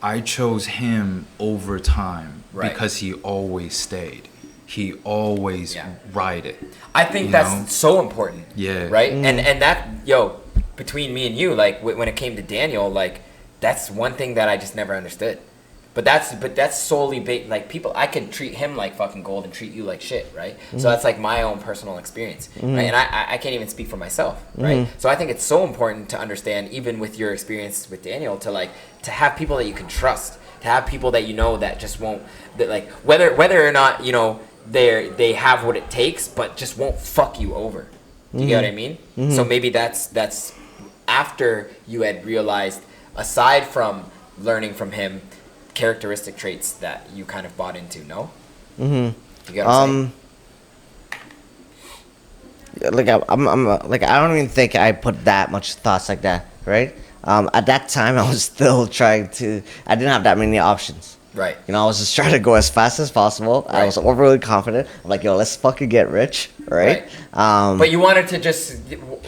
I chose him over time because he always stayed. He always ride it. I think that's so important. Yeah. Right? And that, between me and you, when it came to Daniel, that's one thing that I just never understood. But that's solely like people. I could treat him like fucking gold and treat you like shit, right? So that's like my own personal experience, right? And I can't even speak for myself, right? So I think it's so important to understand, even with your experience with Daniel, to have people that you can trust, to have people that you know that just won't, that like whether or not you know they have what it takes, but just won't fuck you over. You get what I mean? So maybe that's after you had realized, aside from learning from him, characteristic traits that you kind of bought into. No. You get what I'm saying? Like I'm like I don't even think I put that much thoughts like that, right? At that time, I was still trying to. I didn't have that many options. Right. You know, I was just trying to go as fast as possible. I was overly confident. I'm like, yo, let's fucking get rich, right? But you wanted to just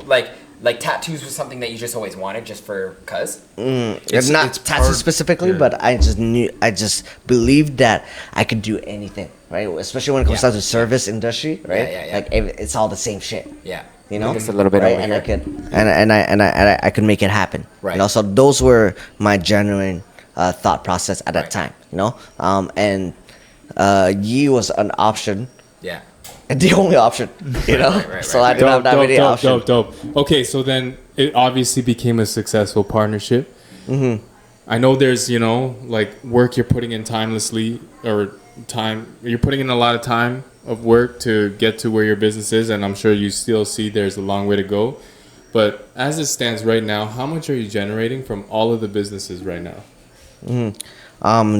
like tattoos was something that you just always wanted, just for cuz. It's not tattoos specifically, but I just believed that I could do anything, right? Especially when it comes down to service industry, right? Yeah. Like it's all the same shit. Yeah. You know, just a little bit right? over And here. I could make it happen. Right. You know, so those were my genuine thought process at that time. You know, and Yi was an option. Yeah. And the only option, you know. So I didn't have that many options. Dope. Okay, so then it obviously became a successful partnership. I know there's, you know, like work you're putting in you're putting in a lot of time of work to get to where your business is, and I'm sure you still see there's a long way to go. But as it stands right now, how much are you generating from all of the businesses right now?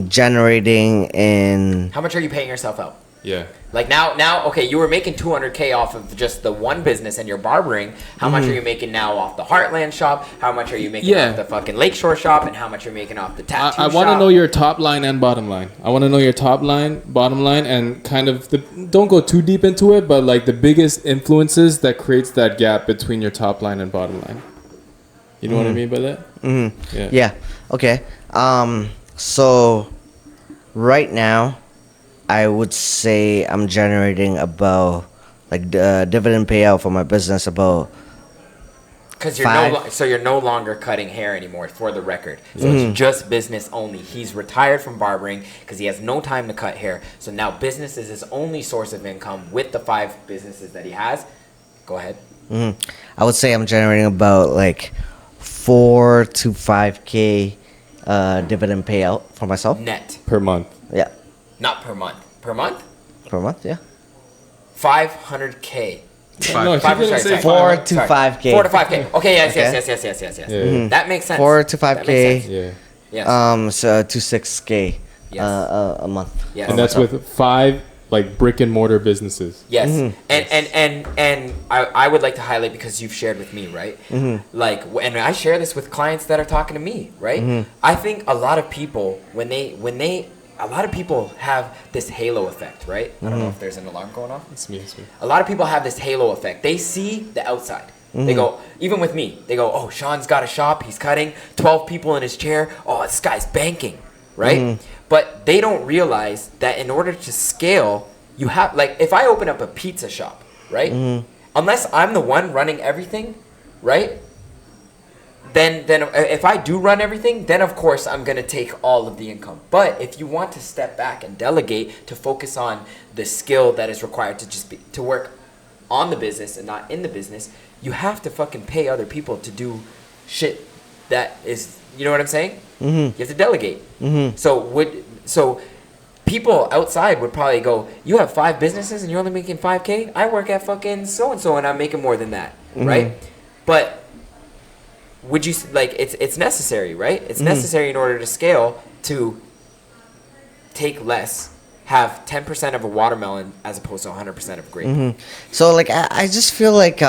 Generating in. How much are you paying yourself out? Yeah. Like now, okay, you were making $200K off of just the one business and your barbering. How much are you making now off the Heartland shop? How much are you making off the fucking Lakeshore shop? And how much you're making off the tattoo shop? I want to know your top line and bottom line. I want to know your top line, bottom line, and kind of don't go too deep into it, but like the biggest influences that creates that gap between your top line and bottom line. You know what I mean by that? Yeah. Okay. So right now, I would say I'm generating about like the dividend payout for my business about. Because you're no longer cutting hair anymore, for the record. So it's just business only. He's retired from barbering because he has no time to cut hair. So now business is his only source of income with the 5 businesses that he has. Go ahead. I would say I'm generating about like 4 to 5K dividend payout for myself. Net. Per month. Yeah. Not per month. Per month? Per month, yeah. 500K. No, she didn't say 4 to 5K. 4 to 5K. Okay, yes. Yeah. That makes sense. 4 to 5K. Yeah. Yes. So to 6K Yes. a month. Yes. And that's with 5 like brick and mortar businesses. Yes. And I would like to highlight, because you've shared with me, right? Like, and I share this with clients that are talking to me, right? I think a lot of people, a lot of people have this halo effect, right? I don't know if there's an alarm going off. It's me. A lot of people have this halo effect. They see the outside. They go, even with me, they go, oh, Sean's got a shop, he's cutting, 12 people in his chair, oh, this guy's banking, right? But they don't realize that in order to scale, you have, like, if I open up a pizza shop, right? Unless I'm the one running everything, right? Then if I do run everything, then of course I'm going to take all of the income. But if you want to step back and delegate to focus on the skill that is required to work on the business and not in the business, you have to fucking pay other people to do shit that is, you know what I'm saying? You have to delegate. So people outside would probably go, you have 5 businesses and you're only making 5K? I work at fucking so-and-so and I'm making more than that, right? But would you, like, it's necessary, right? It's necessary in order to scale to take less, have 10% of a watermelon as opposed to 100% of grape. So like I just feel like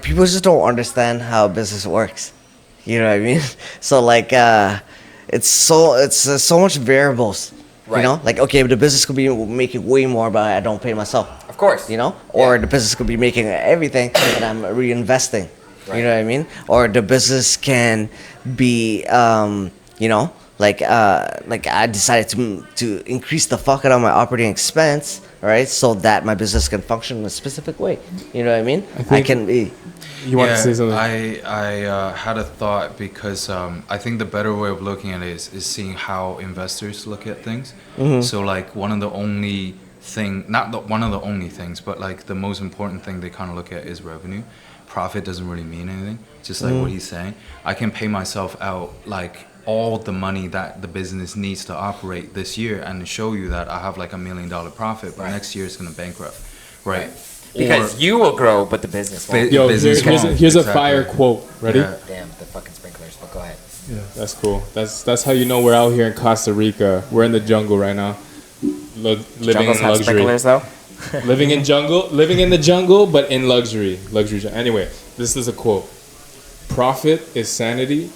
people just don't understand how business works. You know what I mean? So like it's so much variables. Right. You know, like okay, the business could be making way more, but I don't pay myself. Of course. You know, or the business could be making everything and I'm reinvesting. Right. You know what I mean? Or the business can be, you know, like I decided to increase the fuck out of my operating expense, right? So that my business can function in a specific way. You know what I mean? I can be You want to say something? I had a thought because I think the better way of looking at it is seeing how investors look at things. So like one of the only one of the only things, but like the most important thing they kind of look at is revenue. Profit doesn't really mean anything. Just like what he's saying, I can pay myself out like all the money that the business needs to operate this year and show you that I have like $1 million profit, but next year it's gonna bankrupt, right? Because you will grow, but the business won't. Yo, business here's a exactly. fire quote. Ready? Yeah. Damn, the fucking sprinklers, but go ahead. Yeah, that's cool. That's how you know we're out here in Costa Rica. We're in the jungle right now, living Jungles in have luxury. sprinklers, though? Living in the jungle, but in luxury. Anyway, this is a quote: "Profit is sanity.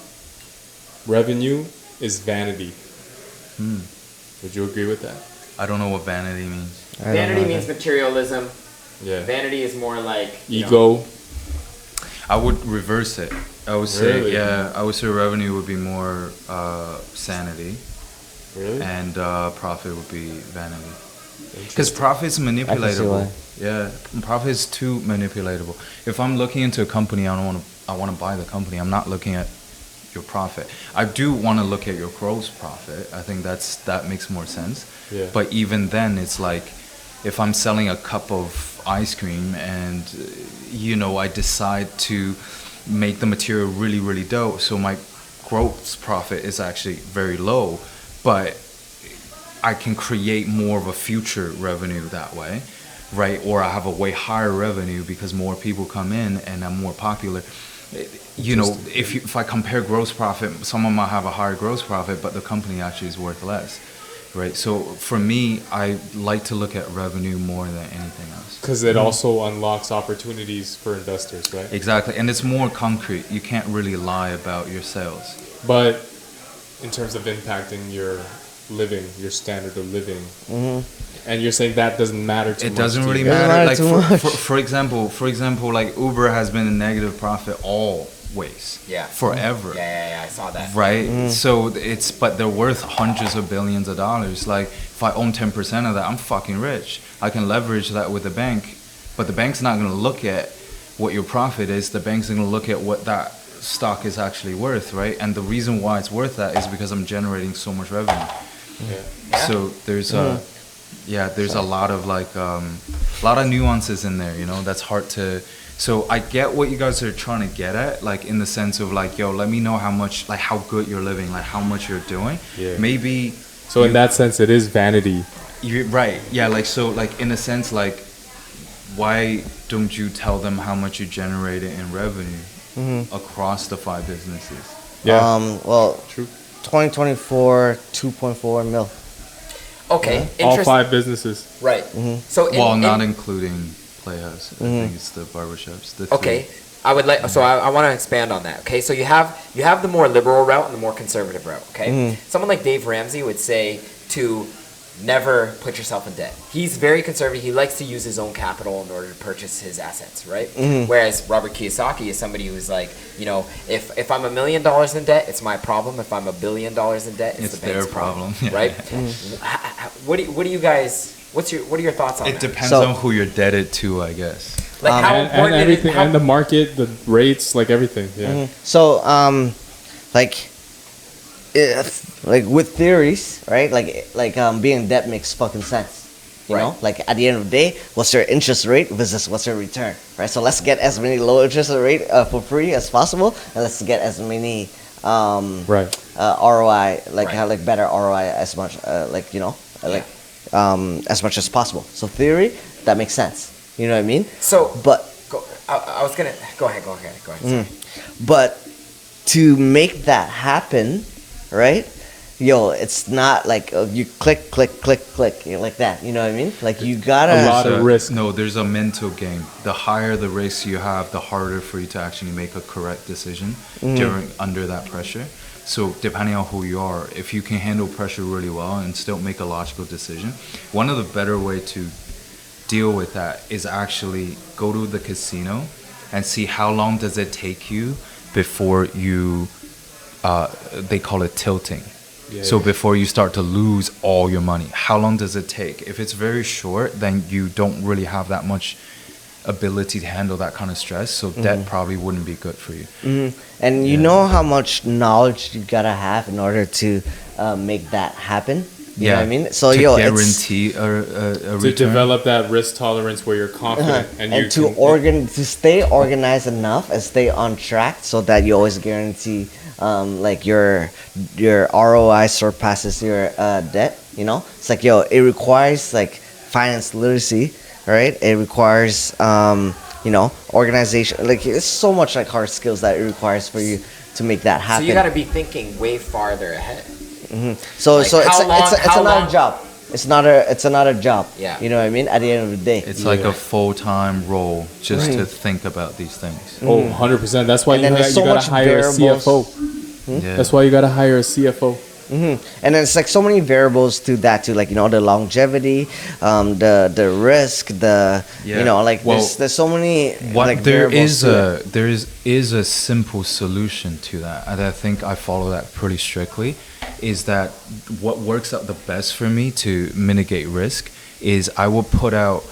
Revenue is vanity." Would you agree with that? I don't know what vanity means. Vanity means materialism. Yeah. Vanity is more like you know, Ego. I would reverse it. I would Really? say, I would say revenue would be more sanity, Really? and profit would be vanity. Because profit's manipulatable. why. Yeah, profit is too manipulatable. If I'm looking into a company, I want to buy the company. I'm not looking at your profit. I do want to look at your gross profit. I think that makes more sense. Yeah. But even then, it's like if I'm selling a cup of ice cream and I decide to make the material really, really dope, so my gross profit is actually very low, but I can create more of a future revenue that way, right? Or I have a way higher revenue because more people come in and I'm more popular. If I compare gross profit, someone might have a higher gross profit, but the company actually is worth less, right? So for me, I like to look at revenue more than anything else. Because it also unlocks opportunities for investors, right? Exactly, and it's more concrete. You can't really lie about your sales. But in terms of impacting your living, your standard of living, and you're saying that doesn't matter too much. It doesn't to really you. matter. matter Like too for example, like Uber has been in negative profit always. Yeah. Forever. Yeah, I saw that. Right. So but they're worth hundreds of billions of dollars. Like if I own 10% of that, I'm fucking rich. I can leverage that with the bank, but the bank's not going to look at what your profit is. The bank's going to look at what that stock is actually worth, right? And the reason why it's worth that is because I'm generating so much revenue. Yeah. So there's there's a lot of nuances in there, that's hard to. So I get what you guys are trying to get at, like in the sense of like, yo, let me know how much, like how good you're living, like how much you're doing. Yeah. Maybe. So in that sense, it is vanity. You're right. Yeah. Like so, like in a sense, like why don't you tell them how much you generated in revenue across the 5 businesses? Yeah. Well, True. 2024, 2.4 mil. Okay, All 5 businesses. Right. So Not including Playhouse. I think it's the barbershops. The Okay, 3. I would like. So I want to expand on that. Okay, so you have the more liberal route and the more conservative route. Okay, someone like Dave Ramsey would say to never put yourself in debt. He's very conservative. He likes to use his own capital in order to purchase his assets, right? Whereas Robert Kiyosaki is somebody who's like, if I'm $1 million in debt, it's my problem. If I'm $1 billion in debt, it's the bank's their problem, right? What do you guys? What are your thoughts on It that? depends So- on who you're indebted to, I guess. Like how And important it is- everything, how- and the market, the rates, like everything. Yeah. So, like with theories, right? Like being in debt makes fucking sense. You Right. know, like at the end of the day, what's your interest rate versus what's your return, right? So let's get as many low interest rate for free as possible, and let's get as many Right. ROI, like Right. have like better ROI as much, as much as possible. So theory, that makes sense. You know what I mean? So, But I was gonna go ahead. Sorry. But to make that happen, right? Yo, it's not like you click, like that. You know what I mean? Like you gotta. A lot of risk. No, there's a mental game. The higher the risk you have, the harder for you to actually make a correct decision under that pressure. So depending on who you are, if you can handle pressure really well and still make a logical decision, one of the better way to deal with that is actually go to the casino and see how long does it take you before you they call it tilting. So before you start to lose all your money, how long does it take? If it's very short, then you don't really have that much ability to handle that kind of stress. So debt probably wouldn't be good for you. And you know how much knowledge you gotta have in order to make that happen. You know what I mean? So to it's guarantee a To return. develop that risk tolerance where you're confident and you to stay organized enough and stay on track so that you always guarantee like your ROI surpasses your debt. You know, it's like it requires like finance literacy, right? It requires organization. Like it's so much like hard skills that it requires for you to make that happen. So you got to be thinking way farther ahead. So Like, so it's how another long- job. It's another job. Yeah. You know what I mean? At the end of the day. It's like a full-time role just to think about these things. 100%. That's why And you then there's so gotta much hire a variables. CFO. Yeah. That's why you gotta hire a CFO. And then it's like so many variables to that too, like the longevity, the risk, Yeah. like Well, there's so many What like there variables to it. is a simple solution to that, and I think I follow that pretty strictly. Is that what works out the best for me to mitigate risk? Is I will put out,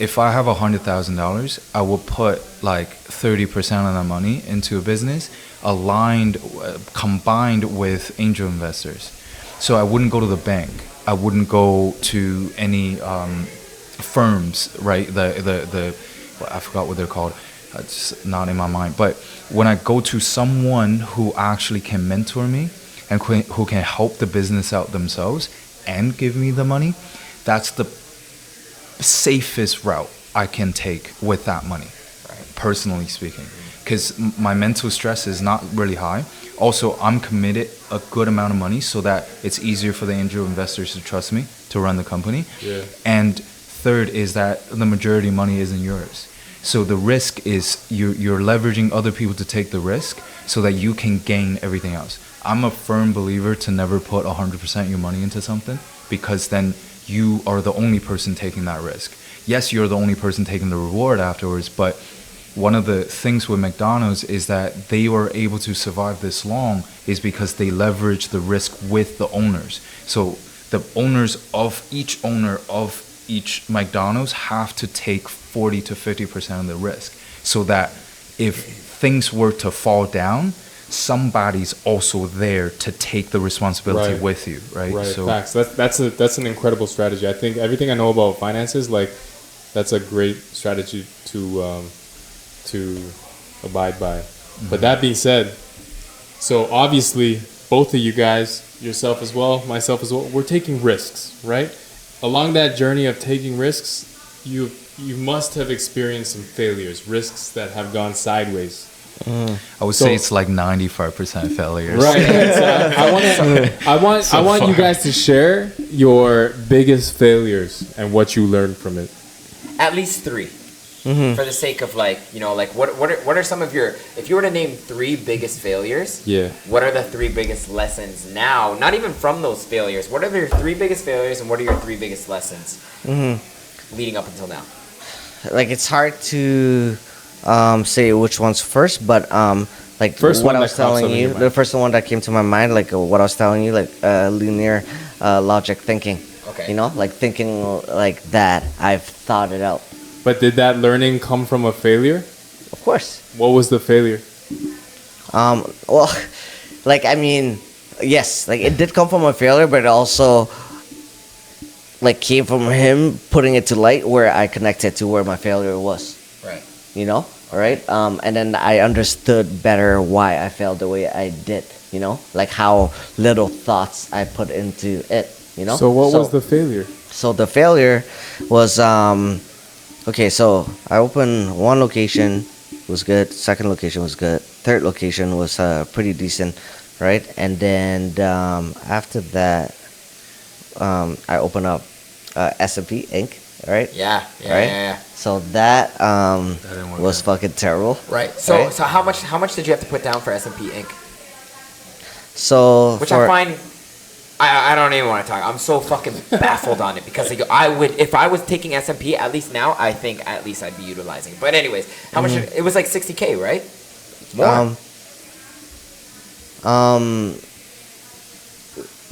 if I have $100,000, I will put like 30% of the money into a business combined with angel investors. So I wouldn't go to the bank. I wouldn't go to any firms, right? I forgot what they're called. It's not in my mind. But when I go to someone who actually can mentor me and who can help the business out themselves and give me the money, that's the safest route I can take with that money, personally speaking. Because my mental stress is not really high. Also, I'm committed a good amount of money so that it's easier for the angel investors to trust me to run the company. Yeah. And third is that the majority of money isn't yours. So the risk is you're leveraging other people to take the risk so that you can gain everything else. I'm a firm believer to never put 100% of your money into something, because then you are the only person taking that risk. Yes, you're the only person taking the reward afterwards, but one of the things with McDonald's is that they were able to survive this long is because they leverage the risk with the owners. So the owners of each McDonald's have to take 40 to 50% of the risk, so that if things were to fall down, somebody's also there to take the responsibility Right. with you, right? Right. So Facts. That's an incredible strategy. I think everything I know about finances, like, that's a great strategy to abide by. But that being said, so obviously both of you guys, yourself as well, myself as well, we're taking risks, right? Along that journey of taking risks, you must have experienced some failures, risks that have gone sideways. I would say it's like 95% failures. Right. So I want you guys to share your biggest failures and what you learned from it. At least 3. For the sake of like what are some of your, if you were to name 3 biggest failures, Yeah. what are the 3 biggest lessons now, not even from those failures, what are your 3 biggest failures and what are your 3 biggest lessons leading up until now? Like it's hard to say which one's first, but like First what one I that was pops telling up in you, your mind. the first one that came to my mind, like what I was telling you, like linear logic thinking. Okay. You know, like thinking like that. I've thought it out. But did that learning come from a failure? Of course. What was the failure? Well, like I mean, yes, like it did come from a failure, but it also like came from him putting it to light where I connected to where my failure was. Right. You know, all right. And then I understood better why I failed the way I did. You know, like how little thoughts I put into it. You know. So what was the failure? So the failure was okay. So I opened one location, was good. Second location was good. Third location was pretty decent, right? And then after that, I opened up S&P Inc. Right? Yeah. Right? So that didn't work was out. fucking terrible. Right. So Right. so how much did you have to put down for S&P Inc? So Which for, I find, I don't even want to talk. I'm so fucking baffled on it because like, if I was taking S&P, at least now, I think at least I'd be utilizing it. But anyways, how much? It was like $60K, right? More.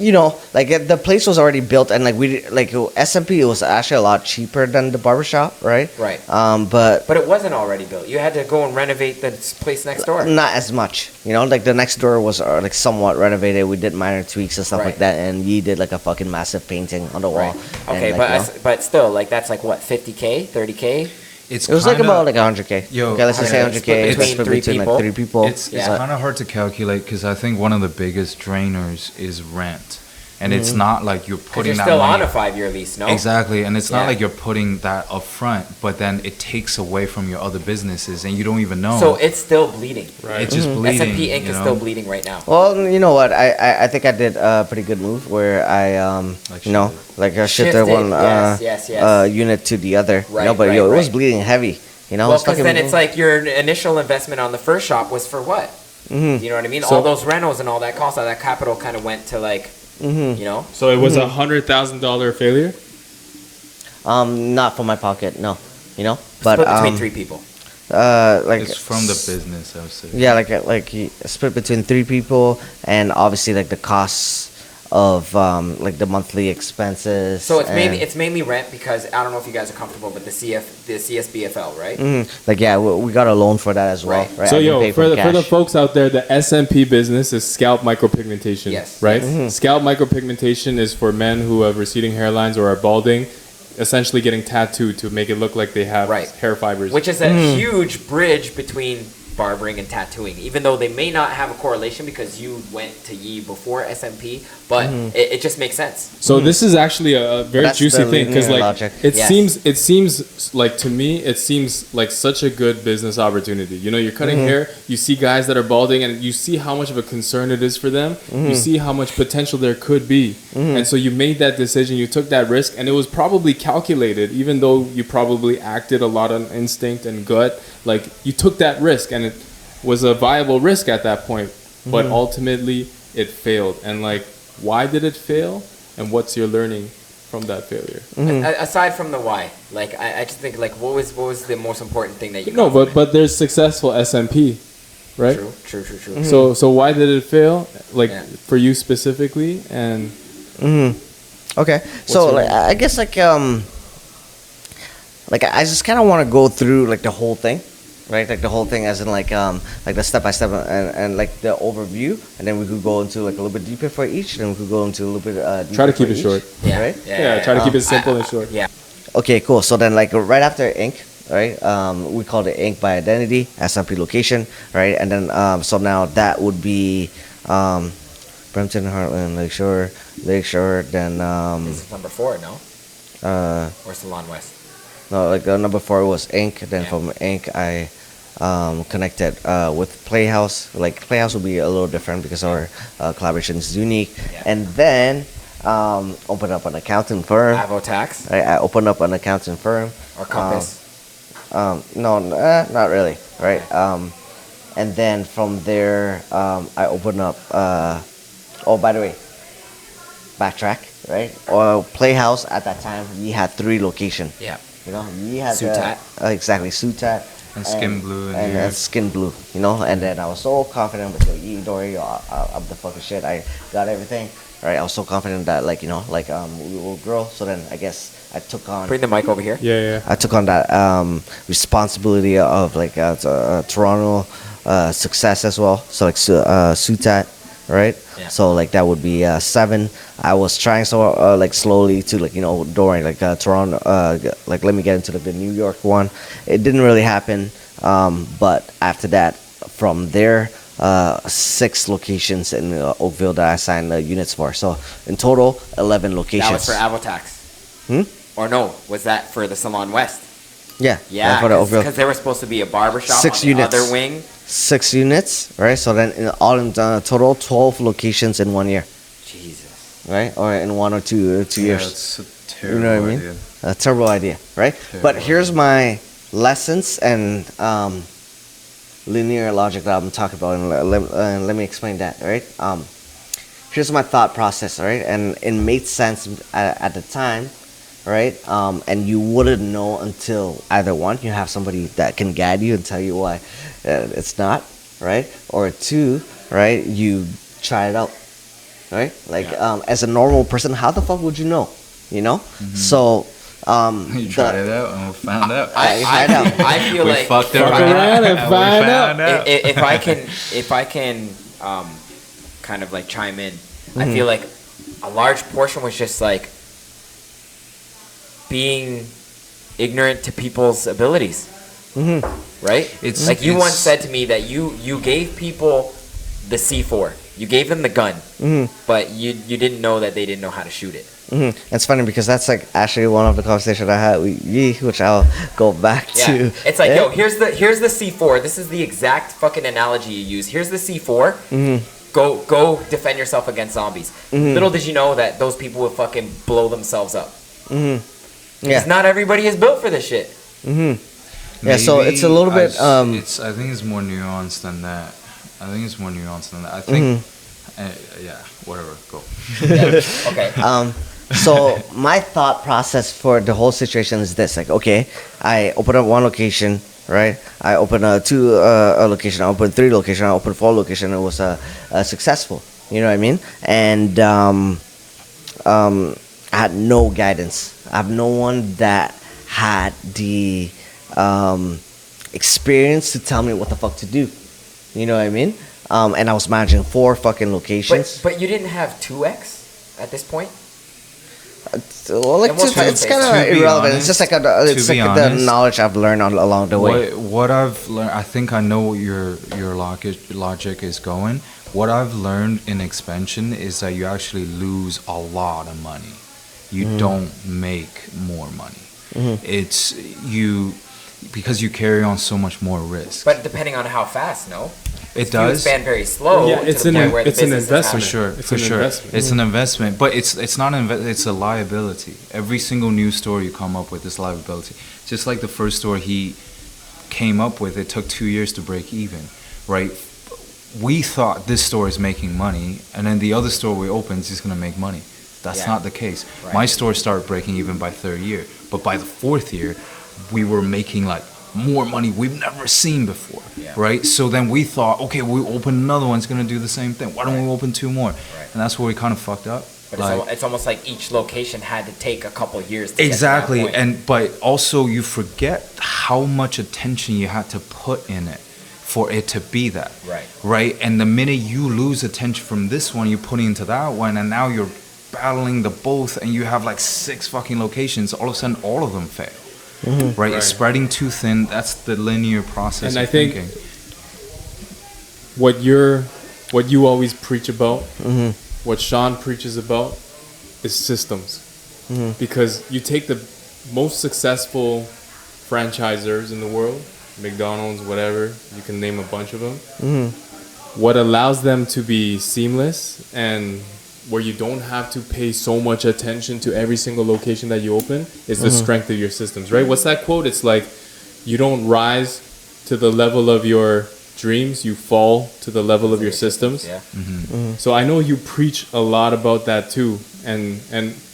like the place was already built, and like SMP, it was actually a lot cheaper than the barbershop, right? Right. But But it wasn't already built. You had to go and renovate the place next door. not as much, like the next door was like somewhat renovated. We did minor tweaks and stuff Right. like that, and Yi did like a fucking massive painting on the wall. Right. And, Okay, like, but you know, but still, like that's like what, 50K, 30K? It's it was like kinda- about like 100K. Yo, Okay, let's just say okay, 100K. split It's between split three between people. like 3 people. It's Yeah. kind of hard to calculate because I think one of the biggest drainers is rent, and it's not like you're Because putting you're that still money. on a 5-year lease, no? Exactly, and it's Yeah. not like you're putting that up front, but then it takes away from your other businesses, and you don't even know. So it's still bleeding. Right. it's just bleeding. S&P Inc. you is know? still bleeding right now. Well, you know what? I think I did a pretty good move where I Like shifted Shifted, one yes, yes. unit to the other. Right, but right, it was right. bleeding heavy. Well, it's because fucking- then it's like your initial investment on the first shop was for what? You know what I mean? So- All those rentals and all that cost, all that capital kind of went to like, you know? So it was $100,000 failure. not from my pocket, no. But Split between 3 people. like It's from the business, I would say. yeah, split between 3 people, and obviously like the costs of like the monthly expenses. So it's and- mainly rent because I don't know if you guys are comfortable, but the CSBFL, right? like yeah, we got a loan for that as well. Right. Right. So I didn't pay for the cash. folks out there, the SMP business is scalp micropigmentation. Yes. Right. Scalp micropigmentation is for men who have receding hairlines or are balding, essentially getting tattooed to make it look like they have Right. hair fibers. Which is a huge bridge between barbering and tattooing, even though they may not have a correlation because you went to Yi before SMP, but it just makes sense. So this is actually a very That's juicy the thing because linear like logic. it Yes. seems like to me it seems like such a good business opportunity. You're cutting hair, you see guys that are balding, and you see how much of a concern it is for them. You see how much potential there could be, and so you made that decision. You took that risk, and it was probably calculated, even though you probably acted a lot on instinct and gut. Like you took that risk, and it was a viable risk at that point, but ultimately it failed. And like, why did it fail? And what's your learning from that failure? Aside from the why, like I just think like what was the most important thing that you No, got from it? but there's successful SMP, right? True. So why did it fail? Like Yeah. for you specifically, and Okay, so your- like, I guess like I just kind of want to go through like the whole thing, right? Like the whole thing, as in like the step by step and like the overview, and then we could go into like a little bit deeper for each, and we could go into a little bit. Deeper Try to keep for it each, short. Yeah. right? yeah, try to keep it simple and short. Yeah. Okay, cool. So then, like right after ink, right? We called it ink by identity, SMP location, right? And then so now that would be Brampton, Heartland, Lakeshore. Then This is number 4, no? Or Salon West. no, like number 4 was ink. Then Yeah. from ink, I connected with Playhouse. Like Playhouse would be a little different because our collaboration is unique. Yeah. And then opened up an accounting firm. Avotax Right? I opened up an accounting firm. or Compass. No, not really, right? And then from there, I opened up. Oh, by the way, backtrack, right? Playhouse at that time, we had 3 locations. Yeah. We had Sutat. exactly Sutat And Skin Blue in and New York. Skin Blue. And then I was so confident with the Dory, up the fucking shit. I got everything. Right, I was so confident that we will grow. So then I guess I took on. Bring the mic over here. Yeah. I took on that responsibility of Toronto success as well. So like Sutat, right? Yeah. So like that would be 7. I was trying slowly to during Toronto, let me get into the New York one. It didn't really happen, but after that, from there. 6 locations in Oakville that I signed units for. So in total, 11 locations. That was for Avotax. Or no, was that for the Salon West? Yeah. Yeah, for the Oakville. because they were supposed to be a barbershop 6 on the units. other wing. 6 units, right? So then in total, 12 locations in 1 year, Jesus. right? Or in 1 or 2 Yeah, years. it's a You terrible know what I mean? idea. A terrible idea, right? But here's my lessons and linear logic that I'm talking about, and let me explain that, right? Here's my thought process, right? And it made sense at the time, right? And you wouldn't know until either 1, you have somebody that can guide you and tell you why it's not, right? Or 2, right? You try it out, right? Like as a normal person, how the fuck would you know? You know? So You tried it out and we found out. I feel We like fucked Fuck around around and and find we out. found out. if I can kind of like chime in, I feel like a large portion was just like being ignorant to people's abilities. Right? It's- like you it's- once said to me that you gave people the C4. You gave them the gun, but you didn't know that they didn't know how to shoot it. It's funny because that's like actually one of the conversations I had with Yi, which I'll go back Yeah. to. It's like, yo, here's the C4. This is the exact fucking analogy you use. Here's the C4. Go defend yourself against zombies. Little did you know that those people would fucking blow themselves up. Yeah. Because not everybody is built for this shit. Yeah, so it's a little bit, I think it's more nuanced than that. I think. Yeah. Whatever. Go. Okay. So my thought process for the whole situation is this: like, okay, I open up one location, right? I open two location. I open 3 location. I open 4 location. It was successful. You know what I mean? And I had no guidance. I have no one that had the experience to tell me what the fuck to do. You know what I mean? And I was managing 4 fucking locations. But you didn't have 2X at this point? Well, like, And what's it's your kind To of be irrelevant. honest- It's just like, it's to be like the honest, knowledge I've learned along the way. What I've learned, I think I know what your logic is going. What I've learned in expansion is that you actually lose a lot of money. You don't make more money. It's you because you carry on so much more risk. But depending on how fast, no? It If you does. expand very slow, Yeah, to it's the an point where the it's an business is investment. For sure, It's for an sure. investment. It's an investment, but it's not it's a liability. Every single new store you come up with is liability. Just like the first store he came up with, it took 2 years to break even, right? We thought this store is making money, and then the other store we opened is going to make money. That's Yeah. not the case. Right. My store started breaking even by 3rd year, but by the 4th year, we were making like more money we've never seen before, Yeah. right? So then we thought, okay, we open another one, it's going to do the same thing. Why don't we open 2 more? Right. And that's where we kind of fucked up. But Like- it's almost like each location had to take a couple years to Exactly, get to that point. and but also you forget how much attention you had to put in it for it to be that. Right. Right, and the minute you lose attention from this one, you put into that one, and now you're battling the both, and you have like 6 fucking locations. All of a sudden, all of them fail. Right? Right. It's spreading too thin. That's the linear process. And of I think thinking. what you always preach about, what Sean preaches about, is systems. Because you take the most successful franchisors in the world, McDonald's, whatever, you can name a bunch of them. What allows them to be seamless and where you don't have to pay so much attention to every single location that you open is the strength of your systems, right? What's that quote? It's like, you don't rise to the level of your dreams, you fall to the level of your systems. Yeah. So I know you preach a lot about that too. And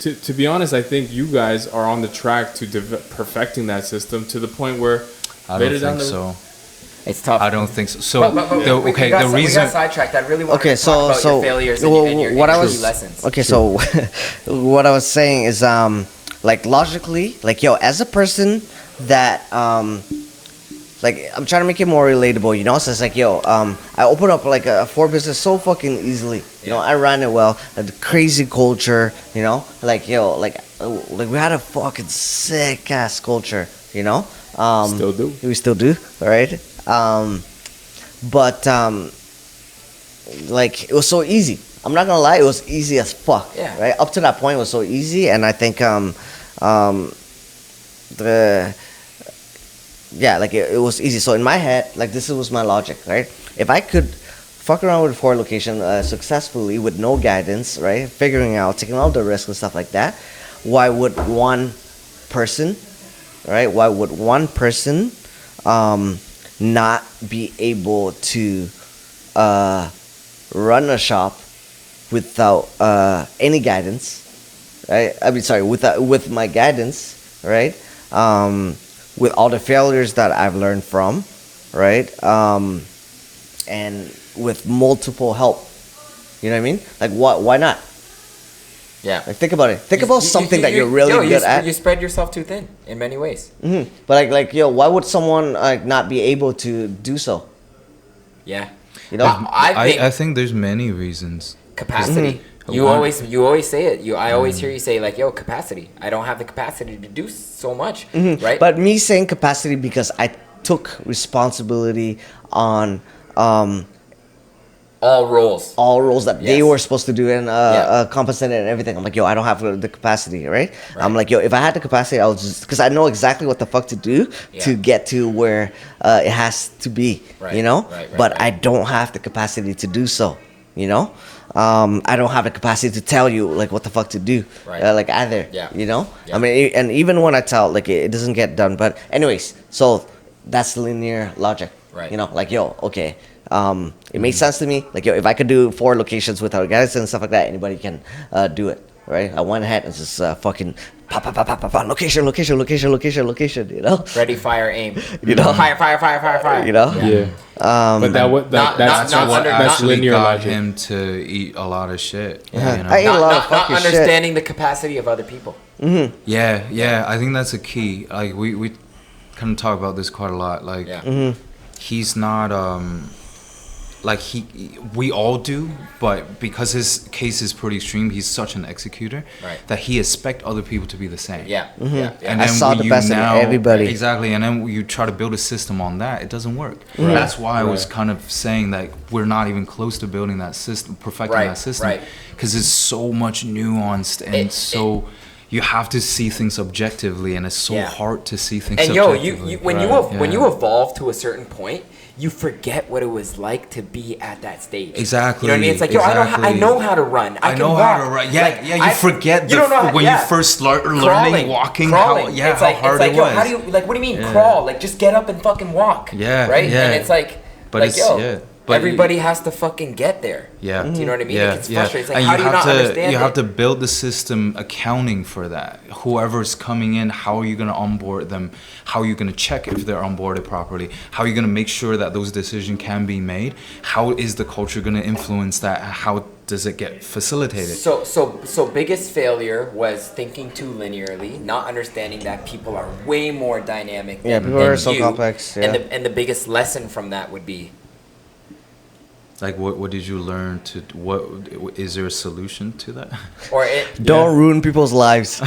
to be honest, I think you guys are on the track to perfecting that system to the point where I later don't down think the so. It's tough. I don't think so. So But okay, the we reason. got sidetracked. I really want Okay, to talk about your failures and, and your what I key was lessons. okay, so what I was saying is like logically, like, yo, as a person that like, I'm trying to make it more relatable, you know. So it's like, yo, I opened up like a 4 business so fucking easily, you know. I ran it well, the crazy culture, you know, like, yo, like we had a fucking sick ass culture, you know. Still do. We still do, right? But like, it was so easy. I'm not gonna lie, it was easy as fuck. Yeah. Right. Up to that point, it was so easy, and I think it was easy. So in my head, like, this was my logic, right? If I could fuck around with 4 locations successfully with no guidance, right, figuring out, taking all the risks and stuff like that, why would one person, right? Why would one person not be able to run a shop without any guidance, right? I mean, sorry, with my guidance, right? With all the failures that I've learned from, right? And with multiple help, You know what I mean? Like, why not? Yeah. Like, think about it. Think about something that you're really good at. You spread yourself too thin in many ways. But why would someone not be able to do so? Yeah. You know, I think there's many reasons. Capacity. You always say it. I always hear you say like, "Yo, capacity. I don't have the capacity to do so much." Right. But me saying capacity because I took responsibility on all roles that they were supposed to do and compensate and everything. I'm like, yo, I don't have the capacity, right? I'm like, yo, if I had the capacity, I would just, because I know exactly what the fuck to do to get to where it has to be, you know? But I don't have the capacity to do so, you know? I don't have the capacity to tell you like what the fuck to do, like either, you know? I mean, and even when I tell, like it doesn't get done. But anyways, so that's linear logic, you know? Like, yo, okay. It made sense to me. Like, yo, if I could do 4 locations with guys and stuff like that, anybody can do it, right? I went ahead and just fucking location, you know? Ready, fire, aim. You know? Fire. You know? Yeah. But that's linear got logic. him to eat a lot of shit. Yeah. You know? I ate a lot of Not fucking shit. understanding the capacity of other people. Yeah. I think that's a key. Like we kind of talk about this quite a lot. Like he's not like we all do, but because his case is pretty extreme, he's such an executor that he expect other people to be the same. And I saw the best in everybody. Exactly, and then you try to build a system on that, it doesn't work. That's why I was kind of saying that we're not even close to building that system, perfecting that system, because it's so much nuanced and you have to see things objectively, and it's so hard to see things objectively. And when you evolve to a certain point, you forget what it was like to be at that stage. Exactly. You know what I mean? It's like, yo, I know how to run. I know how to run. Yeah, you forget when you first start learning walking. Crawling. How hard it was. Yo, how do you what do you mean crawl? Like, just get up and fucking walk. Yeah. Right. Yeah. And it's like, but everybody has to fucking get there. Yeah. Do you know what I mean? Yeah. It gets frustrating. It's like, and how do you not understand you it? have to build the system accounting for that. Whoever's coming in, how are you going to onboard them? How are you going to check if they're onboarded properly? How are you going to make sure that those decisions can be made? How is the culture going to influence that? How does it get facilitated? So biggest failure was thinking too linearly, not understanding that people are way more dynamic than people are so you. complex. Yeah. And the biggest lesson from that would be, like, what did you learn to? What is there a solution to that? Don't ruin people's lives.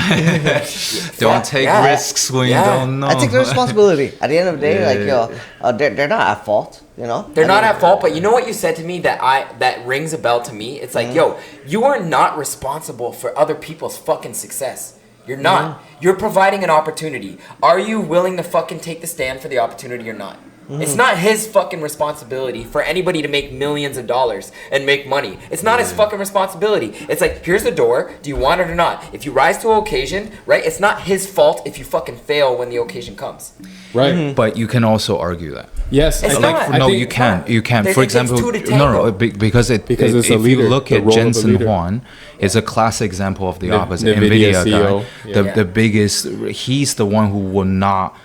Don't take risks when you don't know. I take the responsibility. At the end of the day, they're not at fault. You know, they're not at fault. But you know what you said to me that rings a bell to me. It's like, yo, you are not responsible for other people's fucking success. You're not. You're providing an opportunity. Are you willing to fucking take the stand for the opportunity or not? It's not his fucking responsibility for anybody to make millions of dollars and make money. It's not his fucking responsibility. It's like, here's the door. Do you want it or not? If you rise to an occasion, right? It's not his fault if you fucking fail when the occasion comes. Right. But you can also argue that. Yes. It's like, not. You can. For example, because it's a if leader, you look the at role of a Jensen leader. Huang, it's a classic example of the opposite. NVIDIA NVIDIA CEO. guy, the biggest. He's the one who will not,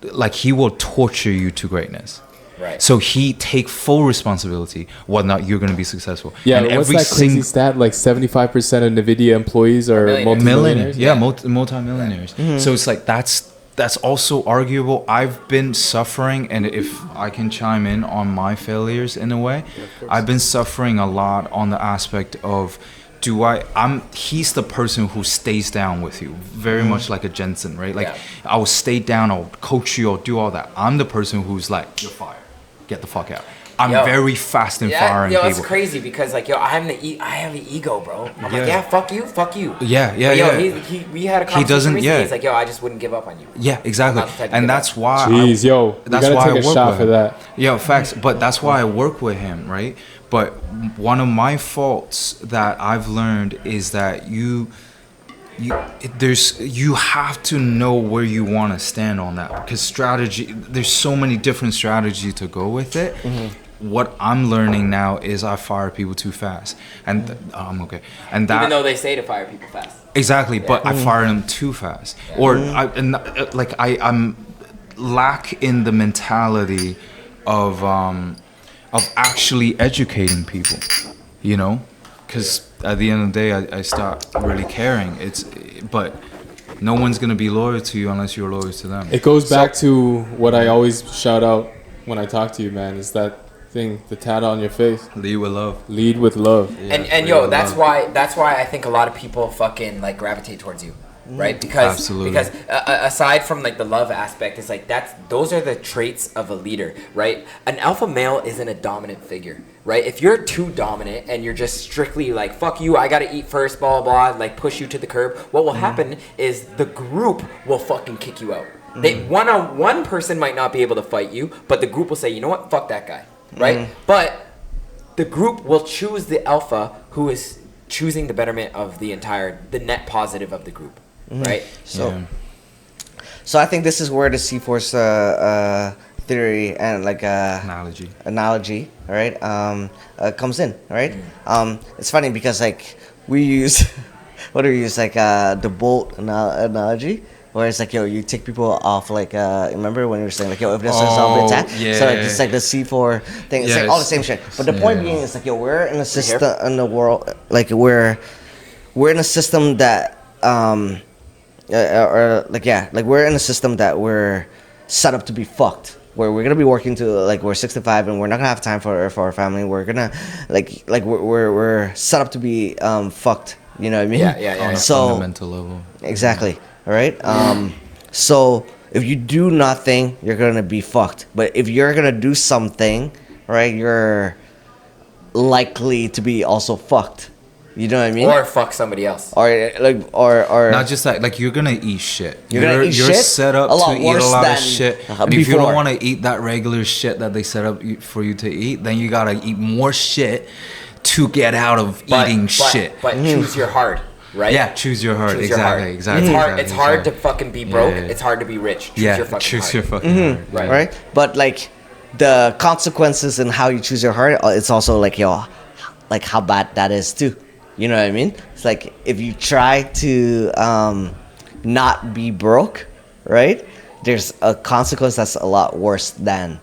like, he will torture you to greatness. Right. So he take full responsibility whether or not you're going to be successful. Yeah, and what's that crazy stat? Like 75% of NVIDIA employees are multimillionaires. Yeah, multi-millionaires. So it's like that's also arguable. I've been suffering, and if I can chime in on my failures in a way, I've been suffering a lot on the aspect of he's the person who stays down with you, very much like a Jensen, right? Like, I will stay down, I'll coach you, I'll do all that. I'm the person who's like, you're fired, get the fuck out. I'm very fast in firing people. It's crazy because, like, I have the ego, bro. I'm like, fuck you. Yeah. We had a conversation recently. He's like, I just wouldn't give up on you. Yeah, exactly. And that's why. Jeez, that's why I work with him. That. Yo, facts. But that's why I work with him, right? But one of my faults that I've learned is that you have to know where you want to stand on that, because there's so many different strategies to go with it. What I'm learning now is I fire people too fast, and I'm okay. And that, even though they say to fire people fast. Exactly, but I fire them too fast, or I'm lack in the mentality of actually educating people, you know. because at the end of the day, I stopped really caring. But no one's gonna be loyal to you unless you're loyal to them. It goes back to what I always shout out when I talk to you, man. Is that thing, the tat on your face? Lead with love. Lead with love. Yeah, and yo, that's why I think a lot of people fucking like gravitate towards you, right? Because aside from like the love aspect, it's like those are the traits of a leader, right? An alpha male isn't a dominant figure, right? If you're too dominant and you're just strictly like fuck you, I gotta eat first, blah blah blah, like push you to the curb, what will happen is the group will fucking kick you out. One person might not be able to fight you, but the group will say, you know what, fuck that guy, right? But the group will choose the alpha who is choosing the betterment of the net positive of the group, right? So I think this is where the C-Force theory and like analogy, right, comes in, right? It's funny because like we use like the bolt analogy. Where it's like, yo, you take people off, like, remember when you were saying, like, yo, if there's a zombie attack? Yeah, so, like, it's like the C4 thing. It's like all the same shit. But the point being is, like, yo, we're in a system in the world, like, we're in a system that, we're in a system that we're set up to be fucked. Where we're gonna be working to, like, we're 65 and we're not gonna have time for our family. We're gonna, we're set up to be fucked. You know what I mean? Yeah. On a So, fundamental level. Exactly. All right. So if you do nothing, you're gonna be fucked. But if you're gonna do something, right, you're likely to be also fucked. You know what I mean? Or fuck somebody else. Or Not just that, like you're gonna eat shit. You're set up to eat a lot of shit. And if you before. don't want to eat that regular shit that they set up for you to eat, then you gotta eat more shit to get out of eating shit. But choose your heart. Right? Yeah, choose your heart. Choose your heart. Exactly. It's hard to fucking be broke. Yeah. It's hard to be rich. Choose your fucking heart. Your fucking heart. Right. But like the consequences and how you choose your heart, it's also like, yo, like how bad that is too. You know what I mean? It's like if you try to not be broke, right? There's a consequence that's a lot worse than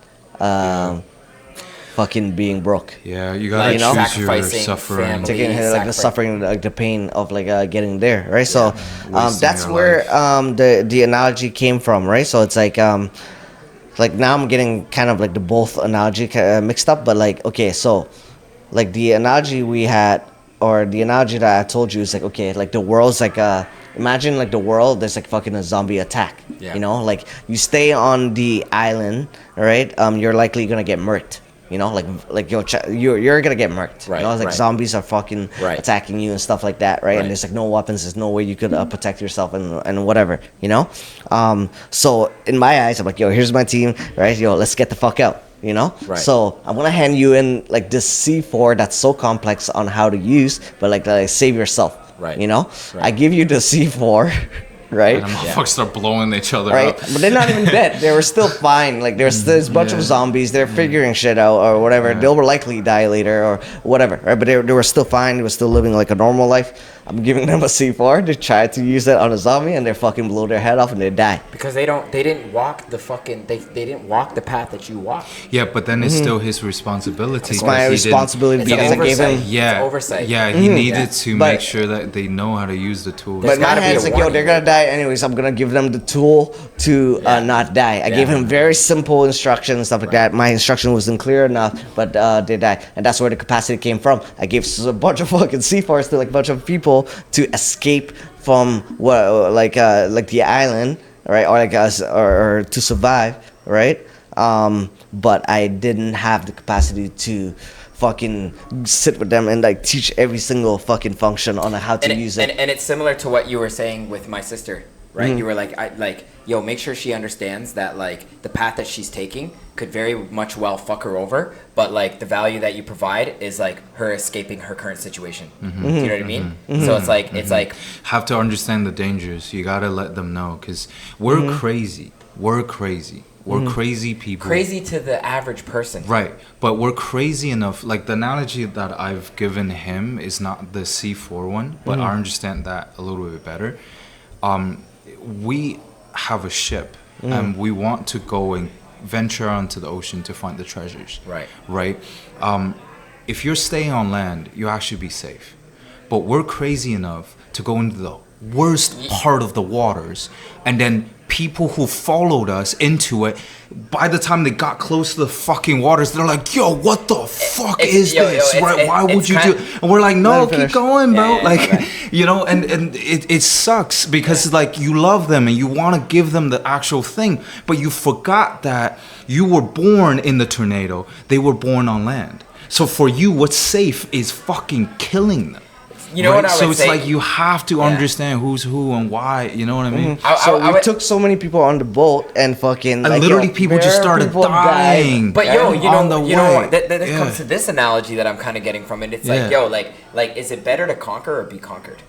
fucking being broke. Yeah, you gotta choose your suffering. Family, taking like the suffering, like the pain of like getting there, right? So that's where the analogy came from, right? So it's like now I'm getting kind of like the both analogy mixed up, but like okay, so like the analogy we had, or the analogy that I told you is like, okay, like the world's like imagine like the world, there's like fucking a zombie attack. You know, like you stay on the island, right? You're likely gonna get murked. You know, like you're gonna get murked. Right. You know, like zombies are fucking attacking you and stuff like that, right? And there's like no weapons, there's no way you could protect yourself and whatever, you know. So in my eyes, I'm like, yo, here's my team, right? Yo, let's get the fuck out, you know. Right. So I'm gonna hand you in like this C4 that's so complex on how to use, but like save yourself, right? You know, I give you the C4. Right? And the motherfuckers start blowing each other up. But they're not even dead. They were still fine. Like there's a bunch of zombies. They're figuring shit out or whatever. They'll likely die later or whatever. Right? But they were still fine. They were still living like a normal life. I'm giving them a C4 to try to use that on a zombie, and they fucking blow their head off and they die. Because they didn't walk the fucking they didn't walk the path that you walked. Yeah, but then it's still his responsibility. It's my responsibility because I gave him. Yeah, it's oversight. Yeah, he needed to make sure that they know how to use the tools. But my hand's like, yo, they're gonna die anyways. I'm gonna give them the tool to not die. I gave him very simple instructions and stuff like that. My instruction wasn't clear enough, but they died, and that's where the capacity came from. I gave a bunch of fucking C4s to like a bunch of people to escape from like the island, right, or like us, or to survive, right? But I didn't have the capacity to fucking sit with them and like teach every single fucking function on how to use it. And it's similar to what you were saying with my sister, right? You were like, yo, make sure she understands that like the path that she's taking could very much well fuck her over, but like the value that you provide is like her escaping her current situation. You know what I mean? So it's like have to understand the dangers. You gotta let them know, because we're crazy. We're crazy. We're crazy people. Crazy to the average person. Right. But we're crazy enough. Like the analogy that I've given him is not the C4 one, but I understand that a little bit better. We have a ship and we want to go and venture onto the ocean to find the treasures. Right. if you're staying on land, you actually be safe. But we're crazy enough to go into the worst part of the waters, and then people who followed us into it, by the time they got close to the fucking waters, they're like, yo, what the fuck is this? Right? Why would you do it? And we're like, no, keep going, bro. Like, you know, and it sucks because like you love them and you want to give them the actual thing, but you forgot that you were born in the tornado. They were born on land. So for you, what's safe is fucking killing them. You know what I would So it's say? like you have to understand who's who and why. You know what I mean? So we took so many people on the boat and fucking. And like, literally, yo, people just bare started people dying. But yo, you on know, the you know way. what? That Yeah. comes to this analogy that I'm kind of getting from it. It's Yeah. like, yo, like, is it better to conquer or be conquered?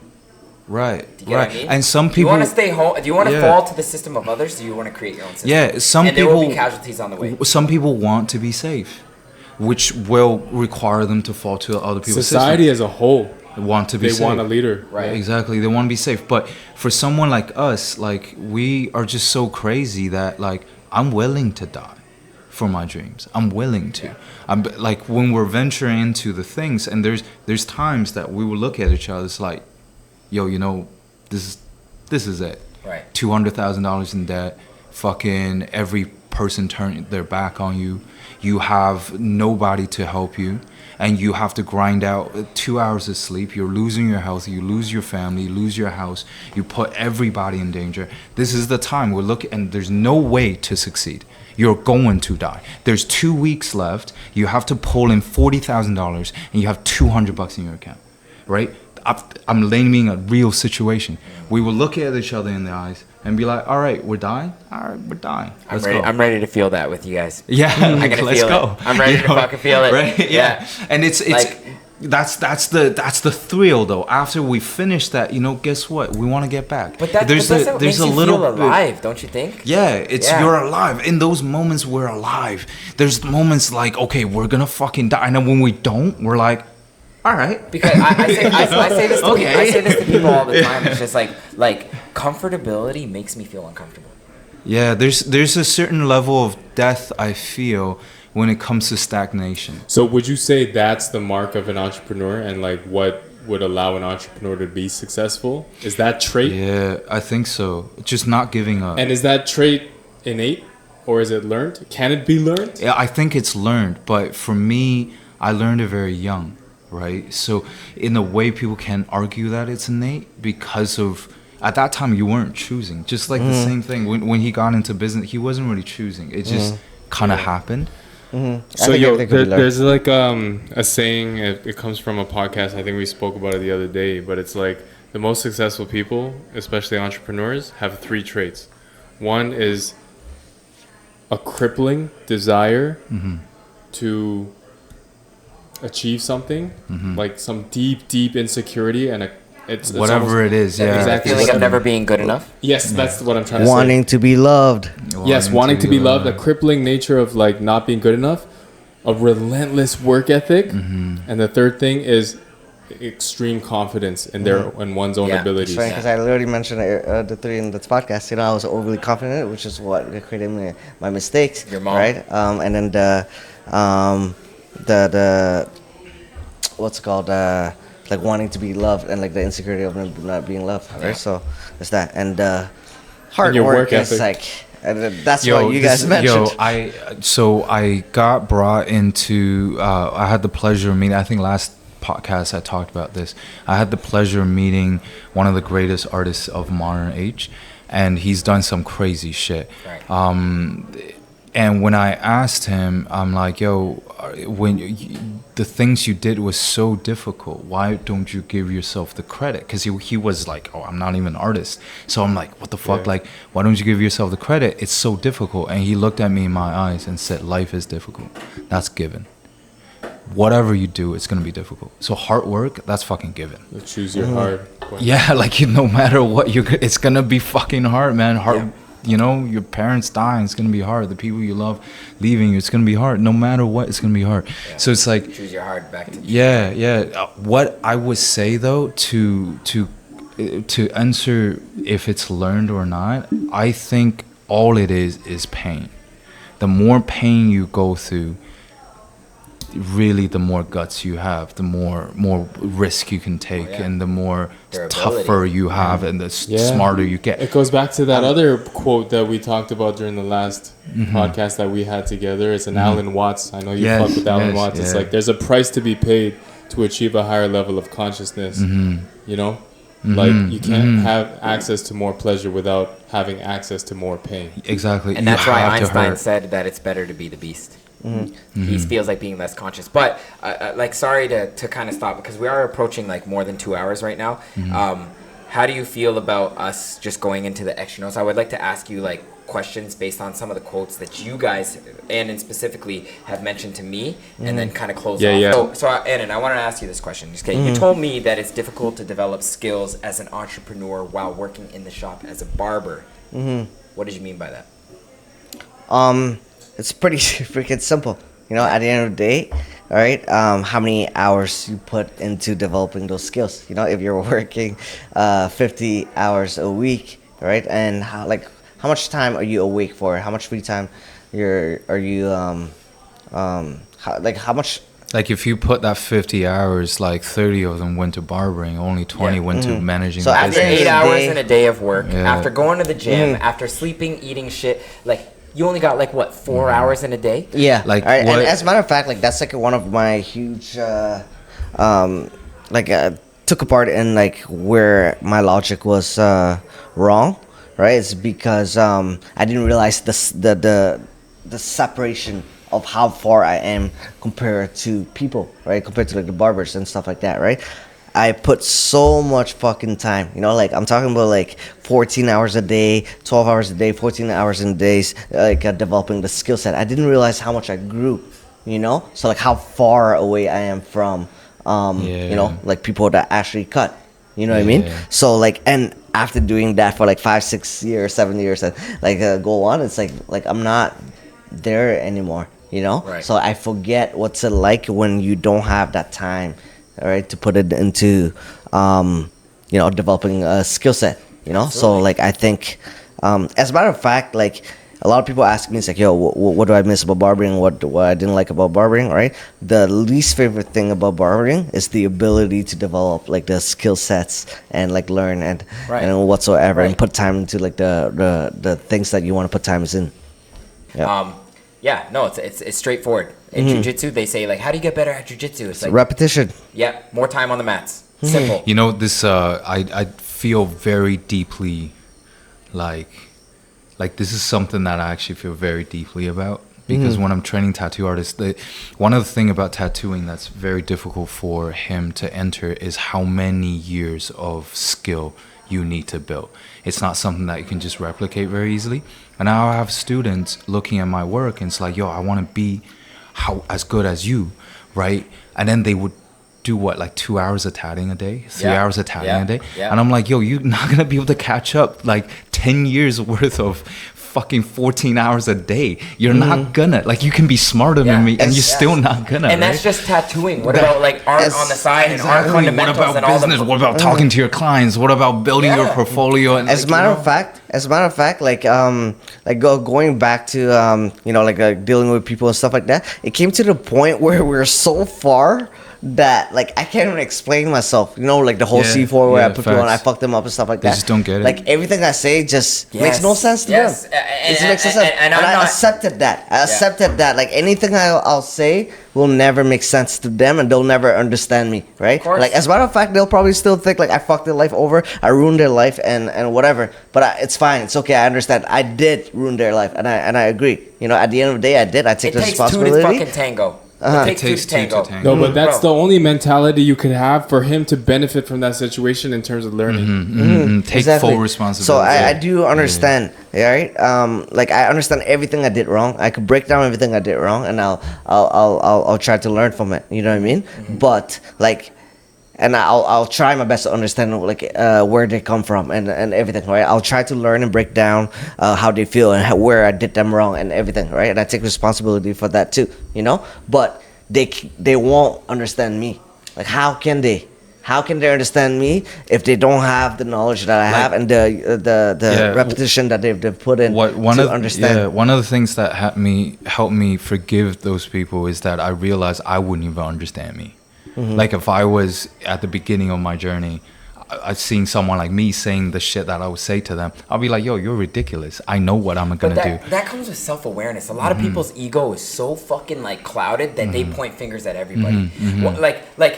Right, Do you get right. what I mean? And some Do you people want to stay home? Do you want to Yeah. fall to the system of others? Do you want to create your own system? Yeah, some and there will be people- casualties on the way. Some people want to be safe, which will require them to fall to other people's Society as a whole, system. Want to be they safe. want a leader. Right. Exactly. They want to be safe. But for someone like us, like we are just so crazy that like I'm willing to die for my dreams. I'm willing to. I'm like when we're venturing into the things, and there's times that we will look at each other. It's like, yo, you know, this is it. Right. $200,000 in debt. Fucking every person turned their back on you. You have nobody to help you, and you have to grind out 2 hours of sleep. You're losing your health. You lose your family. You lose your house. You put everybody in danger. This is the time we're looking, and there's no way to succeed. You're going to die. There's 2 weeks left. You have to pull in $40,000, and you have $200 in your account, right? I'm naming a real situation. We will look at each other in the eyes and be like, all right, we're dying. All right, we're dying. Let's go. I'm ready to feel that with you guys. Yeah, I'm like, gonna let's feel go. it. I'm ready to fucking feel it. Right? Yeah. And it's Like- that's the thrill though. After we finish that, you know, guess what? We want to get back. But that's what makes you feel alive, don't you think? Yeah, it's Yeah. you're alive. In those moments, we're alive. There's moments like, okay, we're gonna fucking die, and then when we don't, we're like, all right. Because I say this to Okay. people, I say this to people all the time. It's just like comfortability makes me feel uncomfortable. Yeah, there's a certain level of death I feel when it comes to stagnation. So would you say that's the mark of an entrepreneur, and like what would allow an entrepreneur to be successful? Is that trait? Yeah, I think so. Just not giving up. And is that trait innate or is it learned? Can it be learned? Yeah, I think it's learned, but for me, I learned it very young, right? So in a way, people can argue that it's innate because of at that time you weren't choosing. Just like the same thing when he got into business, he wasn't really choosing. It just kind of happened. So yo, there's like a saying. It comes from a podcast. I think we spoke about it the other day. But it's like the most successful people, especially entrepreneurs, have 3 traits. One is a crippling desire to achieve something, like some deep insecurity, and it's Whatever almost, it is, yeah. exactly. Feeling of never being good enough. Yes, that's what I'm trying to say. Wanting to be loved. Yes, wanting to be loved, a crippling nature of like not being good enough, a relentless work ethic, and the third thing is extreme confidence in their in one's own abilities. Right, because I literally mentioned the 3 in this podcast. You know, I was overly confident, which is what created my mistakes. Your mom. Right? And then the what's it called? Like wanting to be loved and like the insecurity of not being loved. Right? So it's that. And hard your work work is ethic. like, and that's what you guys mentioned. I got brought into. I had the pleasure of meeting. I think last podcast I talked about this. I had the pleasure of meeting one of the greatest artists of modern age, and he's done some crazy shit. Right. And when I asked him, I'm like, yo, the things you did was so difficult. Why don't you give yourself the credit? Because he was like, oh, I'm not even an artist. So I'm like, what the fuck? Yeah. Like, why don't you give yourself the credit? It's so difficult. And he looked at me in my eyes and said, life is difficult. That's given. Whatever you do, it's going to be difficult. So hard work, that's fucking given. Choose your hard. Yeah, like no matter what, it's going to be fucking hard, man. Hard. You know, your parents dying, it's going to be hard. The people you love leaving you, it's going to be hard. No matter what, it's going to be hard. Yeah. So it's like... Choose your heart back to... Yeah. What I would say, though, to answer if it's learned or not, I think all it is pain. The more pain you go through, really the more guts you have, the more risk you can take, and the more tougher you have, and the smarter you get. It goes back to that other quote that we talked about during the last podcast that we had together. It's an Alan Watts. I know you fuck with Alan Watts. It's like there's a price to be paid to achieve a higher level of consciousness. You know, like you can't have access to more pleasure without having access to more pain. Exactly, and that's why Einstein said that it's better to be the beast. He feels like being less conscious. But like, sorry to kind of stop, because we are approaching like more than 2 hours right now. How do you feel about us just going into the extra notes? I would like to ask you like questions based on some of the quotes that you guys, and specifically, have mentioned to me, and then kind of close off. So Anen, I wanted to ask you this question. Okay, you told me that it's difficult to develop skills as an entrepreneur while working in the shop as a barber. What did you mean by that? It's pretty freaking simple. You know, at the end of the day, all right, how many hours you put into developing those skills. You know, if you're working 50 hours a week, right, and how much time are you awake for? How much free time how much? Like if you put that 50 hours, like 30 of them went to barbering, only 20 went to managing. So the business. After 8 hours in a day of work, after going to the gym, after sleeping, eating shit, like, you only got like what, 4 hours in a day? Yeah, like and as a matter of fact, like that's like one of my huge took apart in like where my logic was wrong, right? It's because I didn't realize the separation of how far I am compared to people, right? Compared to like the barbers and stuff like that, right? I put so much fucking time, you know, like I'm talking about like 14 hours a day, 12 hours a day, 14 hours in days, like developing the skill set. I didn't realize how much I grew, you know? So like how far away I am from, you know, like people that actually cut, you know what I mean? So like, and after doing that for like 5, 6 years, 7 years, and like go on, it's like I'm not there anymore, you know? Right. So I forget what's it like when you don't have that time. All right, to put it into, you know, developing a skill set, you know. Absolutely. So like I think, as a matter of fact, like a lot of people ask me, it's like, yo, what do I miss about barbering? What I didn't like about barbering, right? The least favorite thing about barbering is the ability to develop like the skill sets and like learn and whatsoever, and put time into like the things that you want to put time in. Yeah. No, it's straightforward. In jiu-jitsu, they say like, how do you get better at jiu-jitsu? It's like repetition. Yeah, more time on the mats. Simple. You know, this I feel very deeply like this is something that I actually feel very deeply about, because when I'm training tattoo artists, one of the things about tattooing that's very difficult for him to enter is how many years of skill you need to build. It's not something that you can just replicate very easily. And now I have students looking at my work and it's like, yo, I want to be as good as you, right? And then they would do what, like 2 hours of tatting a day, 3 hours of tatting a day? And I'm like, yo, you're not going to be able to catch up like 10 years worth of fucking 14 hours a day. You're not gonna, like, you can be smarter than me and you're still not gonna, and that's just tattooing. What about like art on the side and art fundamentals? What about and business? all what about talking to your clients? What about building your portfolio? And as a matter of fact, like going back to you know, like dealing with people and stuff like that, it came to the point where we're so far that like I can't even explain myself, you know, like the whole C4 where I put people on, I fuck them up and stuff like that. They just don't get it. Like everything I say just makes no sense to them. It makes no sense. And I accepted that. I accepted that. Like anything I'll say will never make sense to them, and they'll never understand me, right? Like as a matter of fact, they'll probably still think like I fucked their life over, I ruined their life, and whatever. But it's fine. It's okay. I understand. I did ruin their life, and I agree. You know, at the end of the day, I did. I take the responsibility. It takes two to fucking tango. It takes two to tango. No, but that's the only mentality you could have for him to benefit from that situation in terms of learning. Take full responsibility. So I do understand, right? Like I understand everything I did wrong. I could break down everything I did wrong, and I'll try to learn from it. You know what I mean? But like, and I'll try my best to understand like where they come from and everything, right? I'll try to learn and break down how they feel and where I did them wrong and everything, right? And I take responsibility for that too, you know. But they won't understand me. Like how can they? How can they understand me if they don't have the knowledge that I have and the repetition that they've put in to understand? Yeah, one of the things that helped me forgive those people is that I realized I wouldn't even understand me. Like if I was at the beginning of my journey, I seen someone like me saying the shit that I would say to them, I'll be like, yo, you're ridiculous. I know what I'm gonna do. That comes with self-awareness. A lot of people's ego is so fucking like clouded that they point fingers at everybody. Well,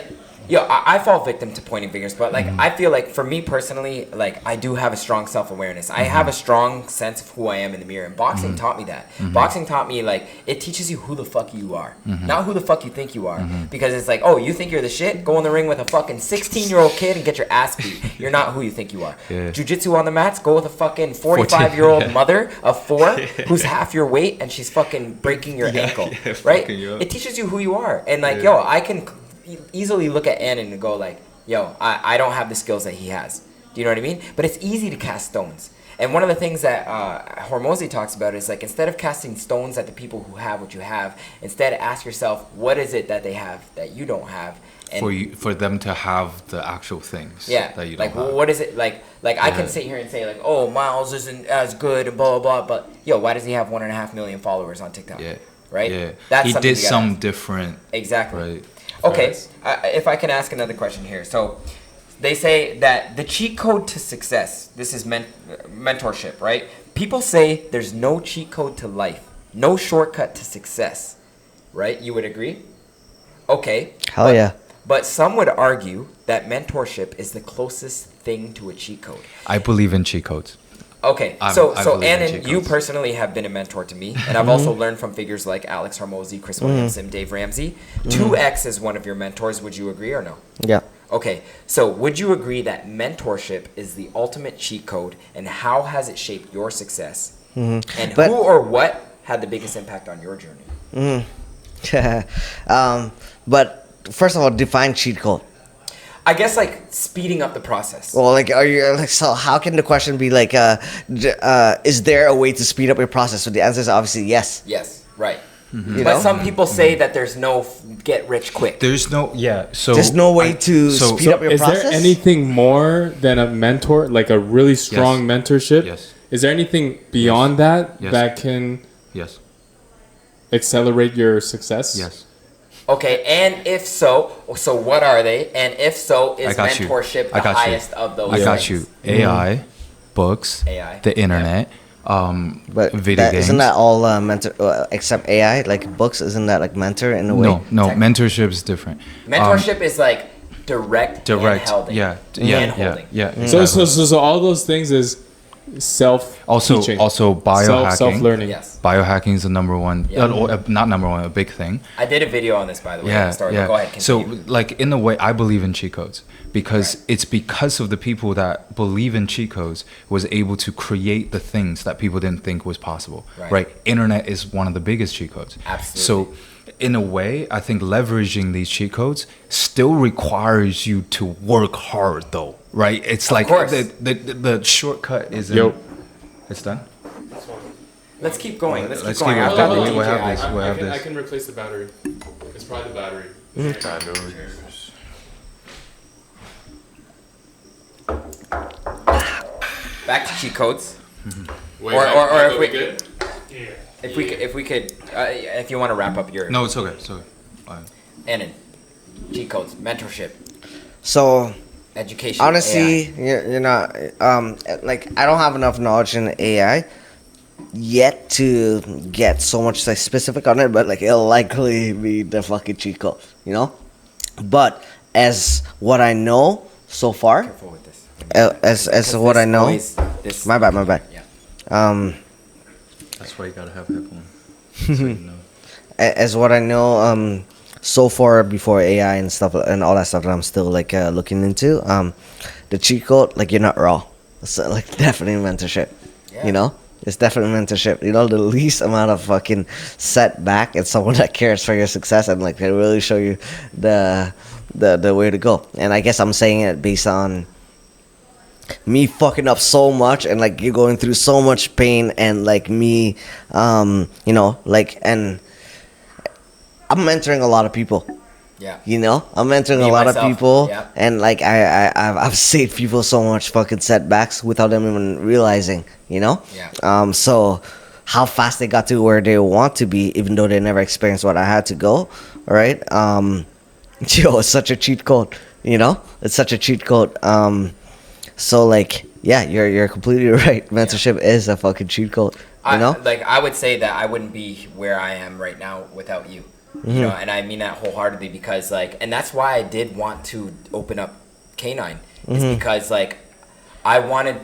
yo, I fall victim to pointing fingers, but like I feel like for me personally, like I do have a strong self-awareness. I have a strong sense of who I am in the mirror, and boxing taught me that. Boxing taught me like it teaches you who the fuck you are, not who the fuck you think you are. Because it's like, oh, you think you're the shit? Go in the ring with a fucking 16-year-old kid and get your ass beat. You're not who you think you are. Jiu-jitsu on the mats, go with a fucking 45-year-old mother of 4 who's half your weight and she's fucking breaking your ankle, right? It teaches you who you are, and like, yo, I can easily look at Anen and go like, yo, I don't have the skills that he has. Do you know what I mean? But it's easy to cast stones. And one of the things that Hormozi talks about is like, instead of casting stones at the people who have what you have, instead ask yourself, what is it that they have that you don't have? And for them to have the actual things that you don't have. What is it like I can sit here and say like, oh, Miles isn't as good and blah blah blah, but yo, why does he have 1.5 million followers on TikTok? Right? That's he did some different. Exactly. Right. Okay, if I can ask another question here. So they say that the cheat code to success, this is mentorship, right? People say there's no cheat code to life, no shortcut to success, right? You would agree? Okay. Hell yeah. But some would argue that mentorship is the closest thing to a cheat code. I believe in cheat codes. Okay, so Anen, you personally have been a mentor to me, and I've also learned from figures like Alex Hormozi, Chris Williamson, Dave Ramsey. 2X is one of your mentors. Would you agree or no? Yeah. Okay, so would you agree that mentorship is the ultimate cheat code, and how has it shaped your success? And who or what had the biggest impact on your journey? But first of all, define cheat code. I guess like speeding up the process. Well, like, are you like, so? How can the question be like, is there a way to speed up your process? So the answer is obviously yes. Yes, right. You But know? some people say that there's no get rich quick. There's no so there's no way to speed up your is process. there anything more than a mentor, like a really strong mentorship? Yes. Is there anything beyond that that can accelerate your success? Yes. Okay, and if so what are they? And if so, is mentorship the highest of those? I got you. AI, books, the internet, but video games. Isn't that all mentor except AI? Like books, isn't that like mentor in a way? No, mentorship is different. Mentorship is like direct handholding. Yeah. So all those things is self-teaching. Also biohacking. Self-learning. Yes. Biohacking is the number one, not number one, a big thing. I did a video on this, by the way. Go ahead, continue. So, like, in a way, I believe in cheat codes because it's because of the people that believe in cheat codes was able to create the things that people didn't think was possible. Right? Internet is one of the biggest cheat codes. Absolutely. So, in a way, I think leveraging these cheat codes still requires you to work hard, though. Right? It's like the shortcut isn't. It's done. Let's keep going. Let's keep keep going. going. We'll have this. I can replace the battery. It's probably the battery. Back to cheat codes. Wait, or if we good? if we could if you want to wrap up your No, it's okay. It's okay. Anen, cheat codes, mentorship, So education. honestly, AI. you're not like I don't have enough knowledge in AI yet to get so much like specific on it, but like it'll likely be the fucking cheat code, you know. But as what I know so far, Careful with this. as what I know, my bad. Yeah. That's why you gotta have headphones. So you know. As what I know, so far before AI and stuff and all that stuff that I'm still like looking into, the cheat code, like you're not raw. It's like definitely mentorship. You know, it's definitely mentorship. You know, the least amount of fucking setback and someone that cares for your success and like they really show you the way to go. And I guess I'm saying it based on me fucking up so much and like you going through so much pain and like me, you know, like, and I'm mentoring a lot of people, Yeah. You know, I'm mentoring Me, a lot myself. of people, Yeah. and like I've saved people so much fucking setbacks without them even realizing. You know. Yeah. So how fast they got to where they want to be, even though they never experienced what I had to go. Right. Yo, it's such a cheat code. You know, it's such a cheat code. So like, yeah, you're completely right. Mentorship is a fucking cheat code. You know. I would say that I wouldn't be where I am right now without you. You know, and I mean that wholeheartedly because like, and that's why I did want to open up K9 is because like, I wanted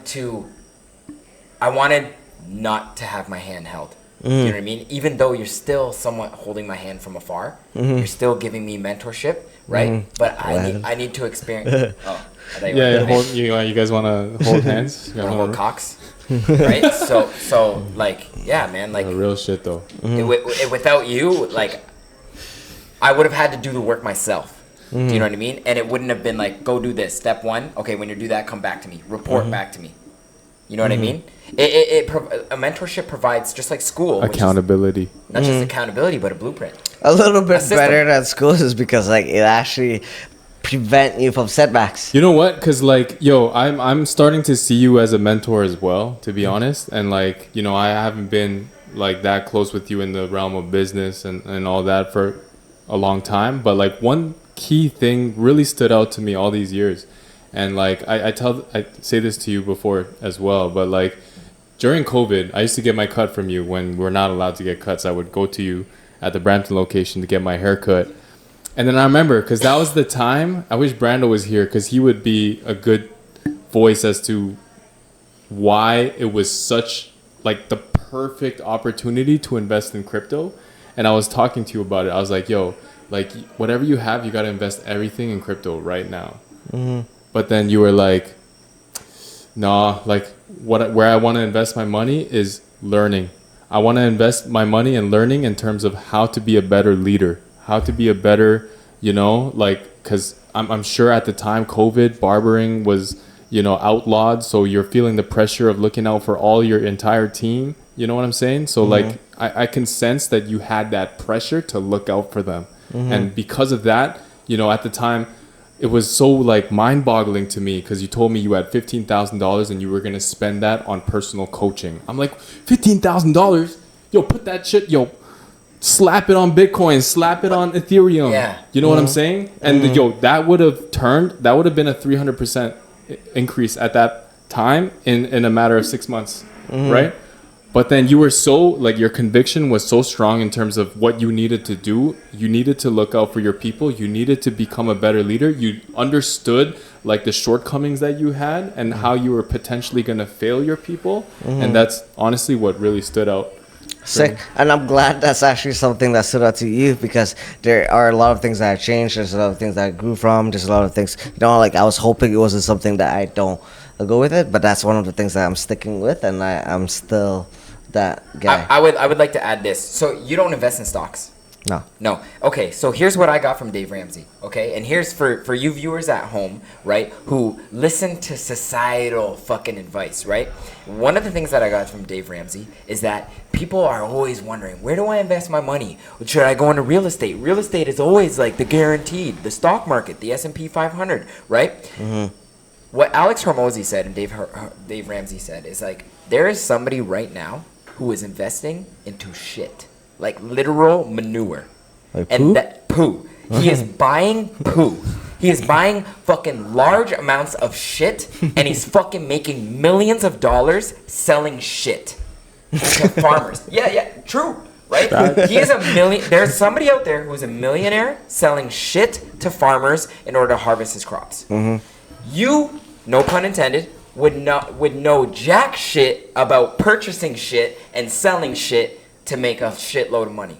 not to have my hand held. You know what I mean? Even though you're still somewhat holding my hand from afar, you're still giving me mentorship, right? But I need to experience. Oh, I thought you were You guys want to hold hands? You guys wanna wanna- hold cocks, right? So like, yeah, man, like real shit though. without you, like, I would have had to do the work myself. Do you know what I mean? And it wouldn't have been like, go do this. Step one, okay, when you do that, come back to me. Report back to me. You know what I mean? A mentorship provides, just like school, which is Accountability. not just accountability, but a blueprint. A little bit system. better than schools is because like it actually prevent you from setbacks. You know what? Because like, yo, I'm starting to see you as a mentor as well, to be honest. And like, you know, I haven't been like that close with you in the realm of business and all that for a long time. But like one key thing really stood out to me all these years. And like I say this to you before as well, but like during COVID, I used to get my cut from you when we're not allowed to get cuts. I would go to you at the Brampton location to get my hair cut. And then I remember, because that was the time, I wish Brando was here because he would be a good voice as to why it was such like the perfect opportunity to invest in crypto. And I was talking to you about it. I was like, yo, like whatever you have, you got to invest everything in crypto right now. But then you were like, nah, like where I want to invest my money is learning. I want to invest my money in learning in terms of how to be a better leader, how to be a better, you know, like, because I'm sure at the time COVID, barbering was, you know, outlawed. So you're feeling the pressure of looking out for all your entire team. You know what I'm saying? So like, I can sense that you had that pressure to look out for them. And because of that, you know, at the time, it was so like mind-boggling to me because you told me you had $15,000 and you were going to spend that on personal coaching. I'm like, $15,000? Yo, put that shit, yo, slap it on Bitcoin, slap it on Ethereum. Yeah. You know what I'm saying? And yo, that would have been a 300% increase at that time in a matter of 6 months, right? But then you were so, like, your conviction was so strong in terms of what you needed to do. You needed to look out for your people. You needed to become a better leader. You understood, like, the shortcomings that you had and how you were potentially going to fail your people. And that's honestly what really stood out. Sick. And I'm glad that's actually something that stood out to you because there are a lot of things that have changed. There's a lot of things that I grew from. There's a lot of things, you know, like I was hoping it wasn't something that I don't go with it, but that's one of the things that I'm sticking with, and I'm still that guy. I would like to add this. So you don't invest in stocks? No. Okay, so here's what I got from Dave Ramsey, okay? And here's for you viewers at home, right, who listen to societal fucking advice, right? One of the things that I got from Dave Ramsey is that people are always wondering, where do I invest my money? Should I go into real estate? Real estate is always like the guaranteed, the stock market, the S&P 500, right? What Alex Hormozy said and Dave Ramsey said is like, there is somebody right now who is investing into shit. Like literal manure. Like and poo? that poo. He is buying poo. He is buying fucking large amounts of shit and he's fucking making millions of dollars selling shit to farmers. Yeah, true. Right? He is there's somebody out there who's a millionaire selling shit to farmers in order to harvest his crops. You, no pun intended, would know jack shit about purchasing shit and selling shit to make a shitload of money.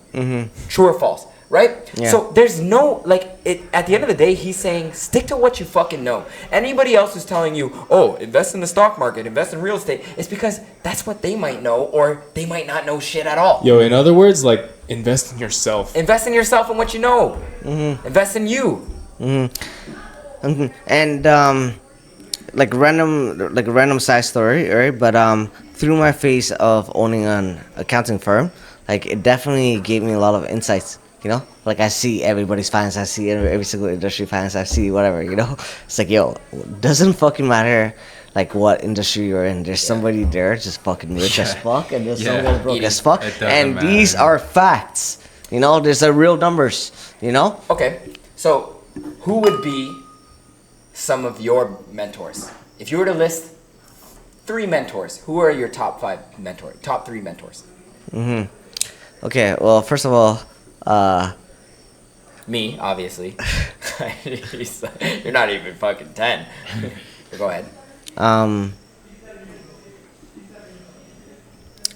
True or false, right? Yeah. So there's no, at the end of the day, he's saying, stick to what you fucking know. Anybody else who's telling you, oh, invest in the stock market, invest in real estate, it's because that's what they might know, or they might not know shit at all. Yo, in other words, like, invest in yourself. Invest in yourself and what you know. Invest in you. And like a random side story, right? But through my phase of owning an accounting firm, like it definitely gave me a lot of insights You know, like I see everybody's finance, I see every single industry finance, I see whatever. You know, it's like yo, doesn't fucking matter like what industry you're in. There's somebody there just fucking rich as fuck, and there's someone broke as fuck, It doesn't and these matter. are facts. You know, there's real numbers. You know. Okay, so who would be some of your mentors? If you were to list 3 mentors, who are your top 3 mentors? Okay. Well, first of all, Me, obviously. You're not even fucking 10. Go ahead.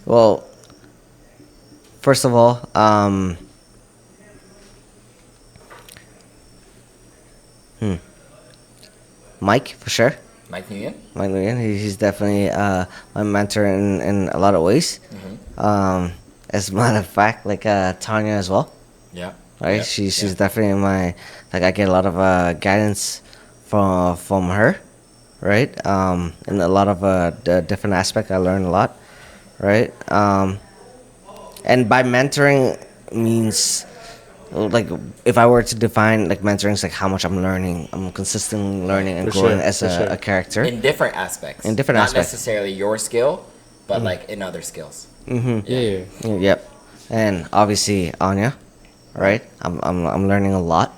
Well, first of all, Mike for sure. Mike Nguyen? Mike Nguyen, he's definitely my mentor in a lot of ways. As a matter of fact, like Tanya as well, Yeah. right? She's definitely my like I get a lot of guidance from her, right? In a lot of the different aspects, I learn a lot, right? And by mentoring means like if I were to define like mentoring is like how much I'm learning, I'm consistently learning and For growing sure, as for sure. a character. In different aspects. In different Not aspects. necessarily your skill, but like in other skills. Yeah. Yep, and obviously Anya, right? I'm learning a lot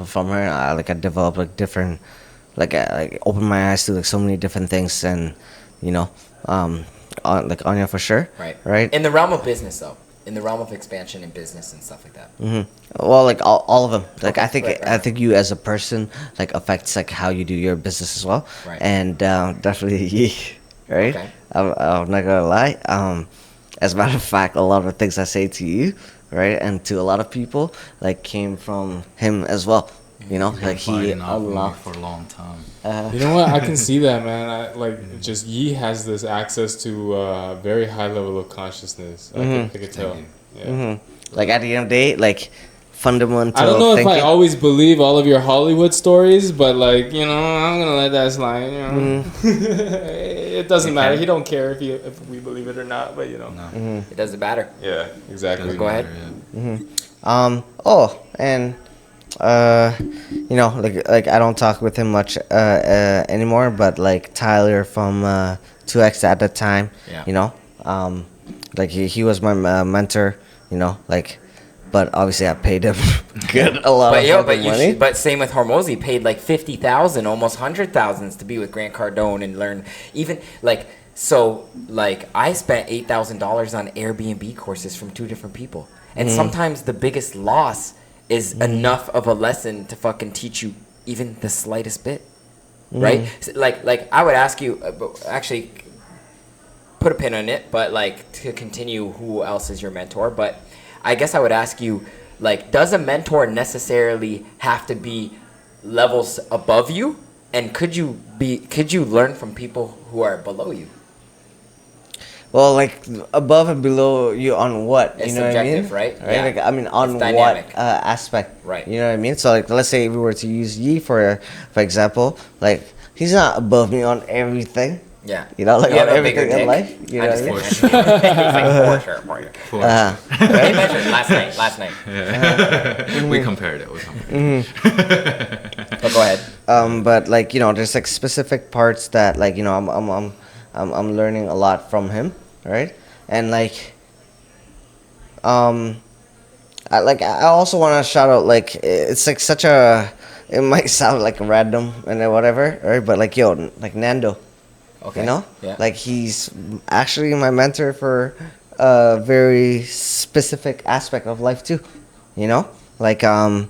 from her. I develop like different, like open my eyes to like so many different things, and you know, like Anya for sure. Right. In the realm of business, though. In the realm of expansion in business and stuff like that. Well, like all of them. Like Okay, I think right. I think you as a person like affects like how you do your business as well. Right. And definitely Yi, right? Okay. I'm not gonna lie. As a matter of fact, a lot of the things I say to you, right, and to a lot of people, like came from him as well. You know, like he Fighting off with me unlocked. for a long time. You know what? I can see that, man. Just Yi has this access to a very high level of consciousness. I could tell. Yeah. Like at the end of the day, like fundamental. I don't know if I thinking. always believe all of your Hollywood stories, but like I'm gonna let that slide. You know, it doesn't matter. He don't care if we believe it or not. But It doesn't matter. yeah, exactly. Go ahead. Oh, and you know, like I don't talk with him much anymore, but like Tyler from 2X at the time, Yeah. you know, like he was my mentor, you know, like, but obviously I paid him a lot But of yo, fucking money. but same with Hormozy, paid like 50,000, almost 100,000 to be with Grant Cardone and learn even like so like I spent $8,000 on Airbnb courses from 2 different people, and sometimes the biggest loss is enough of a lesson to fucking teach you even the slightest bit, right? Like I would ask you, actually, put a pin on it, but like to continue, who else is your mentor? But I guess I would ask you, like, does a mentor necessarily have to be levels above you? And could you learn from people who are below you? Well, like above and below you on what? It's You know what I mean? subjective, right? Right. Yeah. Like I mean, on It's what dynamic. aspect? Right. You know what I mean? So like, let's say we were to use Yi for example, like he's not above me on everything. Yeah. You know, like You on have a bigger everything in dick? life. You know I'm what I just mean? kidding. He's like, for sure. Uh, They measured last night. We compared it. But go ahead. but like you know, there's like specific parts that like you know I'm learning a lot from him, right? And like I also want to shout out like it's like such a it might sound like random and then whatever, right? But like yo, like Nando, Okay. you know, Yeah. like he's actually my mentor for a very specific aspect of life too, you know, like I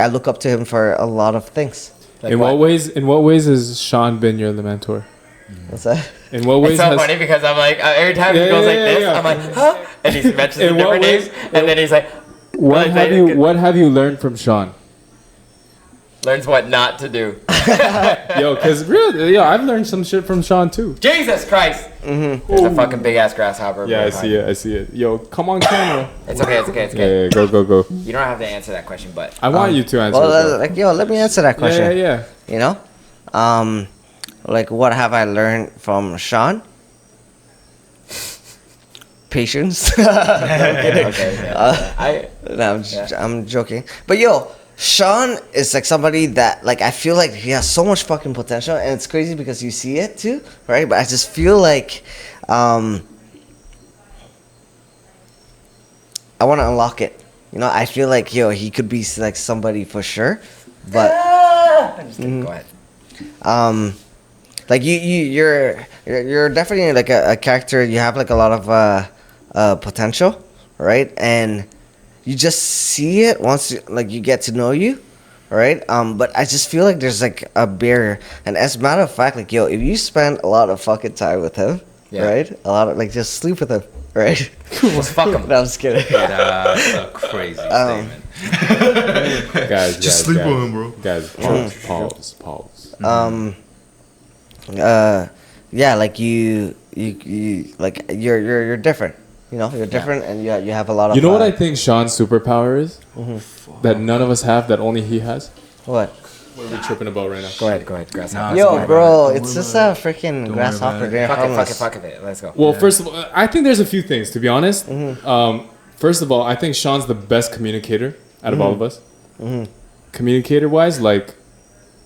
look up to him for a lot of things. Like In what ways has Sean been your mentor? What's that? In what ways It's so funny because I'm like every time he Yeah, goes like yeah, this, yeah. I'm like, huh? And he mentions a In what different name, ways- and then he's like, what have you learned from Sean? learns what not to do. I've learned some shit from Sean too. Jesus Christ! There's a fucking big ass grasshopper. Yeah, I behind. see it. Yo, come on camera. It's okay. Yeah, go. You don't have to answer that question, but I want you to answer. Well, it, like yo, let me answer that question. yeah. You know, like what have I learned from Sean? patience. No, I'm kidding. Okay, yeah. No, I'm joking. But yo, Sean is like somebody that like I feel like he has so much fucking potential, and it's crazy because you see it too, right? But I just feel like I want to unlock it. You know, I feel like yo, he could be like somebody for sure. But I'm just kidding. Go ahead. like you're definitely like a character. You have like a lot of potential, right? And you just see it once you get to know you, right? But I just feel like there's like a barrier. And as a matter of fact, like yo, if you spend a lot of fucking time with him, right? A lot of like just sleep with him, right? Let's fuck him. No, I'm just kidding. That's a crazy statement. Guys, Just sleep with him, bro. Guys, pause. Yeah, like you like you're different. You know, you're different, and you have a lot of. You know what I think Sean's superpower is? That none of us have, that only he has? What? What are we tripping about right now? Go ahead, grasshopper. Yo, bro, it's just a freaking grasshopper. They're Fuck harmless. it. Let's go. Well, first of all, I think there's a few things, to be honest. First of all, I think Sean's the best communicator out of all of us. Communicator-wise, like,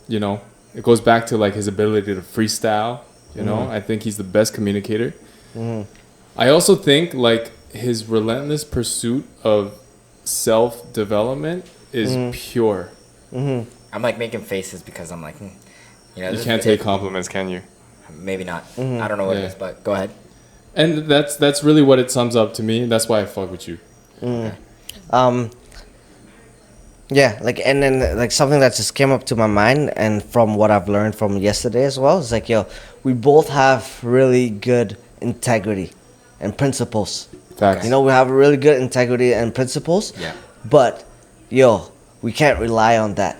you know, it goes back to, like, his ability to freestyle. You know, I think he's the best communicator. I also think, like, his relentless pursuit of self-development is pure. I'm like making faces because I'm like, you know. You can't take compliments, can you? Maybe not. I don't know what it is, but go ahead. And that's really what it sums up to me. That's why I fuck with you. Yeah, like, and then like something that just came up to my mind, and from what I've learned from yesterday as well, is like, yo, we both have really good integrity and principles. Facts. You know, we have really good integrity and principles. Yeah. But yo, we can't rely on that.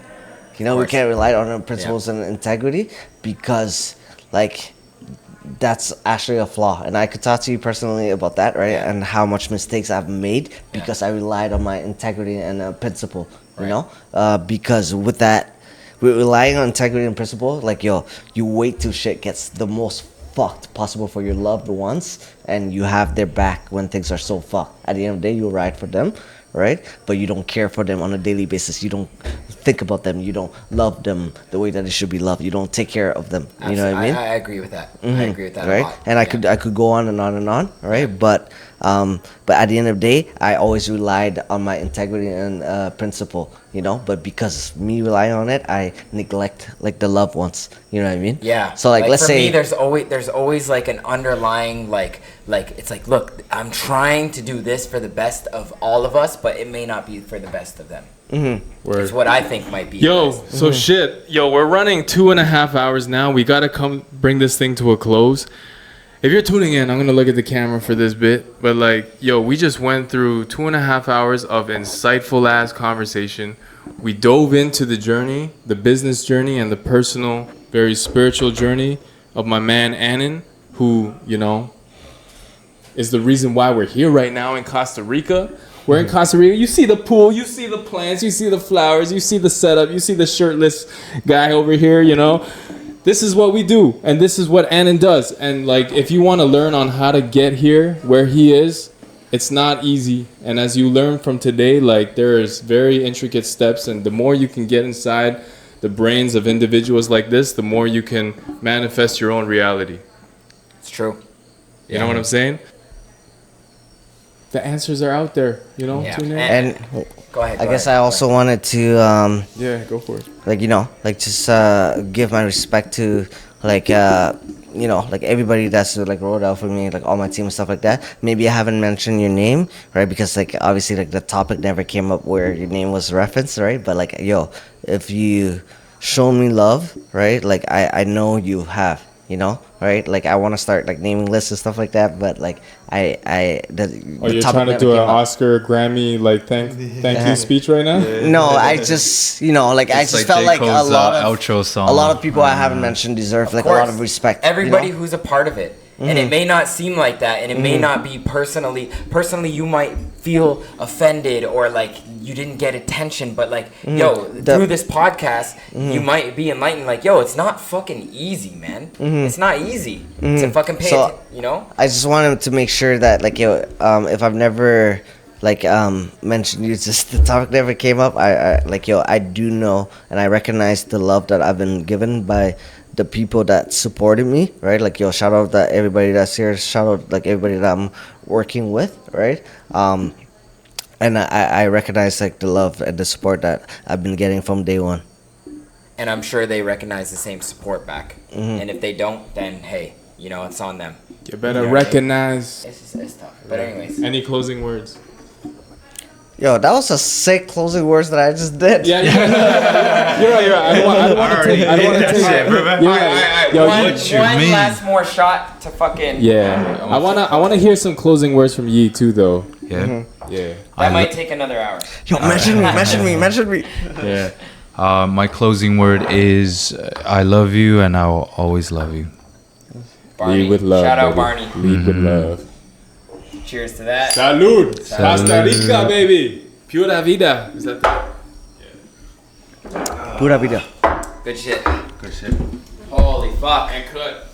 You know, we can't rely on our principles and integrity, because like that's actually a flaw. And I could talk to you personally about that, right? And how much mistakes I've made because I relied on my integrity and principle. You know, because with that, with relying on integrity and principle, like yo, you wait till shit gets the most fucked possible for your loved ones, and you have their back when things are so fucked. At the end of the day, you ride for them, right? But you don't care for them on a daily basis. You don't think about them. You don't love them the way that they should be loved. You don't take care of them. Absolutely. You know what I mean? I agree with that. I agree with that Right? a lot. And I could go on and on and on, right? But at the end of the day, I always relied on my integrity and principle, you know. But because me relying on it, I neglect like the loved ones. You know what I mean? Yeah. So like let's for say me, there's always like an underlying like it's like, look, I'm trying to do this for the best of all of us, but it may not be for the best of them. It's what I think might be. Yo, best. so shit. Yo, we're running 2.5 hours now. We gotta come bring this thing to a close. If you're tuning in, I'm gonna look at the camera for this bit. But like, yo, we just went through 2.5 hours of insightful ass conversation. We dove into the journey, the business journey, and the personal, very spiritual journey of my man Anen, who, you know, is the reason why we're here right now in Costa Rica. We're in Costa Rica. You see the pool, you see the plants, you see the flowers, you see the setup, you see the shirtless guy over here, you know. This is what we do, and this is what Anen does. And like, if you want to learn on how to get here where he is, it's not easy. And as you learn from today, like, there's very intricate steps, and the more you can get inside the brains of individuals like this, the more you can manifest your own reality. It's true. You know what I'm saying? The answers are out there, you know. Yeah. Tune in. and Go ahead. I guess I also wanted to Yeah, go for it. like, you know, like just give my respect to like you know, like everybody that's like wrote out for me, like all my team and stuff like that. Maybe I haven't mentioned your name, right? Because like obviously like the topic never came up where your name was referenced, right? But like, yo, if you show me love, right? Like I know you have, you know, right? Like I want to start like naming lists and stuff like that, but like You're trying to do an Oscar, Grammy, like thank you speech right now? No, I just, you know, like I just felt J. like a Cole's, lot of outro song. a lot of people I haven't mentioned deserve like a lot of respect. Everybody you know? who's a part of it, and it may not seem like that, and it may not be personally. You might feel offended or like you didn't get attention, but like yo, through this podcast you might be enlightened, like yo, it's not fucking easy, man. It's not easy to fucking pay So, you know. I just wanted to make sure that like yo, if I've never like mentioned you, just the topic never came up. I like yo, I do know and I recognize the love that I've been given by the people that supported me, right? Like yo, shout out that everybody that's here, shout out like everybody that I'm working with, right? And I recognize like the love and the support that I've been getting from day one. And I'm sure they recognize the same support back. And if they don't, then hey, you know, it's on them. You better recognize. It's tough. But anyways, Any closing words? Yo, that was a sick closing words that I just did. Yeah, you're right. I don't want to take. I don't want to take. Yo, one last more shot to fucking. Yeah, I wanna hear some closing words from Yi too, though. Yeah. Yeah. That might take another hour. Yo, mention me. Yeah. My closing word is I love you and I'll always love you. Barney. Lead with love. Shout out baby. Barney. Lead with love. Cheers to that. Salud. Costa Rica, baby. Pura vida. Is that Pura vida. Good shit. Good shit. Holy fuck. And cut.